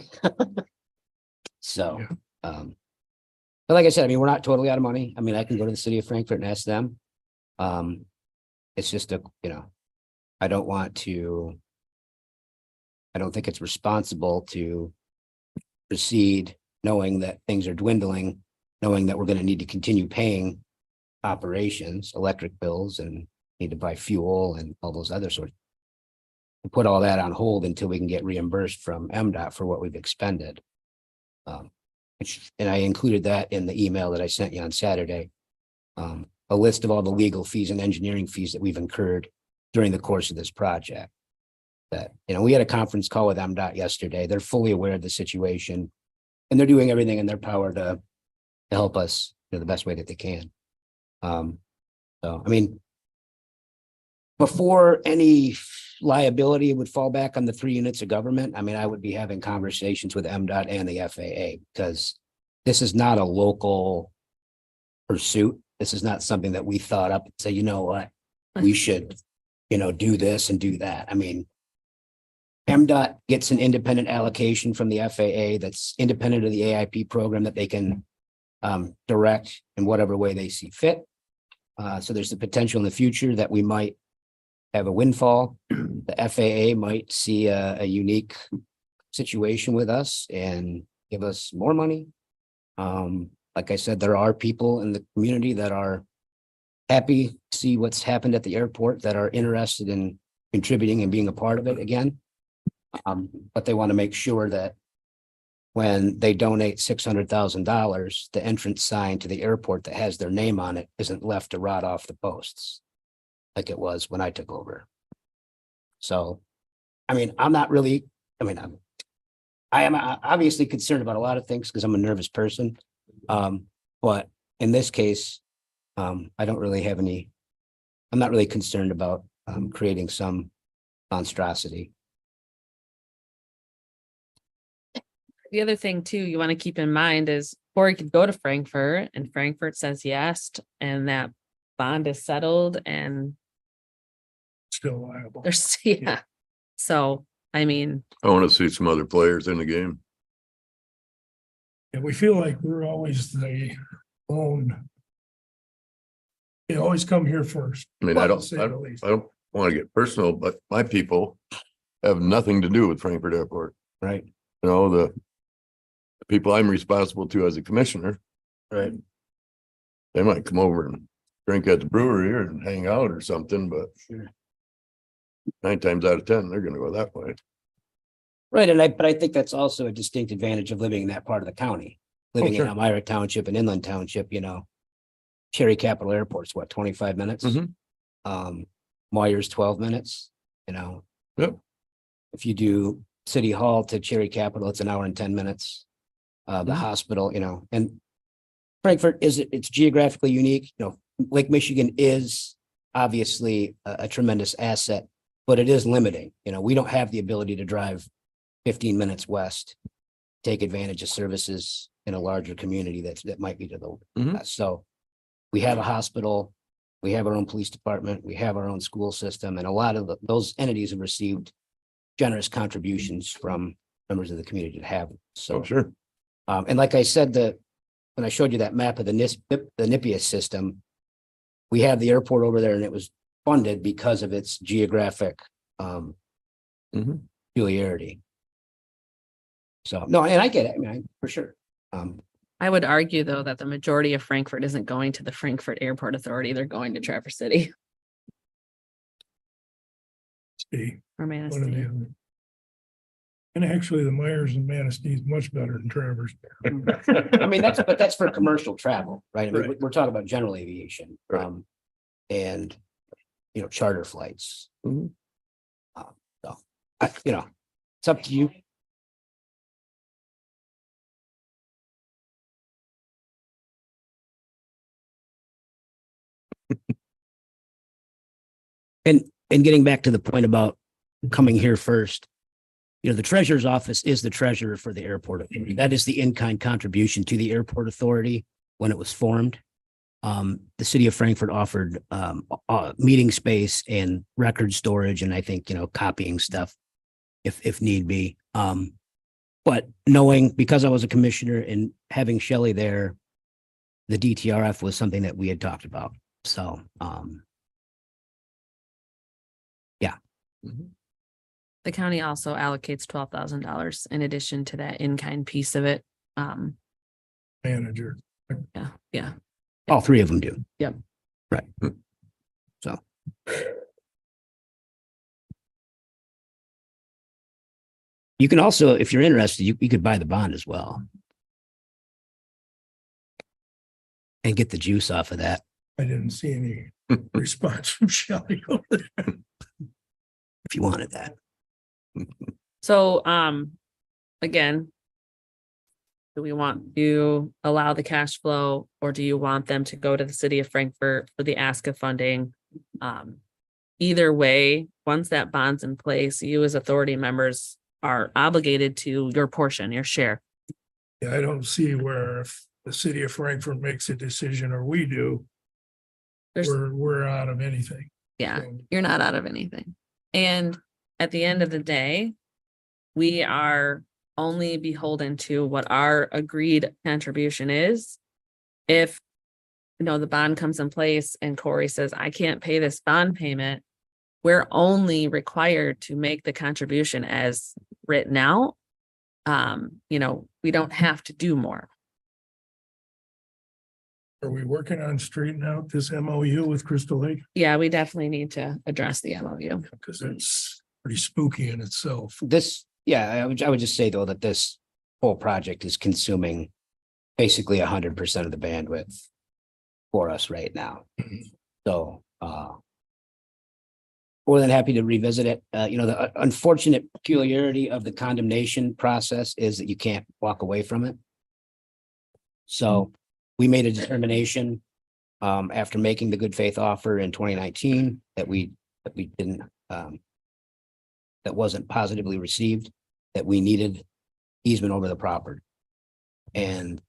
So, but like I said, we're not totally out of money. I can go to the city of Frankfurt and ask them. It's just I don't think it's responsible to proceed knowing that things are dwindling, knowing that we're going to need to continue paying operations, electric bills, and need to buy fuel and all those other sorts. And put all that on hold until we can get reimbursed from MDOT for what we've expended. And I included that in the email that I sent you on Saturday. A list of all the legal fees and engineering fees that we've incurred during the course of this project. That, we had a conference call with MDOT yesterday. They're fully aware of the situation and they're doing everything in their power to help us the best way that they can. Before any liability would fall back on the 3 units of government, I would be having conversations with MDOT and the FAA, because this is not a local pursuit. This is not something that we thought up and say, you know what, we should, do this and do that. MDOT gets an independent allocation from the FAA that's independent of the AIP program that they can direct in whatever way they see fit. So there's the potential in the future that we might have a windfall. The FAA might see a unique situation with us and give us more money. Like I said, there are people in the community that are happy to see what's happened at the airport, that are interested in contributing and being a part of it again. But they want to make sure that when they donate $600,000, the entrance sign to the airport that has their name on it isn't left to rot off the posts like it was when I took over. So, I'm not really, I am obviously concerned about a lot of things because I'm a nervous person. But in this case, I don't really have I'm not really concerned about creating some monstrosity. The other thing too, you want to keep in mind is Corey could go to Frankfurt and Frankfurt says yes, and that bond is settled and still liable. there's, yeah. So, I want to see some other players in the game. And we feel like we're always the own. They always come here first. I to say the least. don't want to get personal, but my people have nothing to do with Frankfurt Airport. Right. The people I'm responsible to as a commissioner. Right. They might come over and drink at the brewery or and hang out or something, but 9 times out of 10, they're gonna go that way. Right. But I think that's also a distinct advantage of living in that part of the county. Living in sure. Elmira Township and Inland Township, Cherry Capital Airport's what, 25 minutes? Moyer's 12 minutes, Yep. If you do City Hall to Cherry Capital, it's an hour and 10 minutes. The hospital, and Frankfurt it's geographically unique. Lake Michigan is obviously a tremendous asset, but it is limiting. We don't have the ability to drive 15 minutes west, take advantage of services in a larger community that might be to the west. So we have a hospital, we have our own police department, we have our own school system, and a lot of those entities have received generous contributions from members of the community to have. So sure. And like I said, when I showed you that map of the NIPIA system, we have the airport over there and it was funded because of its geographic peculiarity. So, no, and I get it, for sure. I would argue, though, that the majority of Frankfurt isn't going to the Frankfurt Airport Authority. They're going to Traverse City See, or one of Manistee. the other. And actually, the Myers and Manistee is much better than Traverse. I mean, but that's for commercial travel, right? I mean, Right. we're talking about general aviation, Right. and, you know, charter flights. Mhm. So, you know, it's up to you. And getting back to the point about coming here first, you know, the treasurer's office is the treasurer for the airport authority. That is the in-kind contribution to the airport authority when it was formed. The city of Frankfurt offered meeting space and record storage, and I think, you know, copying stuff if need be. But knowing, because I was a commissioner and having Shelley there, the DTRF was something that we had talked about. So, yeah. The county also allocates $12,000 in addition to that in-kind piece of it. Manager. Yeah. All three of them do. Yep. Right. So. You can also, if you're interested, you could buy the bond as well. And get the juice off of that. I didn't see any response from Shelley over there. If you wanted that. So, again, do we want to allow the cash flow, or do you want them to go to the city of Frankfurt for the ask of funding? Either way, once that bond's in place, you as authority members are obligated to your portion, your share. Yeah, I don't see where if the city of Frankfurt makes a decision or we do, There's, we're out of anything. yeah, So, you're not out of anything. And at the end of the day, we are only beholden to what our agreed contribution is. If, you know, the bond comes in place and Corey says, I can't pay this bond payment, we're only required to make the contribution as written out. You know, we don't have to do more. Are we working on straightening out this MOU with Crystal Lake? Yeah, we definitely need to address the MOU. Because it's pretty spooky in itself. This, yeah, I would just say though that this whole project is consuming basically 100% of the bandwidth for us right now. So, more than happy to revisit it. You know, the unfortunate peculiarity of the condemnation process is that you can't walk away from it. So we made a determination after making the good faith offer in 2019 that we didn't, that wasn't positively received, that we needed easement over the property. And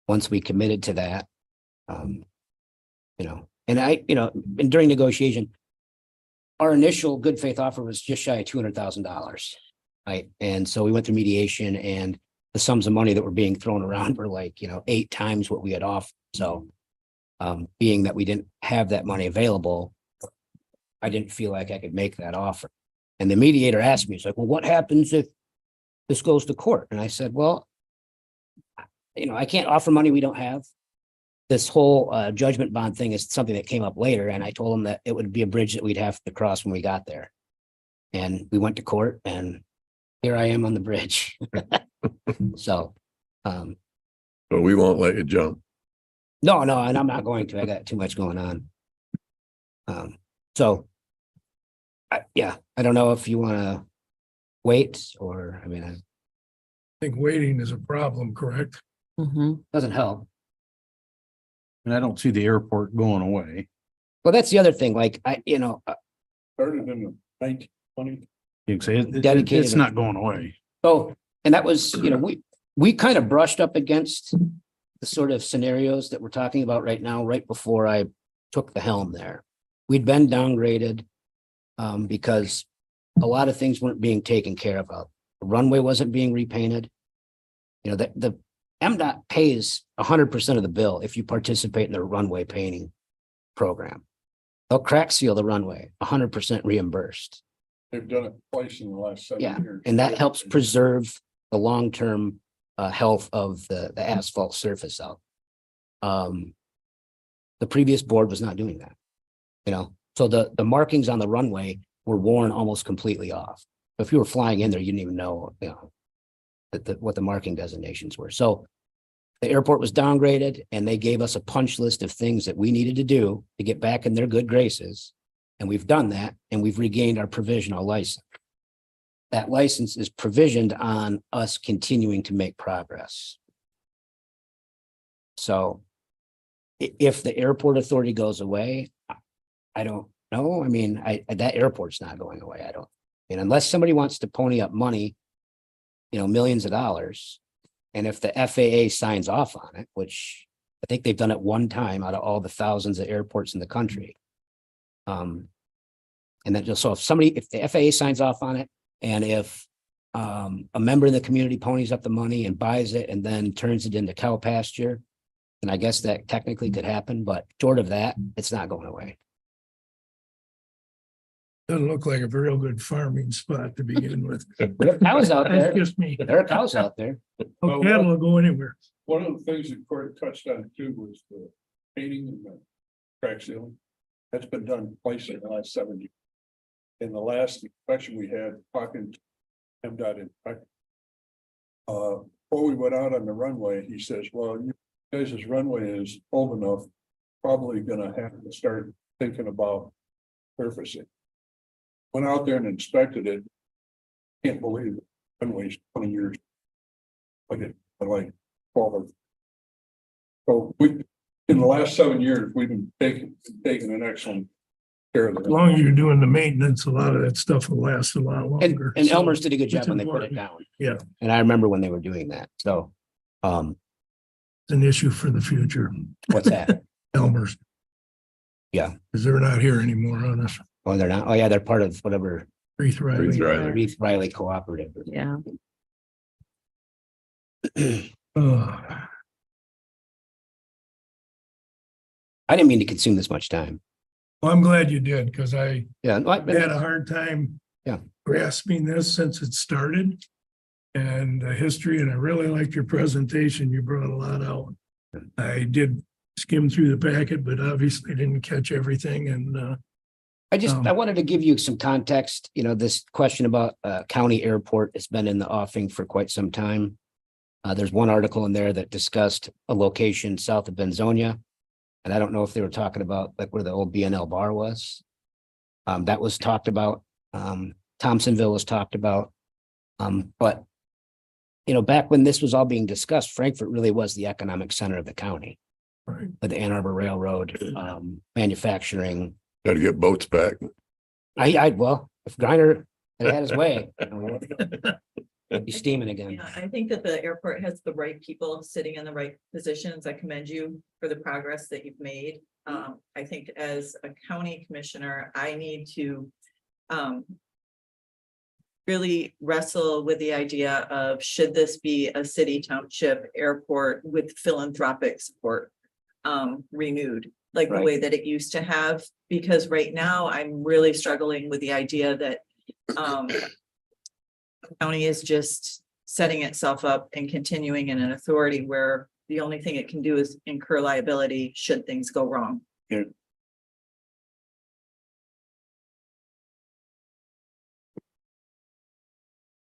once we committed to that, you know, and during negotiation, our initial good faith offer was just shy of $200,000. Right. And so we went through mediation, and the sums of money that were being thrown around were like, 8 times what we had offered. So being that we didn't have that money available, I didn't feel like I could make that offer. And the mediator asked me, he's like, well, what happens if this goes to court? And I said, well, I can't offer money we don't have. This whole judgment bond thing is something that came up later. And I told him that it would be a bridge that we'd have to cross when we got there. And we went to court, and here I am on the bridge. So. But we won't let you jump. No, and I'm not going to. I got too much going on. So. I don't know if you want to wait or, I think waiting is a problem, correct? Doesn't help. And I don't see the airport going away. Well, that's the other thing. Like, Started in the 1920s. You can say Dedicated- it's not going away. so, and that was, we kind of brushed up against the sort of scenarios that we're talking about right now, right before I took the helm there. We'd been downgraded because a lot of things weren't being taken care of. The runway wasn't being repainted. The MDOT pays 100% of the bill if you participate in the runway painting program. They'll crack seal the runway, 100% reimbursed. They've done it twice in the last 7 Yeah, years. and that helps preserve the long-term health of the asphalt surface out. The previous board was not doing that, you know, so the markings on the runway were worn almost completely off. If you were flying in there, you didn't even know, you know, what the marking designations were. So the airport was downgraded and they gave us a punch list of things that we needed to do to get back in their good graces. And we've done that and we've regained our provisional license. That license is provisioned on us continuing to make progress. So if the airport authority goes away, I don't know. I mean, that airport's not going away. I don't, and unless somebody wants to pony up money, you know, millions of dollars. And if the FAA signs off on it, which I think they've done it one time out of all the thousands of airports in the country. And then just, so if the FAA signs off on it, and if a member in the community ponies up the money and buys it and then turns it into cow pasture, then I guess that technically could happen, but short of that, it's not going away. Doesn't look like a real good farming spot to begin with. There are cows out there. That's just me. There are cows out there. No cattle will go anywhere. One of the things that Court touched on too was the painting and the crack sealing. That's been done twice in the last 7 years. In the last inspection we had, talking to MDOT inspector. Before we went out on the runway, he says, well, you guys' runway is old enough, probably gonna have to start thinking about surfacing. Went out there and inspected it. Can't believe it. Runway's 20 years. Like 12. So we, in the last 7 years, we've been taking an excellent care of it. As long as you're doing the maintenance, a lot of that stuff will last a lot longer. And So Elmer's did a good job it's when they put it important. down. Yeah, And I remember when they were doing that. So, it's an issue for the future. what's that? Elmer's. Yeah. Because they're not here anymore on us. Oh, they're not. Oh, yeah, they're part of whatever Reith Riley. Reith Riley Cooperative. Yeah. Uh, I didn't mean to consume this much time. Well, I'm glad you did, because I Yeah. had a hard time. Yeah. Grasping this since it started. And the history, and I really liked your presentation. You brought a lot out. I did skim through the packet, but obviously didn't catch everything and I wanted to give you some context. You know, this question about county airport has been in the offing for quite some time. There's one article in there that discussed a location south of Benzonia. And I don't know if they were talking about like where the old BNL bar was. That was talked about. Thompsonville was talked about. But, you know, back when this was all being discussed, Frankfurt really was the economic center of the county. Right. With the Ann Arbor Railroad, manufacturing. Got to get boats back. Well, if Griner had his way, he's steaming again. Yeah, I think that the airport has the right people sitting in the right positions. I commend you for the progress that you've made. I think as a county commissioner, I need to really wrestle with the idea of should this be a city township airport with philanthropic support renewed, like the way that it used to have, because right now I'm really struggling with the idea that the county is just setting itself up and continuing in an authority where the only thing it can do is incur liability should things go wrong.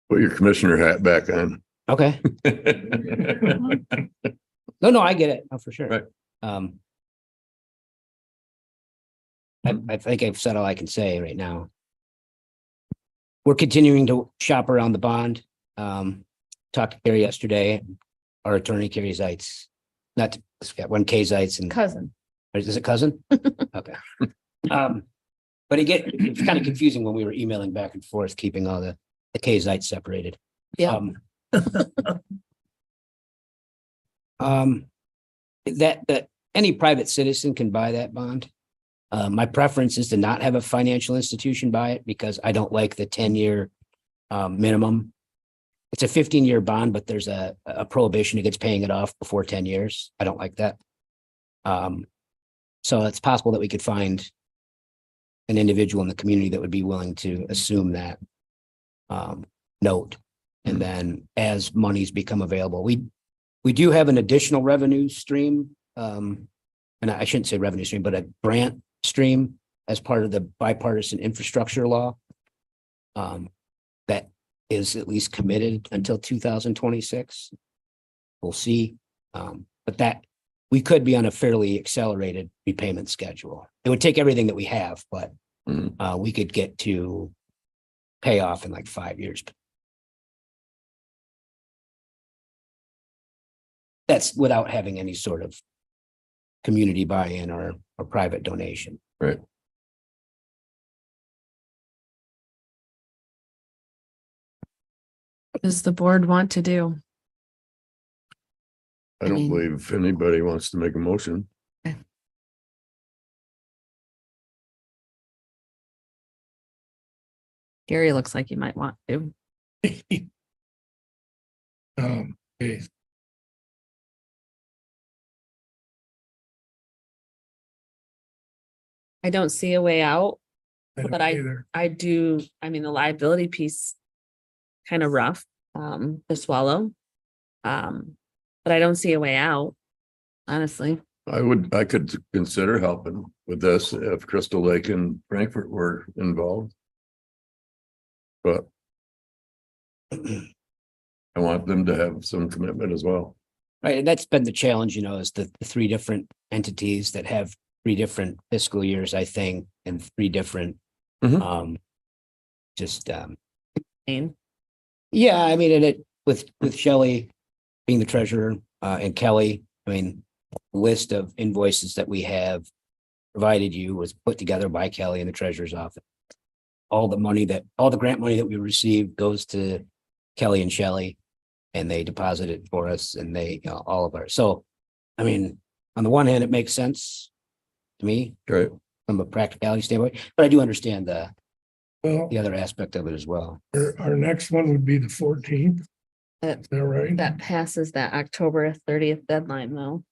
Put your commissioner hat back on. Okay. No, I get it. Oh, for sure. Right. I think I've said all I can say right now. We're continuing to shop around the bond. Talked to Carrie yesterday, our attorney, Carrie Zeitz. Not to forget one K Zeitz and Cousin. is it cousin? Okay. But it's kind of confusing when we were emailing back and forth, keeping all the K Zeitz separated. Yeah. That any private citizen can buy that bond. My preference is to not have a financial institution buy it because I don't like the 10-year minimum. It's a 15-year bond, but there's a prohibition against paying it off before 10 years. I don't like that. So it's possible that we could find an individual in the community that would be willing to assume that note. And then as monies become available, we do have an additional revenue stream. And I shouldn't say revenue stream, but a grant stream as part of the bipartisan infrastructure law. That is at least committed until 2026. We'll see. But that we could be on a fairly accelerated repayment schedule. It would take everything that we have, but we could get to pay off in like 5 years. That's without having any sort of community buy-in or private donation. Right. What does the board want to do? I don't believe anybody wants to make a motion. Gary looks like you might want to. Okay. I don't see a way out, don't but either. I do, I mean, the liability piece kind of rough to swallow. But I don't see a way out, honestly. I could consider helping with this if Crystal Lake and Frankfurt were involved. But I want them to have some commitment as well. Right, and that's been the challenge, is the three different entities that have 3 different fiscal years, I think, and 3 different, just, Pain. yeah, I mean, and it, with Shelley being the treasurer, and Kelly, I mean, the list of invoices that we have provided you was put together by Kelly in the treasurer's office. All the grant money that we received goes to Kelly and Shelley, and they deposit it for us, and they, all of our, so, I mean, on the one hand, it makes sense to me. Right. From a practicality standpoint, but I do understand Well, the other aspect of it as well. our next one would be the 14th. Is that right? That passes that October 30th deadline though.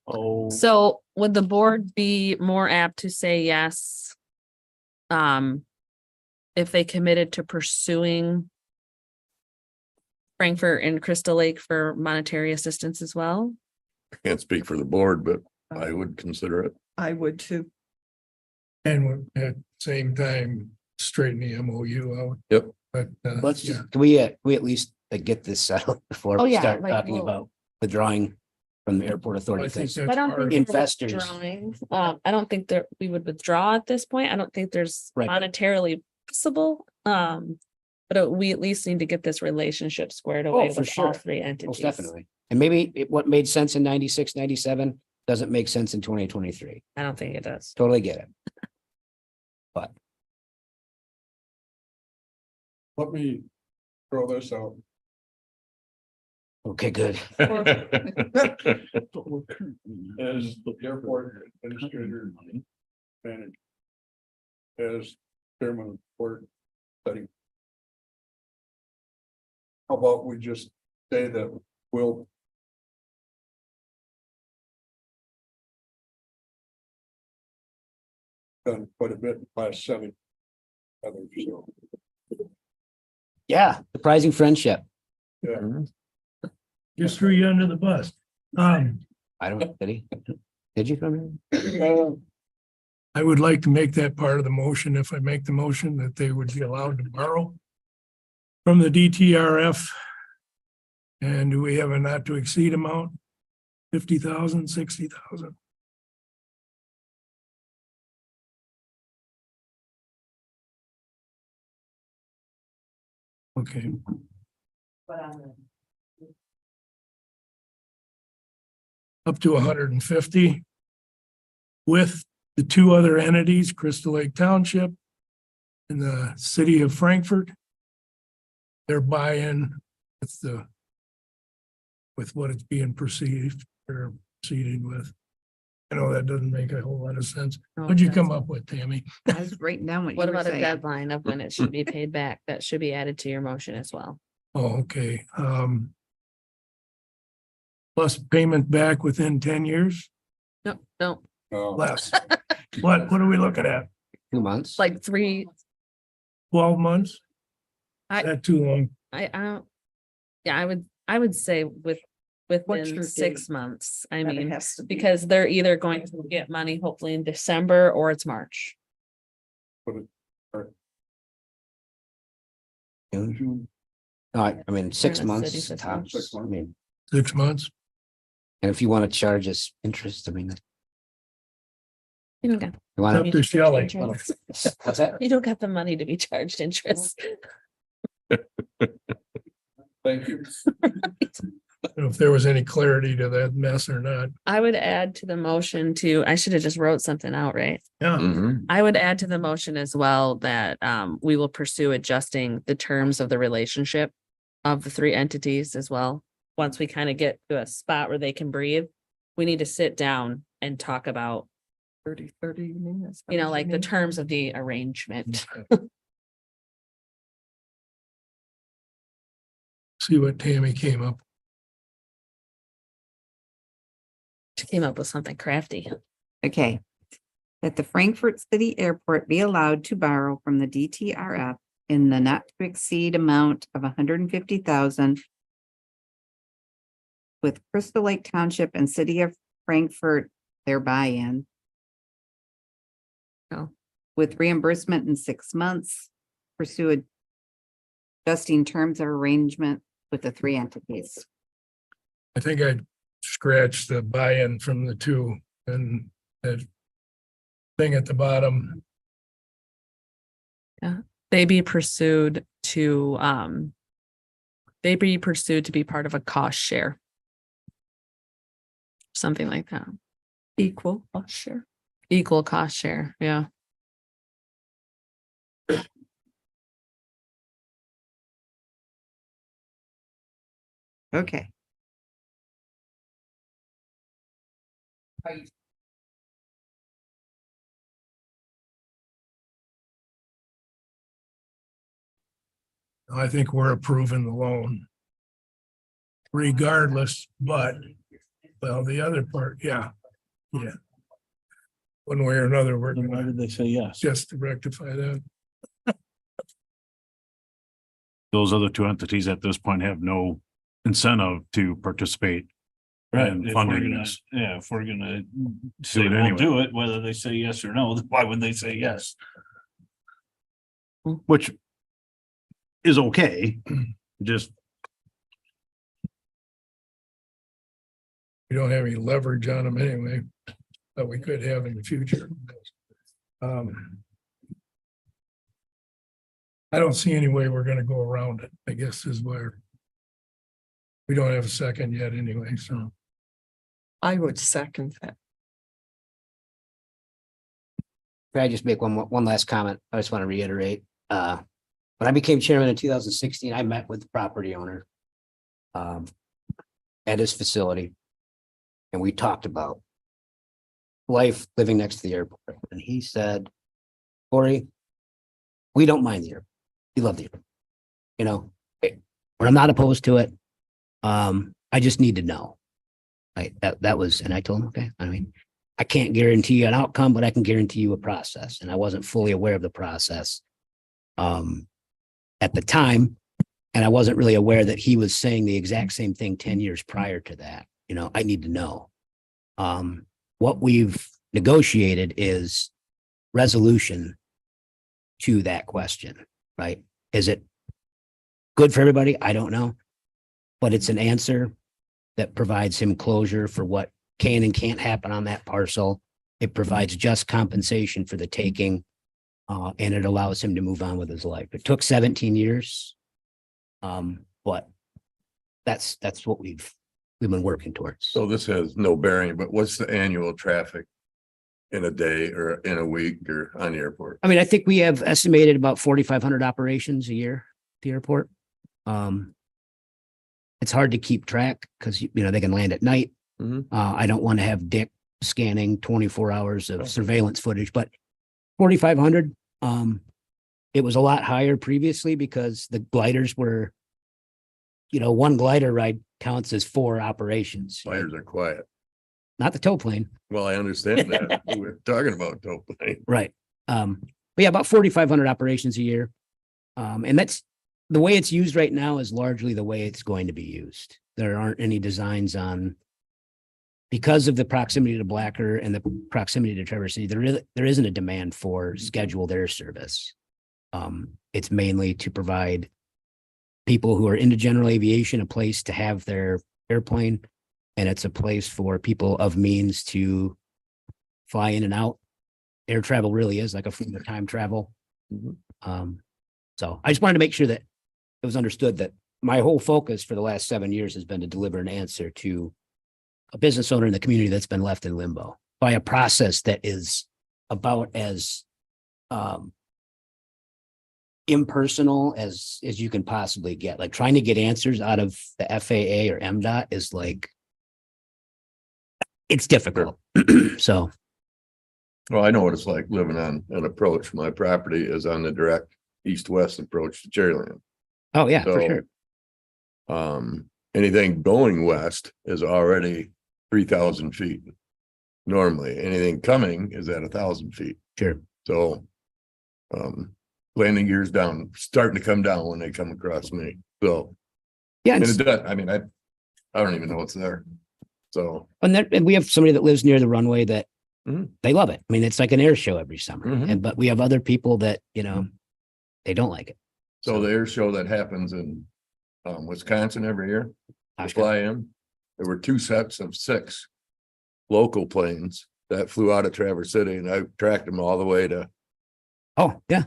Oh, So would the board be more apt to say yes? If they committed to pursuing Frankfurt and Crystal Lake for monetary assistance as well? I can't speak for the board, but I would consider it. I would too. and at the same time, straighten the MOU out. Yep. But, Let's yeah. just, can we at least get this settled before Oh, we yeah, start like, talking we'll- about withdrawing from the airport I authority? think Because that's I don't part of think it. investors- withdrawing. I don't think that we would withdraw at this point. I don't think there's Right. monetarily possible. But we at least need to get this relationship squared Oh, away for with all sure. 3 Most entities. definitely. And maybe what made sense in 96, 97 doesn't make sense in 2023. I don't think it does. Totally get it. But Let me throw this out. okay, good. As the airport administrator manager. As chairman of the board setting. How about we just say that we'll. Done quite a bit in the last 7. Others, so, Yeah, surprising friendship. yeah. Just threw you under the bus. I don't, did you come in? I would like to make that part of the motion, if I make the motion, that they would be allowed to borrow from the DTRF. And do we have a not to exceed amount? 50,000, 60,000? Okay, up to 150 with the 2 other entities, Crystal Lake Township and the city of Frankfurt. Their buy-in with what it's being perceived or proceeding with. I know that doesn't make a whole lot of sense. What'd you come up with, Tammy? I was writing down what you What were about a saying. deadline of when it should be paid back? That should be added to your motion as well. Oh, okay, plus payment back within 10 years, No, less. What are we looking at? 2 months? like 3, 12 months? I- Is that too long? I don't, yeah, I would say within your 6 date? months. I That it mean, has to be. because they're either going to get money hopefully in December or it's March. I mean, 6 in a city months six tops. months. I mean, 6 months. and if you want to charge us interest, I mean, You don't get, you want Up to Shelley. to, what's that? you don't got the money to be charged interest. Thank you. If there was any clarity to that mess or not. I would add to the motion to, I should have just wrote something out, right? Yeah. Mhm. I would add to the motion as well that we will pursue adjusting the terms of the relationship of the 3 entities as well. Once we kind of get to a spot where they can breathe, we need to sit down and talk about, 30, you mean? Is that you know, what like the mean? terms of the arrangement. See what Tammy came up. She came up with something crafty. Okay. That the Frankfurt City Airport be allowed to borrow from the DTRF in the not to exceed amount of 150,000 with Crystal Lake Township and City of Frankfurt their buy-in. Oh. With reimbursement in 6 months, pursue adjusting terms of arrangement with the 3 entities. I think I scratched the buy-in from the 2 and that thing at the bottom. They be pursued to be part of a cost share. Something like that. Equal, sure. Equal cost share, yeah. Okay. I think we're approving the loan. Regardless, but, well, the other part, yeah. Yeah. One way or another, we're Then why gonna did they say yes? just to rectify that. Those other 2 entities at this point have no incentive to participate. Right, And if we're funding gonna, this. yeah, if we're gonna say it we'll anyway. do it, whether they say yes or no, then why would they say yes? Which is okay, just We don't have any leverage on them anyway, but we could have in the future. I don't see any way we're gonna go around it, I guess is where. We don't have a second yet anyway, so. I would second that. Can I just make one last comment? I just want to reiterate, when I became chairman in 2016, I met with the property owner at his facility. And we talked about life living next to the airport. And he said, Corey, we don't mind the airport. We love the airport. You know, but I'm not opposed to it. I just need to know. That was, and I told him, okay, I mean, I can't guarantee you an outcome, but I can guarantee you a process. And I wasn't fully aware of the process at the time. And I wasn't really aware that he was saying the exact same thing 10 years prior to that. You know, I need to know. What we've negotiated is resolution to that question, right? Is it good for everybody? I don't know. But it's an answer that provides him closure for what can and can't happen on that parcel. It provides just compensation for the taking. And it allows him to move on with his life. It took 17 years. But that's what we've been working towards. So this has no bearing, but what's the annual traffic in a day or in a week or on the airport? I mean, I think we have estimated about 4,500 operations a year at the airport. It's hard to keep track because, you know, they can land at night. Mhm. I don't want to have Dick scanning 24 hours of surveillance footage, but 4,500. It was a lot higher previously because the gliders were, you know, one glider ride counts as 4 operations. Flyers are quiet. Not the tow plane. Well, I understand that. We're talking about tow plane. Right. But yeah, about 4,500 operations a year. And that's the way it's used right now is largely the way it's going to be used. There aren't any designs on, because of the proximity to Blacker and the proximity to Traverse City, there isn't a demand for scheduled air service. It's mainly to provide people who are into general aviation a place to have their airplane, and it's a place for people of means to fly in and out. Air travel really is like a form of time travel. So I just wanted to make sure that it was understood that my whole focus for the last 7 years has been to deliver an answer to a business owner in the community that's been left in limbo by a process that is about as impersonal as you can possibly get. Like trying to get answers out of the FAA or MDOT is like, it's difficult. So. Well, I know what it's like living on an approach. My property is on the direct east-west approach to Cherryland. Oh, yeah, for So, sure. Anything going west is already 3,000 feet. Normally, anything coming is at 1,000 feet. Sure. So, landing gears down, starting to come down when they come across me. So, Yeah. and it does, I mean, I don't even know what's there. So, And we have somebody that lives near the runway that Mhm. they love it. I mean, it's like an air show every summer. Mhm. But we have other people that, you know, they don't like it. so the air show that happens in Wisconsin every year, I Oshkosh. fly in. There were 2 sets of 6 local planes that flew out of Traverse City, and I tracked them all the way to Oh, yeah.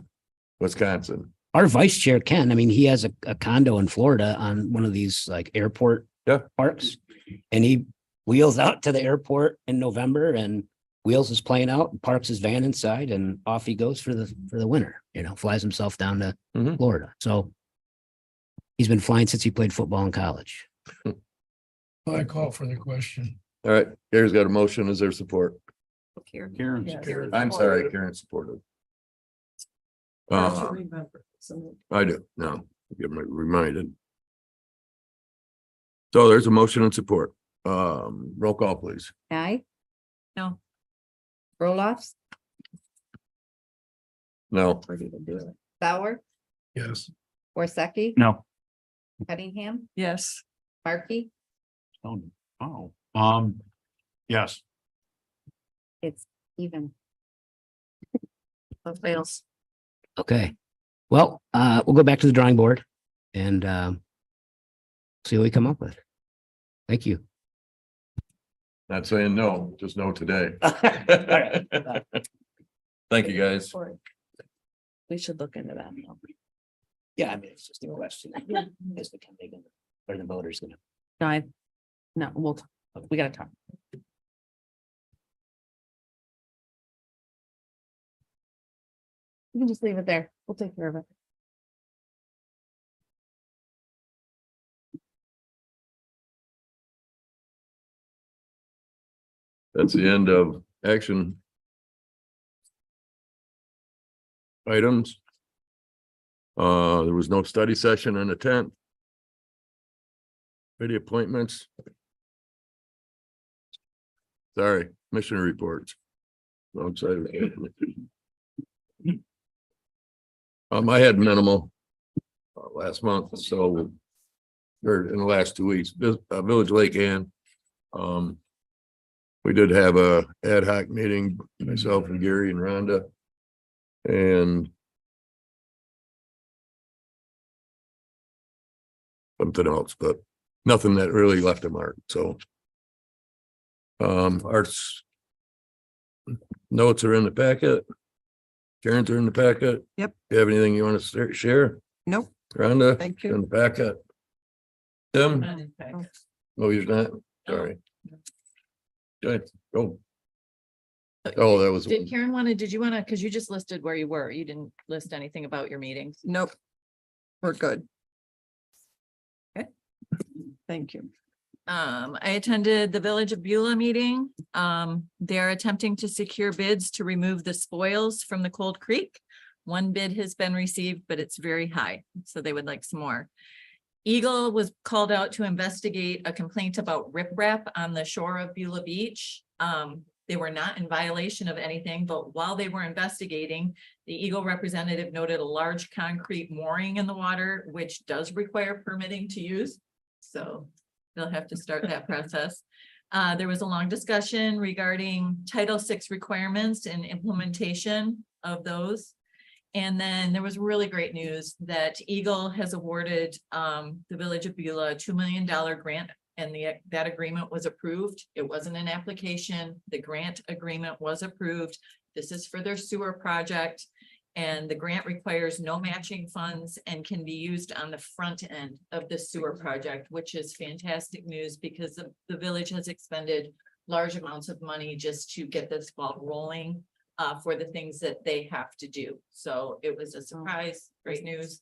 Wisconsin. Our vice chair, Ken, I mean, he has a condo in Florida on one of these like airport Yeah. parks. And he wheels out to the airport in November and wheels his plane out, and parks his van inside, and off he goes for the winter, you know, flies himself down to Mhm. Florida. So he's been flying since he played football in college. I call for the question. All right, Gary's got a motion. Is there support? Karen. I'm sorry, Karen supported. I do, no, get me reminded. So there's a motion and support. Roll call, please. Nye, No. Roloffs, No, Sauer, Yes. Worsakki, No. Cunningham, Yes. Markey. Yes. It's even. Fails. Okay. Well, we'll go back to the drawing board and see what we come up with. Thank you. not saying no, just no today. Thank you, guys. We should look into that. Yeah, I mean, it's just a question. Is the company gonna, or the voters gonna? We gotta talk. You can just leave it there. We'll take care of it. That's the end of action items. There was no study session on the 10th. Committee appointments. Sorry, commissioner reports. No excited. I had minimal last month, so or in the last 2 weeks, Village Lake and we did have a ad hoc meeting, myself and Gary and Rhonda. And something else, but nothing that really left a mark, so. Art's notes are in the packet. Karen's are in the packet. Yep. You have anything you want to share? Nope. Rhonda? Thank In you. the packet. Tim? Oh, you're not? Sorry. Good, go. Oh, that was. Did Karen did you want to, because you just listed where you were, you didn't list anything about your meetings. Nope. We're good. Okay. Thank you. I attended the Village of Beulah meeting. They're attempting to secure bids to remove the spoils from the Cold Creek. One bid has been received, but it's very high, so they would like some more. Eagle was called out to investigate a complaint about riprap on the shore of Beulah Beach. They were not in violation of anything, but while they were investigating, the Eagle representative noted a large concrete mooring in the water, which does require permitting to use. So they'll have to start that process. There was a long discussion regarding Title VI requirements and implementation of those. And then there was really great news that Eagle has awarded the Village of Beulah a $2 million grant, and that agreement was approved. It wasn't an application. The grant agreement was approved. This is for their sewer project. And the grant requires no matching funds and can be used on the front end of the sewer project, which is fantastic news because the village has expended large amounts of money just to get this ball rolling for the things that they have to do. So it was a surprise, great news.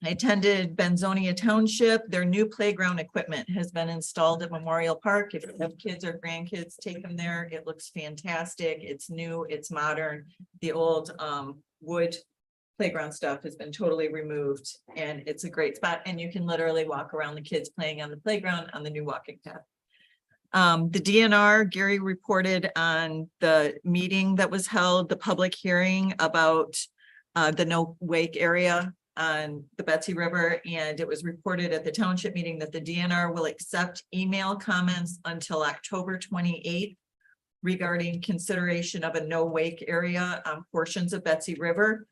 I attended Benzonia Township. Their new playground equipment has been installed at Memorial Park. If you have kids or grandkids, take them there. It looks fantastic. It's new, it's modern. The old wood playground stuff has been totally removed, and it's a great spot. And you can literally walk around the kids playing on the playground on the new walking path. The DNR, Gary reported on the meeting that was held, the public hearing about the no wake area on the Betsy River, and it was reported at the township meeting that the DNR will accept email comments until October 28th regarding consideration of a no wake at portions of Betsy River.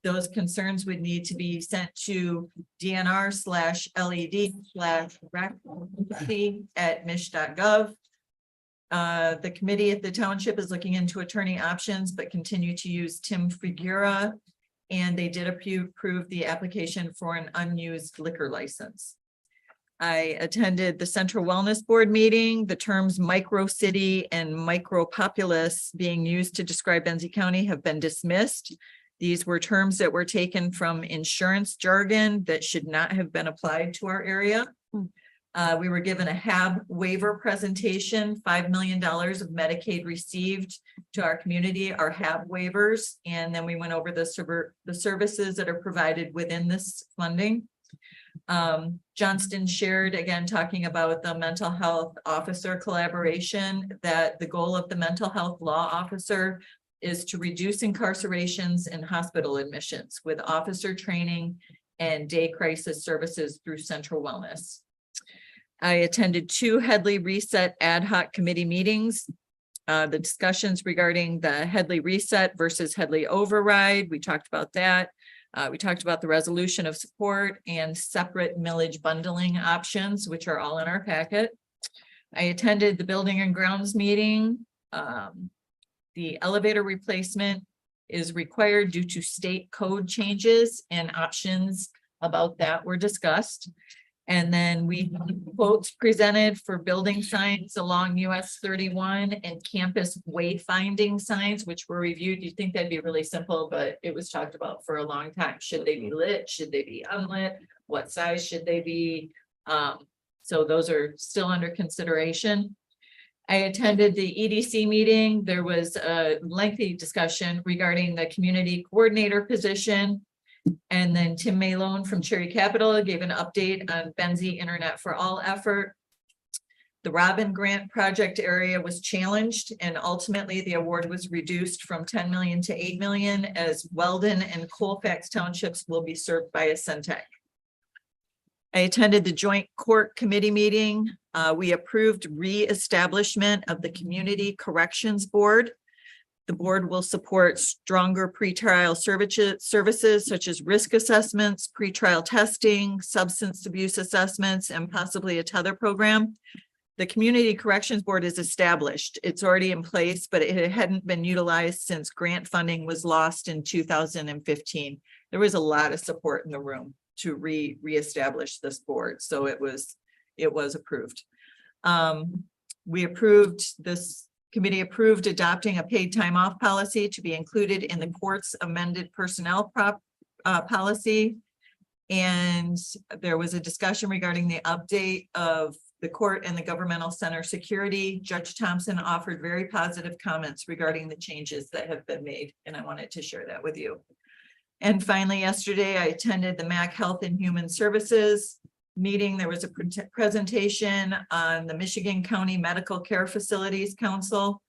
Those concerns would need to be sent to DNR/LED/rec@mich.gov. The committee at the township is looking into attorney options, but continue to use Tim Figura. And they did approve the application for an unused liquor license. I attended the Central Wellness Board meeting. The terms micro city and micro populace being used to describe Benzie County have been dismissed. These were terms that were taken from insurance jargon that should not have been applied to our area. We were given a HAB waiver presentation, $5 million of Medicaid received to our community, our HAB waivers. And then we went over the services that are provided within this funding. Johnston shared, again, talking about the mental health officer collaboration, that the goal of the mental health law officer is to reduce incarcerations and hospital admissions with officer training and day crisis services through Central Wellness. I attended 2 Headley Reset ad hoc committee meetings. The discussions regarding the Headley Reset versus Headley Override. We talked about that. We talked about the resolution of support and separate millage bundling options, which are all in our packet. I attended the Building and Grounds meeting. The elevator replacement is required due to state code changes, and options about that were discussed. And then we quotes presented for building signs along US 31 and campus wayfinding signs, which were reviewed. You'd think that'd be really simple, but it was talked about for a long time. Should they be lit? Should they be unlit? What size should they be? So those are still under consideration. I attended the EDC meeting. There was a lengthy discussion regarding the community coordinator position. And then Tim Malone from Cherry Capital gave an update on Benzie Internet for All effort. The Robin Grant project area was challenged, and ultimately the award was reduced from 10 million to 8 million, as Weldon and Colfax townships will be served by a Centec. I attended the joint court committee meeting. We approved reestablishment of the Community Corrections Board. The board will support stronger pretrial services such as risk assessments, pretrial testing, substance abuse assessments, and possibly a tether program. The Community Corrections Board is established. It's already in place, but it hadn't been utilized since grant funding was lost in 2015. There was a lot of support in the room to reestablish this board, so it was approved. Committee approved adopting a paid time off policy to be included in the court's amended personnel policy. And there was a discussion regarding the update of the court and the governmental center security. Judge Thompson offered very positive comments regarding the changes that have been made, and I wanted to share that with you. And finally, yesterday I attended the MAC Health and Human Services meeting, there was a presentation on the Michigan County Medical Care Facilities Council.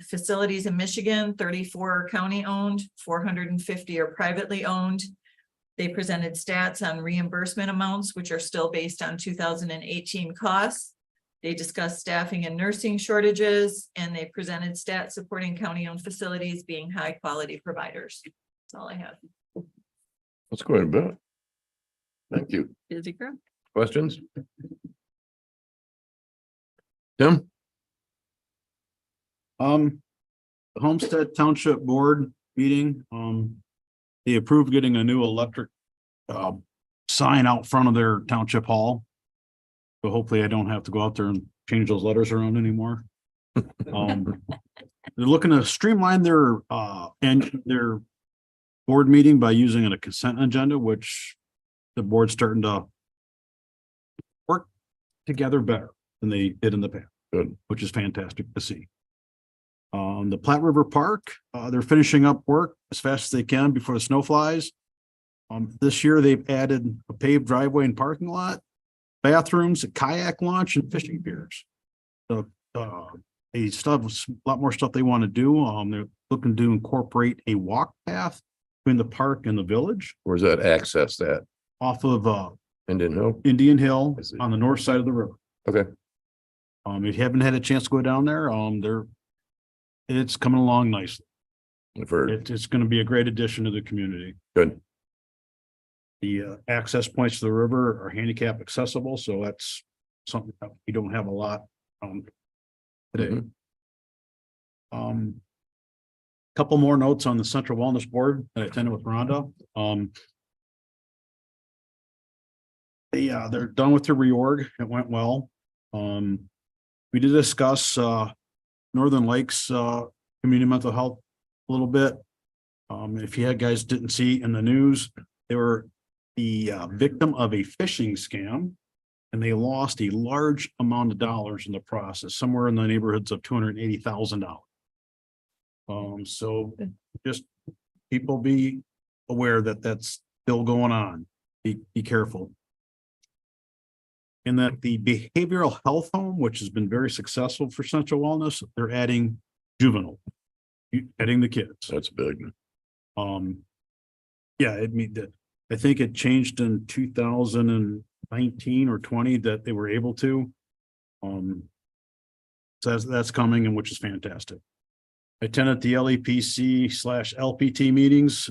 Facilities in Michigan, 34 are county owned, 450 are privately owned. They presented stats on reimbursement amounts, which are still based on 2018 costs. They discussed staffing and nursing shortages, and they presented stats supporting county-owned facilities being high-quality providers. That's all I have. Let's go ahead and vote. Thank you. Busy girl. Questions? Tim? The Homestead Township Board meeting, they approved getting a new electric sign out front of their township hall. So hopefully I don't have to go out there and change those letters around anymore. They're looking to streamline their board meeting by using a consent agenda, which the board's starting to work together better than they did in the past. Good. Which is fantastic to see. The Platte River Park, they're finishing up work as fast as they can before the snow flies. This year they've added a paved driveway and parking lot, bathrooms, a kayak launch, and fishing piers. So, they still have a lot more stuff they want to do. They're looking to incorporate a walk path between the park and the village Where's that access at? off of, Indian Hill? Indian Hill I see. on the north side of the river. Okay. If you haven't had a chance to go down there, it's coming along nicely. I've heard. It's going to be a great addition to the community. Good. The access points to the river are handicap accessible, so that's something that we don't have a lot today. Couple more notes on the Central Wellness Board that I attended with Rhonda. They're done with the reorg. It went well. We did discuss Northern Lakes community mental health a little bit. If you guys didn't see in the news, they were the victim of a phishing scam, and they lost a large amount of dollars in the process, somewhere in the neighborhoods of $280,000. So just people be aware that that's still going on. Be careful. And that the behavioral health home, which has been very successful for Central Wellness, they're adding juvenile, adding the kids. That's big. Yeah, I think it changed in 2019 or 20 that they were able to. So that's coming, and which is fantastic. I attended the LEPC/LPT meetings.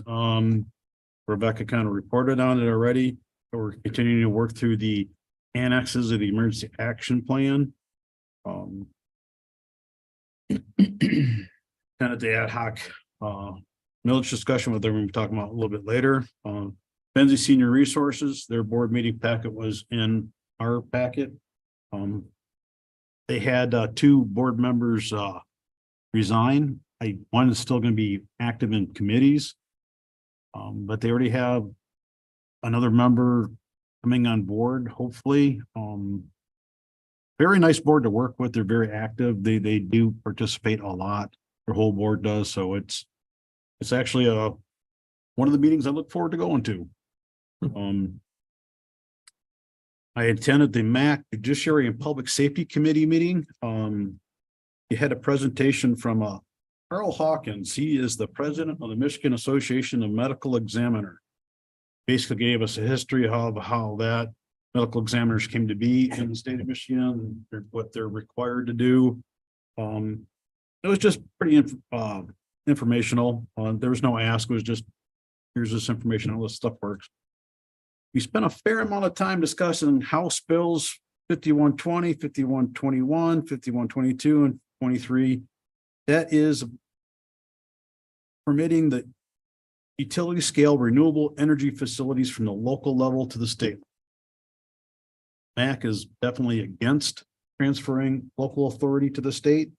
Rebecca kind of reported on it already. We're continuing to work through the annexes of the emergency action plan. Kind of the ad hoc millage discussion with them, we'll be talking about a little bit later. Benzie Senior Resources, their board meeting packet was in our packet. They had two board members resign. One is still going to be active in committees. But they already have another member coming on board, hopefully. Very nice board to work with. They're very active. They do participate a lot. Their whole board does. So it's actually one of the meetings I look forward to going to. I attended the MAC Judiciary and Public Safety Committee meeting. You had a presentation from Carl Hawkins. He is the president of the Michigan Association of Medical Examiner. Basically gave us a history of how that medical examiners came to be in the state of Michigan, and what they're required to do. It was just pretty informational. There was no ask. It was just, here's this information, how this stuff works. We spent a fair amount of time discussing House Bills 5120, 5121, 5122, and 23. That is permitting the utility scale renewable energy facilities from the local level to the state. MAC is definitely against transferring local authority to the state.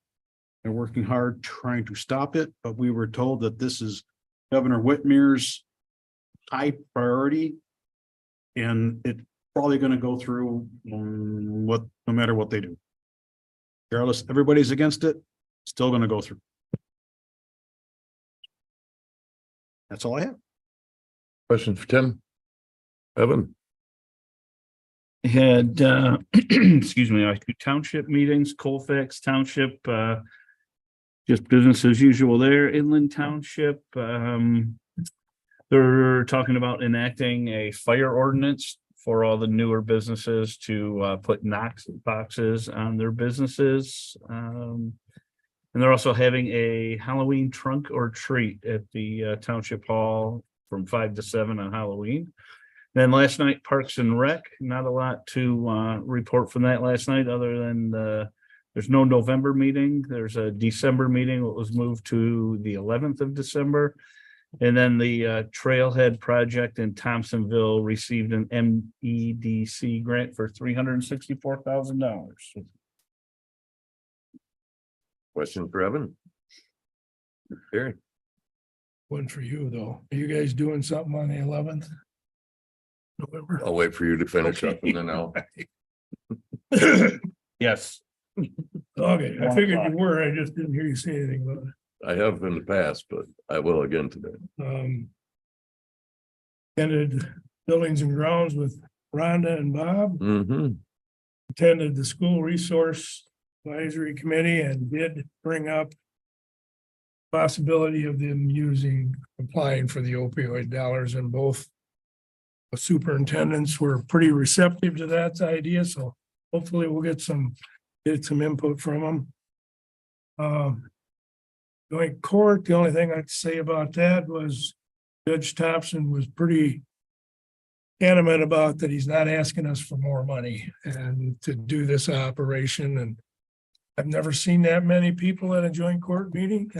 They're working hard trying to stop it, but we were told that this is Governor Whitmer's high priority. And it's probably going to go through no matter what they do. Regardless, everybody's against it, still going to go through. That's all I have. Question for Tim? Evan? had, excuse me, like township meetings, Colfax Township, just business as usual there, Inland Township, they're talking about enacting a fire ordinance for all the newer businesses to put Knox boxes on their businesses. And they're also having a Halloween trunk or treat at the Township Hall from 5 to 7 on Halloween. Then last night, Parks and Rec, not a lot to report from that last night, other than there's no November meeting. There's a December meeting that was moved to the 11th of December. And then the Trailhead project in Thompsonville received an MEDC grant for $364,000. Question for Evan? Carrie? One for you, though. Are you guys doing something on the 11th? November? I'll wait for you to finish up and then I'll. Yes. Okay, I figured you were. I just didn't hear you say anything about it. I have in the past, but I will again today. Attended Buildings and Grounds with Rhonda and Bob. Mm-hmm. Attended the School Resource Advisory Committee and did bring up possibility of them applying for the opioid dollars, and both superintendents were pretty receptive to that idea, so hopefully we'll get some input from them. Going court, the only thing I'd say about that was Judge Thompson was pretty adamant about that he's not asking us for more money and to do this operation, and I've never seen that many people at a joint court meeting.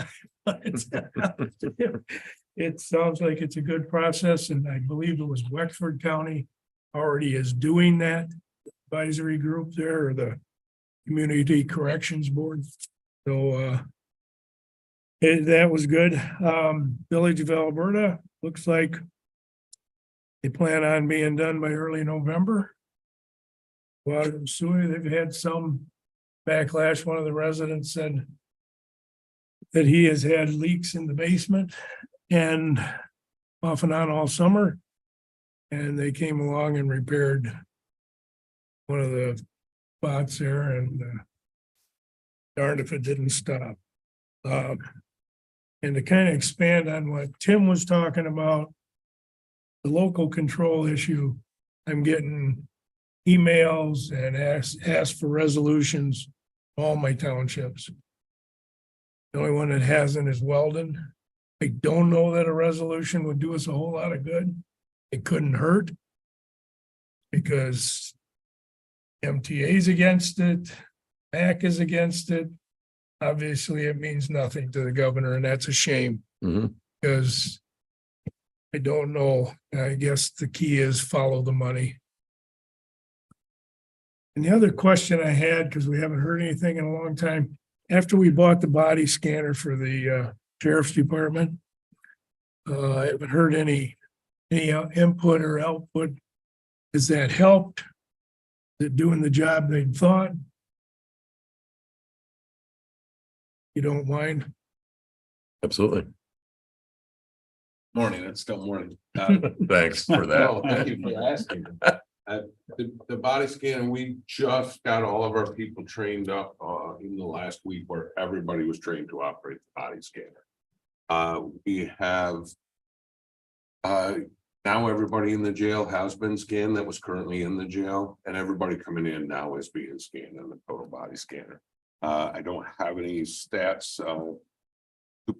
It sounds like it's a good process, and I believe it was Wexford County already is doing that advisory group there, or the Community Corrections Board. So that was good. Village of Alberta, looks like they plan on being done by early November. Water and sewer, they've had some backlash. One of the residents said that he has had leaks in the basement and off and on all summer. And they came along and repaired one of the spots there, and darned if it didn't stop. And to kind of expand on what Tim was talking about, the local control issue, I'm getting emails and ask for resolutions, all my townships. The only one that hasn't is Weldon. I don't know that a resolution would do us a whole lot of good. It couldn't hurt, because MTA's against it, MAC is against it. Obviously, it means nothing to the governor, and that's a shame, because I don't know. I guess the key is follow the money. And the other question I had, because we haven't heard anything in a long time, after we bought the body scanner for the sheriff's department, I haven't heard any input or output. Has that helped? Is it doing the job they thought? You don't mind? Absolutely. Morning, it's still morning. Thanks for No, that. thank you for asking. The body scan, we just got all of our people trained up in the last week, where everybody was trained to operate the body scanner. We have now everybody in the jail has been scanned that was currently in the jail, and everybody coming in now is being scanned in the total body scanner. I don't have any stats to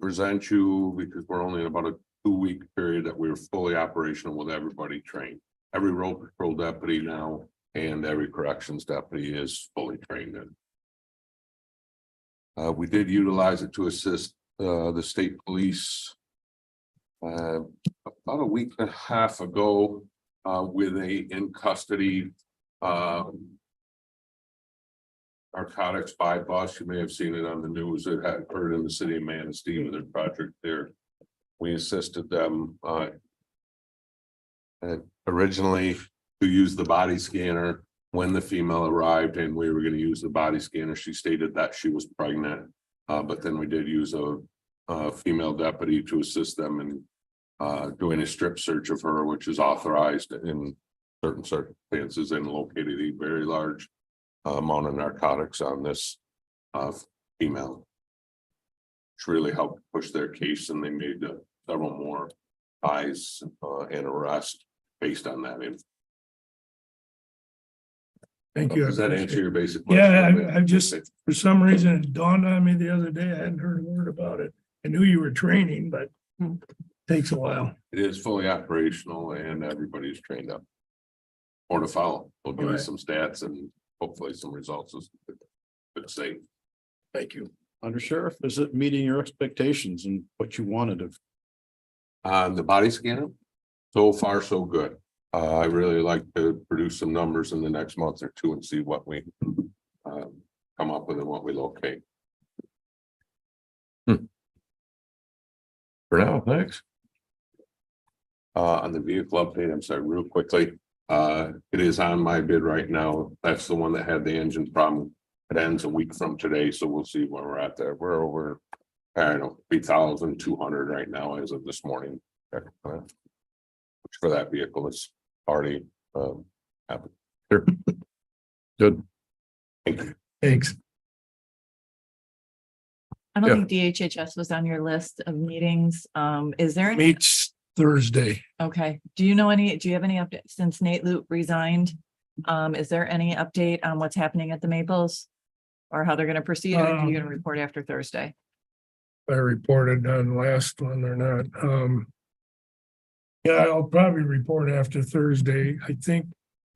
present you, because we're only in about a 2-week period that we were fully operational with everybody trained. Every road patrol deputy now and every corrections deputy is fully trained in. We did utilize it to assist the state police about a week and a half ago with a in custody narcotics buy bus. You may have seen it on the news. It had occurred in the city of Manistee with their project there. We assisted them originally to use the body scanner when the female arrived, and we were going to use the body scanner. She stated that she was pregnant, but then we did use a female deputy to assist them in doing a strip search of her, which is authorized in certain circumstances and located a very large amount of narcotics on this female. Which really helped push their case, and they made several more buys and arrests based on that. Thank you. I Does that appreciate answer your it. basic question? Yeah, I just, for some reason, it dawned on me the other day. I hadn't heard a word about it. I knew you were training, but takes a while. It is fully operational and everybody's trained up. More to follow. We'll give you Alright. some stats and hopefully some results. But safe. Thank you. Under sheriff, is it meeting your expectations and what you wanted of? The body scanner, so far so good. I really like to produce some numbers in the next month or two and see what we come up with and what we locate. For now, thanks. On the vehicle update, I'm sorry, real quickly. It is on my bid right now. That's the one that had the engine problem. It ends a week from today, so we'll see where we're at there. We're over, I don't know, 3,200 right now as of this morning. Which for that vehicle is already happened. Sure. Good. Thank you. Thanks. I don't Yeah. think DHHS was on your list of meetings. Is there any? Meets Thursday. Okay. Do you have any update since Nate Loop resigned? Is there any update on what's happening at the Maples? Or how they're gonna proceed, or are you gonna report after Thursday? I reported on last one or not. Yeah, I'll probably report after Thursday. I think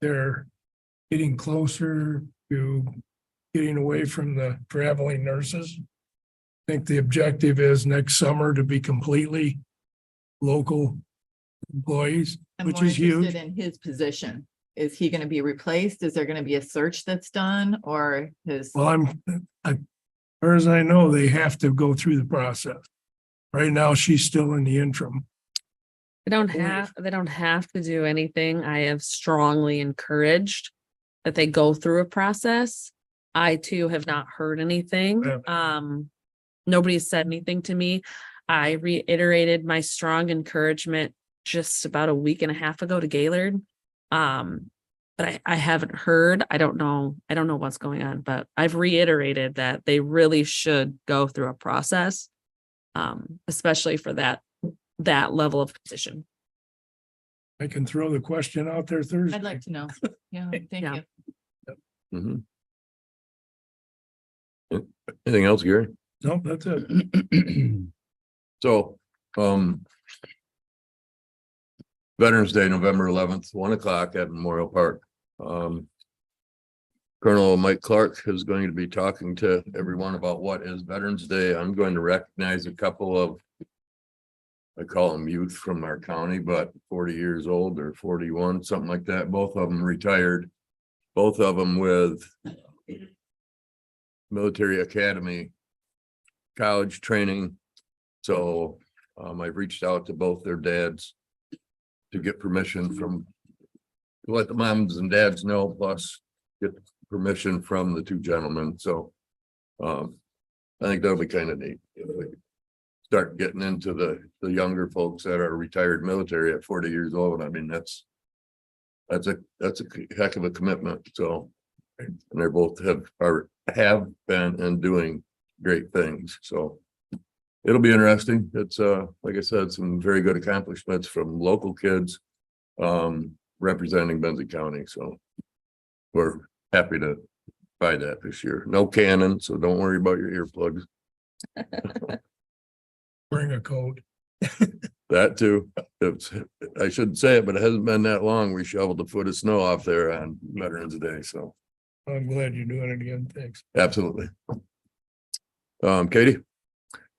they're getting closer to getting away from the traveling nurses. I think the objective is next summer to be completely local employees, I'm which more is huge. interested in his position. Is he gonna be replaced? Is there gonna be a search that's done or his? Well, as far as I know, they have to go through the process. Right now, she's still in the interim. They don't have to do anything. I have strongly encouraged that they go through a process. I too have not heard anything. Nobody's said anything to me. I reiterated my strong encouragement just about a week and a half ago to Gaylord. But I haven't heard. I don't know what's going on, but I've reiterated that they really should go through a process. Especially for that level of position. I can throw the question out there Thursday. I'd like to know. Yeah, thank Yeah. you. Anything else, Gary? No, that's it. So, Veterans Day, November 11th, 1:00 at Memorial Park. Colonel Mike Clark is going to be talking to everyone about what is Veterans Day. I'm going to recognize a couple of, I call them youth from our county, but 40 years old or 41, something like that. Both of them retired, both of them with military academy, college training. So I've reached out to both their dads to get permission from, to let the moms and dads know, plus get permission from the two gentlemen. So I think that'll be kind of neat. If we start getting into the younger folks that are retired military at 40 years old. I mean, that's a heck of a commitment. So, and they're both have been and doing great things. So it'll be interesting. It's like I said, some very good accomplishments from local kids representing Benzie County. So we're happy to buy that this year. No cannon, so don't worry about your earplugs. Bring a coat. That too. I shouldn't say it, but it hasn't been that long. We shoveled a foot of snow off there on Veterans Day. So I'm glad you're doing it again. Thanks. absolutely. Katie?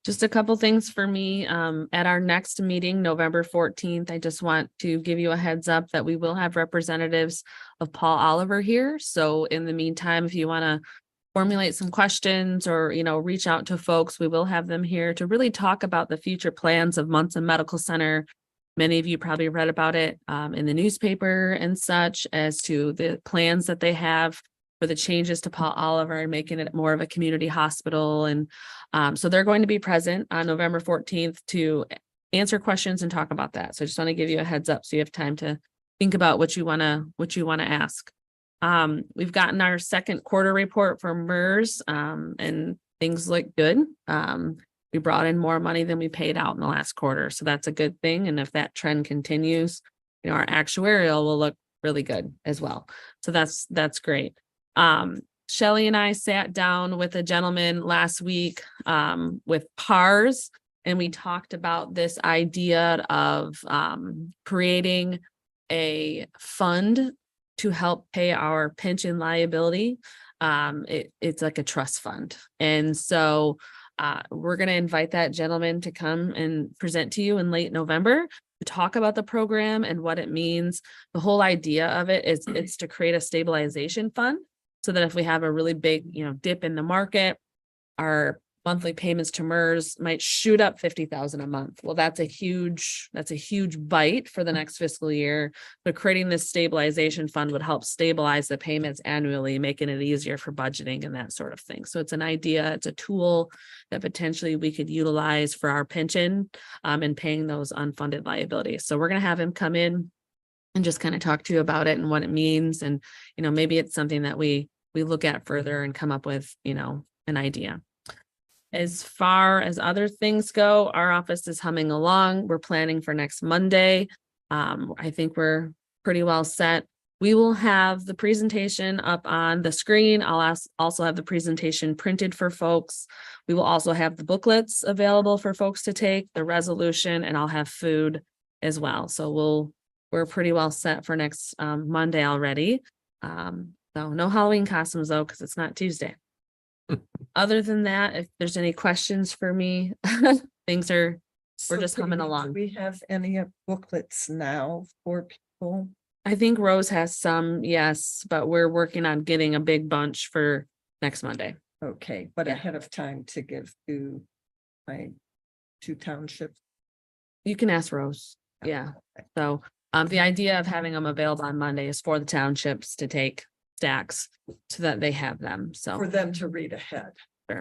Just a couple things for me. At our next meeting, November 14th, I just want to give you a heads up that we will have representatives of Paul Oliver here. So in the meantime, if you want to formulate some questions or, reach out to folks, we will have them here to really talk about the future plans of Munson Medical Center. Many of you probably read about it in the newspaper and such as to the plans that they have for the changes to Paul Oliver and making it more of a community hospital. And so they're going to be present on November 14th to answer questions and talk about that. So I just want to give you a heads up so you have time to think about what you wanna ask. We've gotten our second quarter report from MERS, and things look good. We brought in more money than we paid out in the last quarter, so that's a good thing. And if that trend continues, our actuarial will look really good as well. So that's great. Shelley and I sat down with a gentleman last week, with PARS, and we talked about this idea of, creating a fund to help pay our pension liability. It's like a trust fund. And so we're going to invite that gentleman to come and present to you in late November to talk about the program and what it means. The whole idea of it is it's to create a stabilization fund so that if we have a really big, dip in the market, our monthly payments to MERS might shoot up 50,000 a month. Well, that's a huge bite for the next fiscal year. But creating this stabilization fund would help stabilize the payments annually, making it easier for budgeting and that sort of thing. So it's an idea, it's a tool that potentially we could utilize for our pension, and paying those unfunded liabilities. So we're going to have him come in and just kind of talk to you about it and what it means. And, maybe it's something that we look at further and come up with, an idea. As far as other things go, our office is humming along. We're planning for next Monday. I think we're pretty well set. We will have the presentation up on the screen. I'll also have the presentation printed for folks. We will also have the booklets available for folks to take, the resolution, and I'll have food as well. So we're pretty well set for next Monday already. So no Halloween costumes though, because it's not Tuesday. Other than that, if there's any questions for me, we're just coming along. Do we have any booklets now for people? I think Rose has some, yes, but we're working on getting a big bunch for next Monday. Okay, but ahead of time to give to my 2 townships. You can ask Rose. Yeah. So the idea of having them available on Monday is for the townships to take stacks so that they have them. So For them to read ahead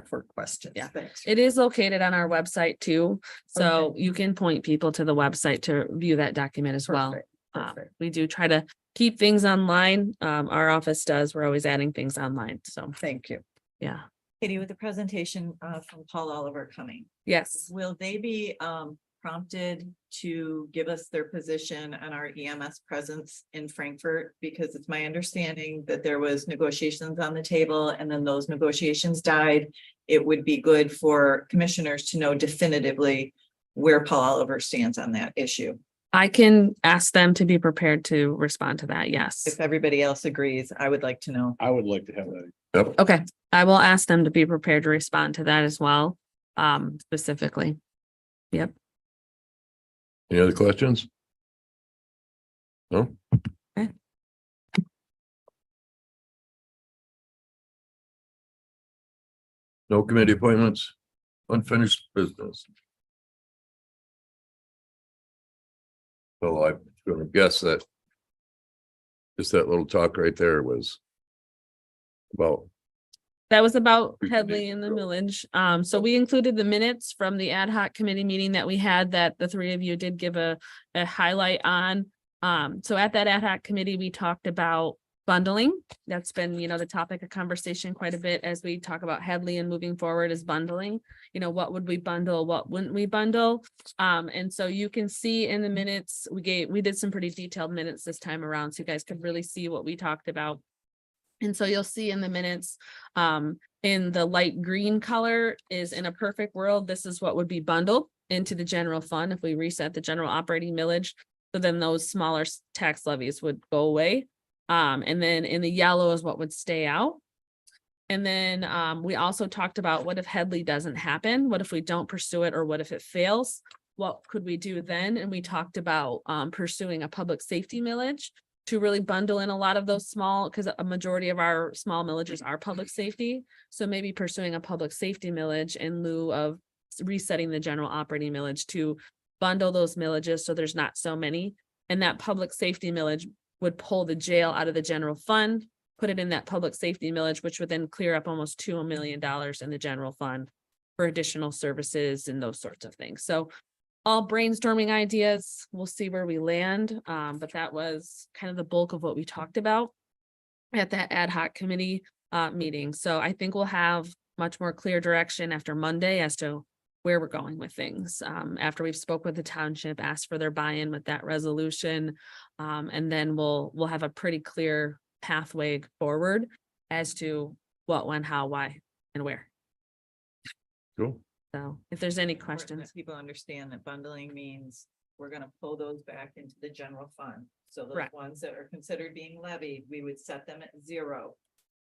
for questions. Yeah. Thanks. it is located on our website too. So Okay. you can point people to the website to view that document as well. Perfect, perfect. We do try to keep things online. Our office does. We're always adding things online. So Thank you. yeah. Katie, with the presentation from Paul Oliver coming, Yes. will they be prompted to give us their position on our EMS presence in Frankfurt? Because it's my understanding that there was negotiations on the table and then those negotiations died. It would be good for commissioners to know definitively where Paul Oliver stands on that issue. I can ask them to be prepared to respond to that. Yes. If everybody else agrees, I would like to know. I would like to have that. Okay. I will ask them to be prepared to respond to that as well. Specifically. Yep. Any other questions? No? Okay. No committee appointments, unfinished business. So I'm gonna guess that just that little talk right there was about, That was about Headley and the millage. So we included the minutes from the ad hoc committee meeting that we had that the 3 of you did give a highlight on. So at that ad hoc committee, we talked about bundling. That's been, the topic of conversation quite a bit as we talk about Headley and moving forward is bundling. What would we bundle? What wouldn't we bundle? And so you can see in the minutes, we did some pretty detailed minutes this time around, so you guys could really see what we talked about. And so you'll see in the minutes, in the light green color is in a perfect world, this is what would be bundled into the general fund if we reset the general operating millage. So then those smaller tax levies would go away. And then in the yellow is what would stay out. And then we also talked about what if Headley doesn't happen? What if we don't pursue it, or what if it fails? What could we do then? And we talked about pursuing a public safety millage to really bundle in a lot of those small, because a majority of our small millages are public safety. So maybe pursuing a public safety millage in lieu of resetting the general operating millage to bundle those millages so there's not so many. And that public safety millage would pull the jail out of the general fund, put it in that public safety millage, which would then clear up almost $2 million in the general fund for additional services and those sorts of things. So all brainstorming ideas. We'll see where we land. But that was kind of the bulk of what we talked about at that ad hoc committee meeting. So I think we'll have much more clear direction after Monday as to where we're going with things. After we've spoke with the township, asked for their buy-in with that resolution. And then we'll have a pretty clear pathway forward as to what, when, how, why, and where. Cool. So if there's any Important that questions. People understand that bundling means we're gonna pull those back into the general fund. So those Correct. ones that are considered being levied, we would set them at 0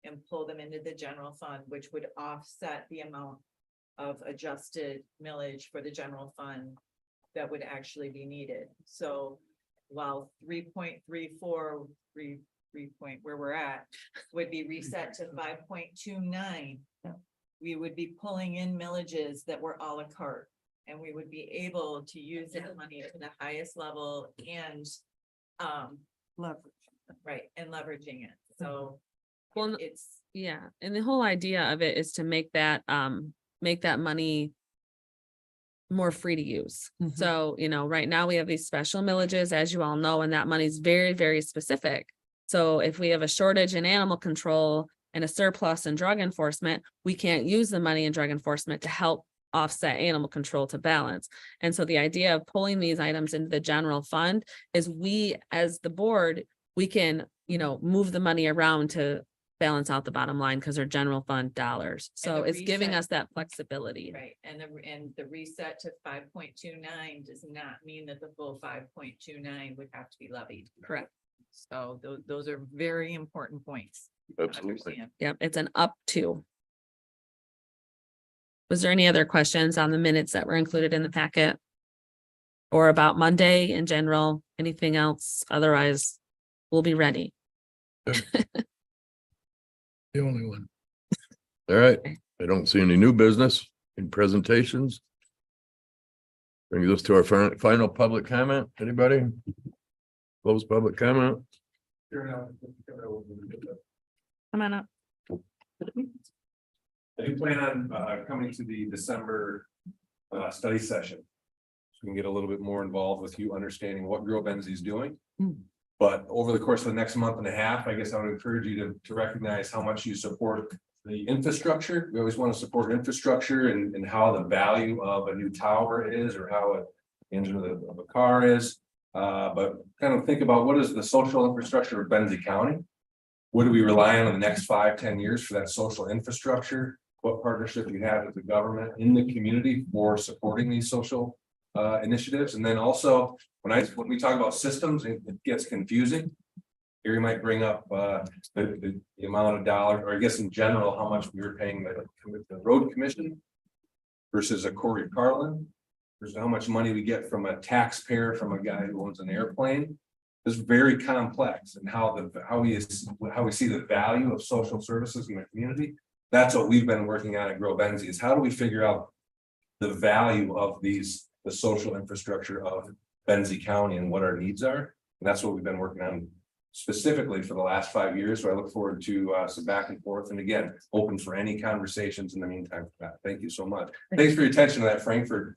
and pull them into the general fund, which would offset the amount of adjusted millage for the general fund that would actually be needed. So while 3.34, where we're at, would be reset to 5.29. We would be pulling in millages that were à la carte. And we would be able to use that money to the highest level and Leverage. right, and leveraging it. So Well, it's yeah, and the whole idea of it is to make that money more free to use. Mhm. So, right now we have these special millages, as you all know, and that money's very, very specific. So if we have a shortage in animal control and a surplus in drug enforcement, we can't use the money in drug enforcement to help offset animal control to balance. And so the idea of pulling these items into the general fund is we, as the board, we can, move the money around to balance out the bottom line because they're general fund dollars. So the it's giving reset- us that flexibility. right. And the reset to 5.29 does not mean that the full 5.29 would have to be levied. Correct. So those are very important points. to Absolutely. understand. Yep, it's an up to. Was there any other questions on the minutes that were included in the packet? Or about Monday in general, anything else? Otherwise, we'll be ready. The only one. All right, I don't see any new business in presentations. Bring this to our final public comment. Anybody? Close public comment. Come on up. I do plan on coming to the December study session. So we can get a little bit more involved with you understanding what Grow Benzie is doing. But over the course of the next month and a half, I guess I would encourage you to recognize how much you support the infrastructure. We always want to support infrastructure and how the value of a new tower is, or how an engine of a car is. But kind of think about what is the social infrastructure of Benzie County? What do we rely on in the next 5-10 years for that social infrastructure? What partnership you have with the government in the community for supporting these social initiatives? And then also, when we talk about systems, it gets confusing. Here you might bring up the amount of dollars, or I guess in general, how much we were paying the road commission versus a Corey Carlin, versus how much money we get from a taxpayer, from a guy who owns an airplane. It's very complex, and how we see the value of social services in the community. That's what we've been working on at Grow Benzie, is how do we figure out the value of the social infrastructure of Benzie County and what our needs are. And that's what we've been working on specifically for the last 5 years. So I look forward to some back and forth, and again, open for any conversations in the meantime. Thank you so much. Thanks for your attention to that Frankfurt.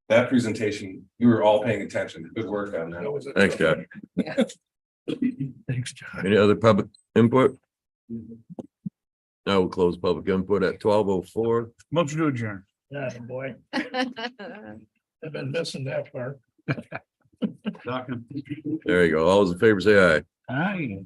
That presentation, you were all paying attention. Good work on that. Thanks, John. Thanks, John. Any other public input? Now we'll close public input at 12:04. Motion to adjourn. Yeah, boy, I've been missing that part. There you go. All those in favor say aye. Aye.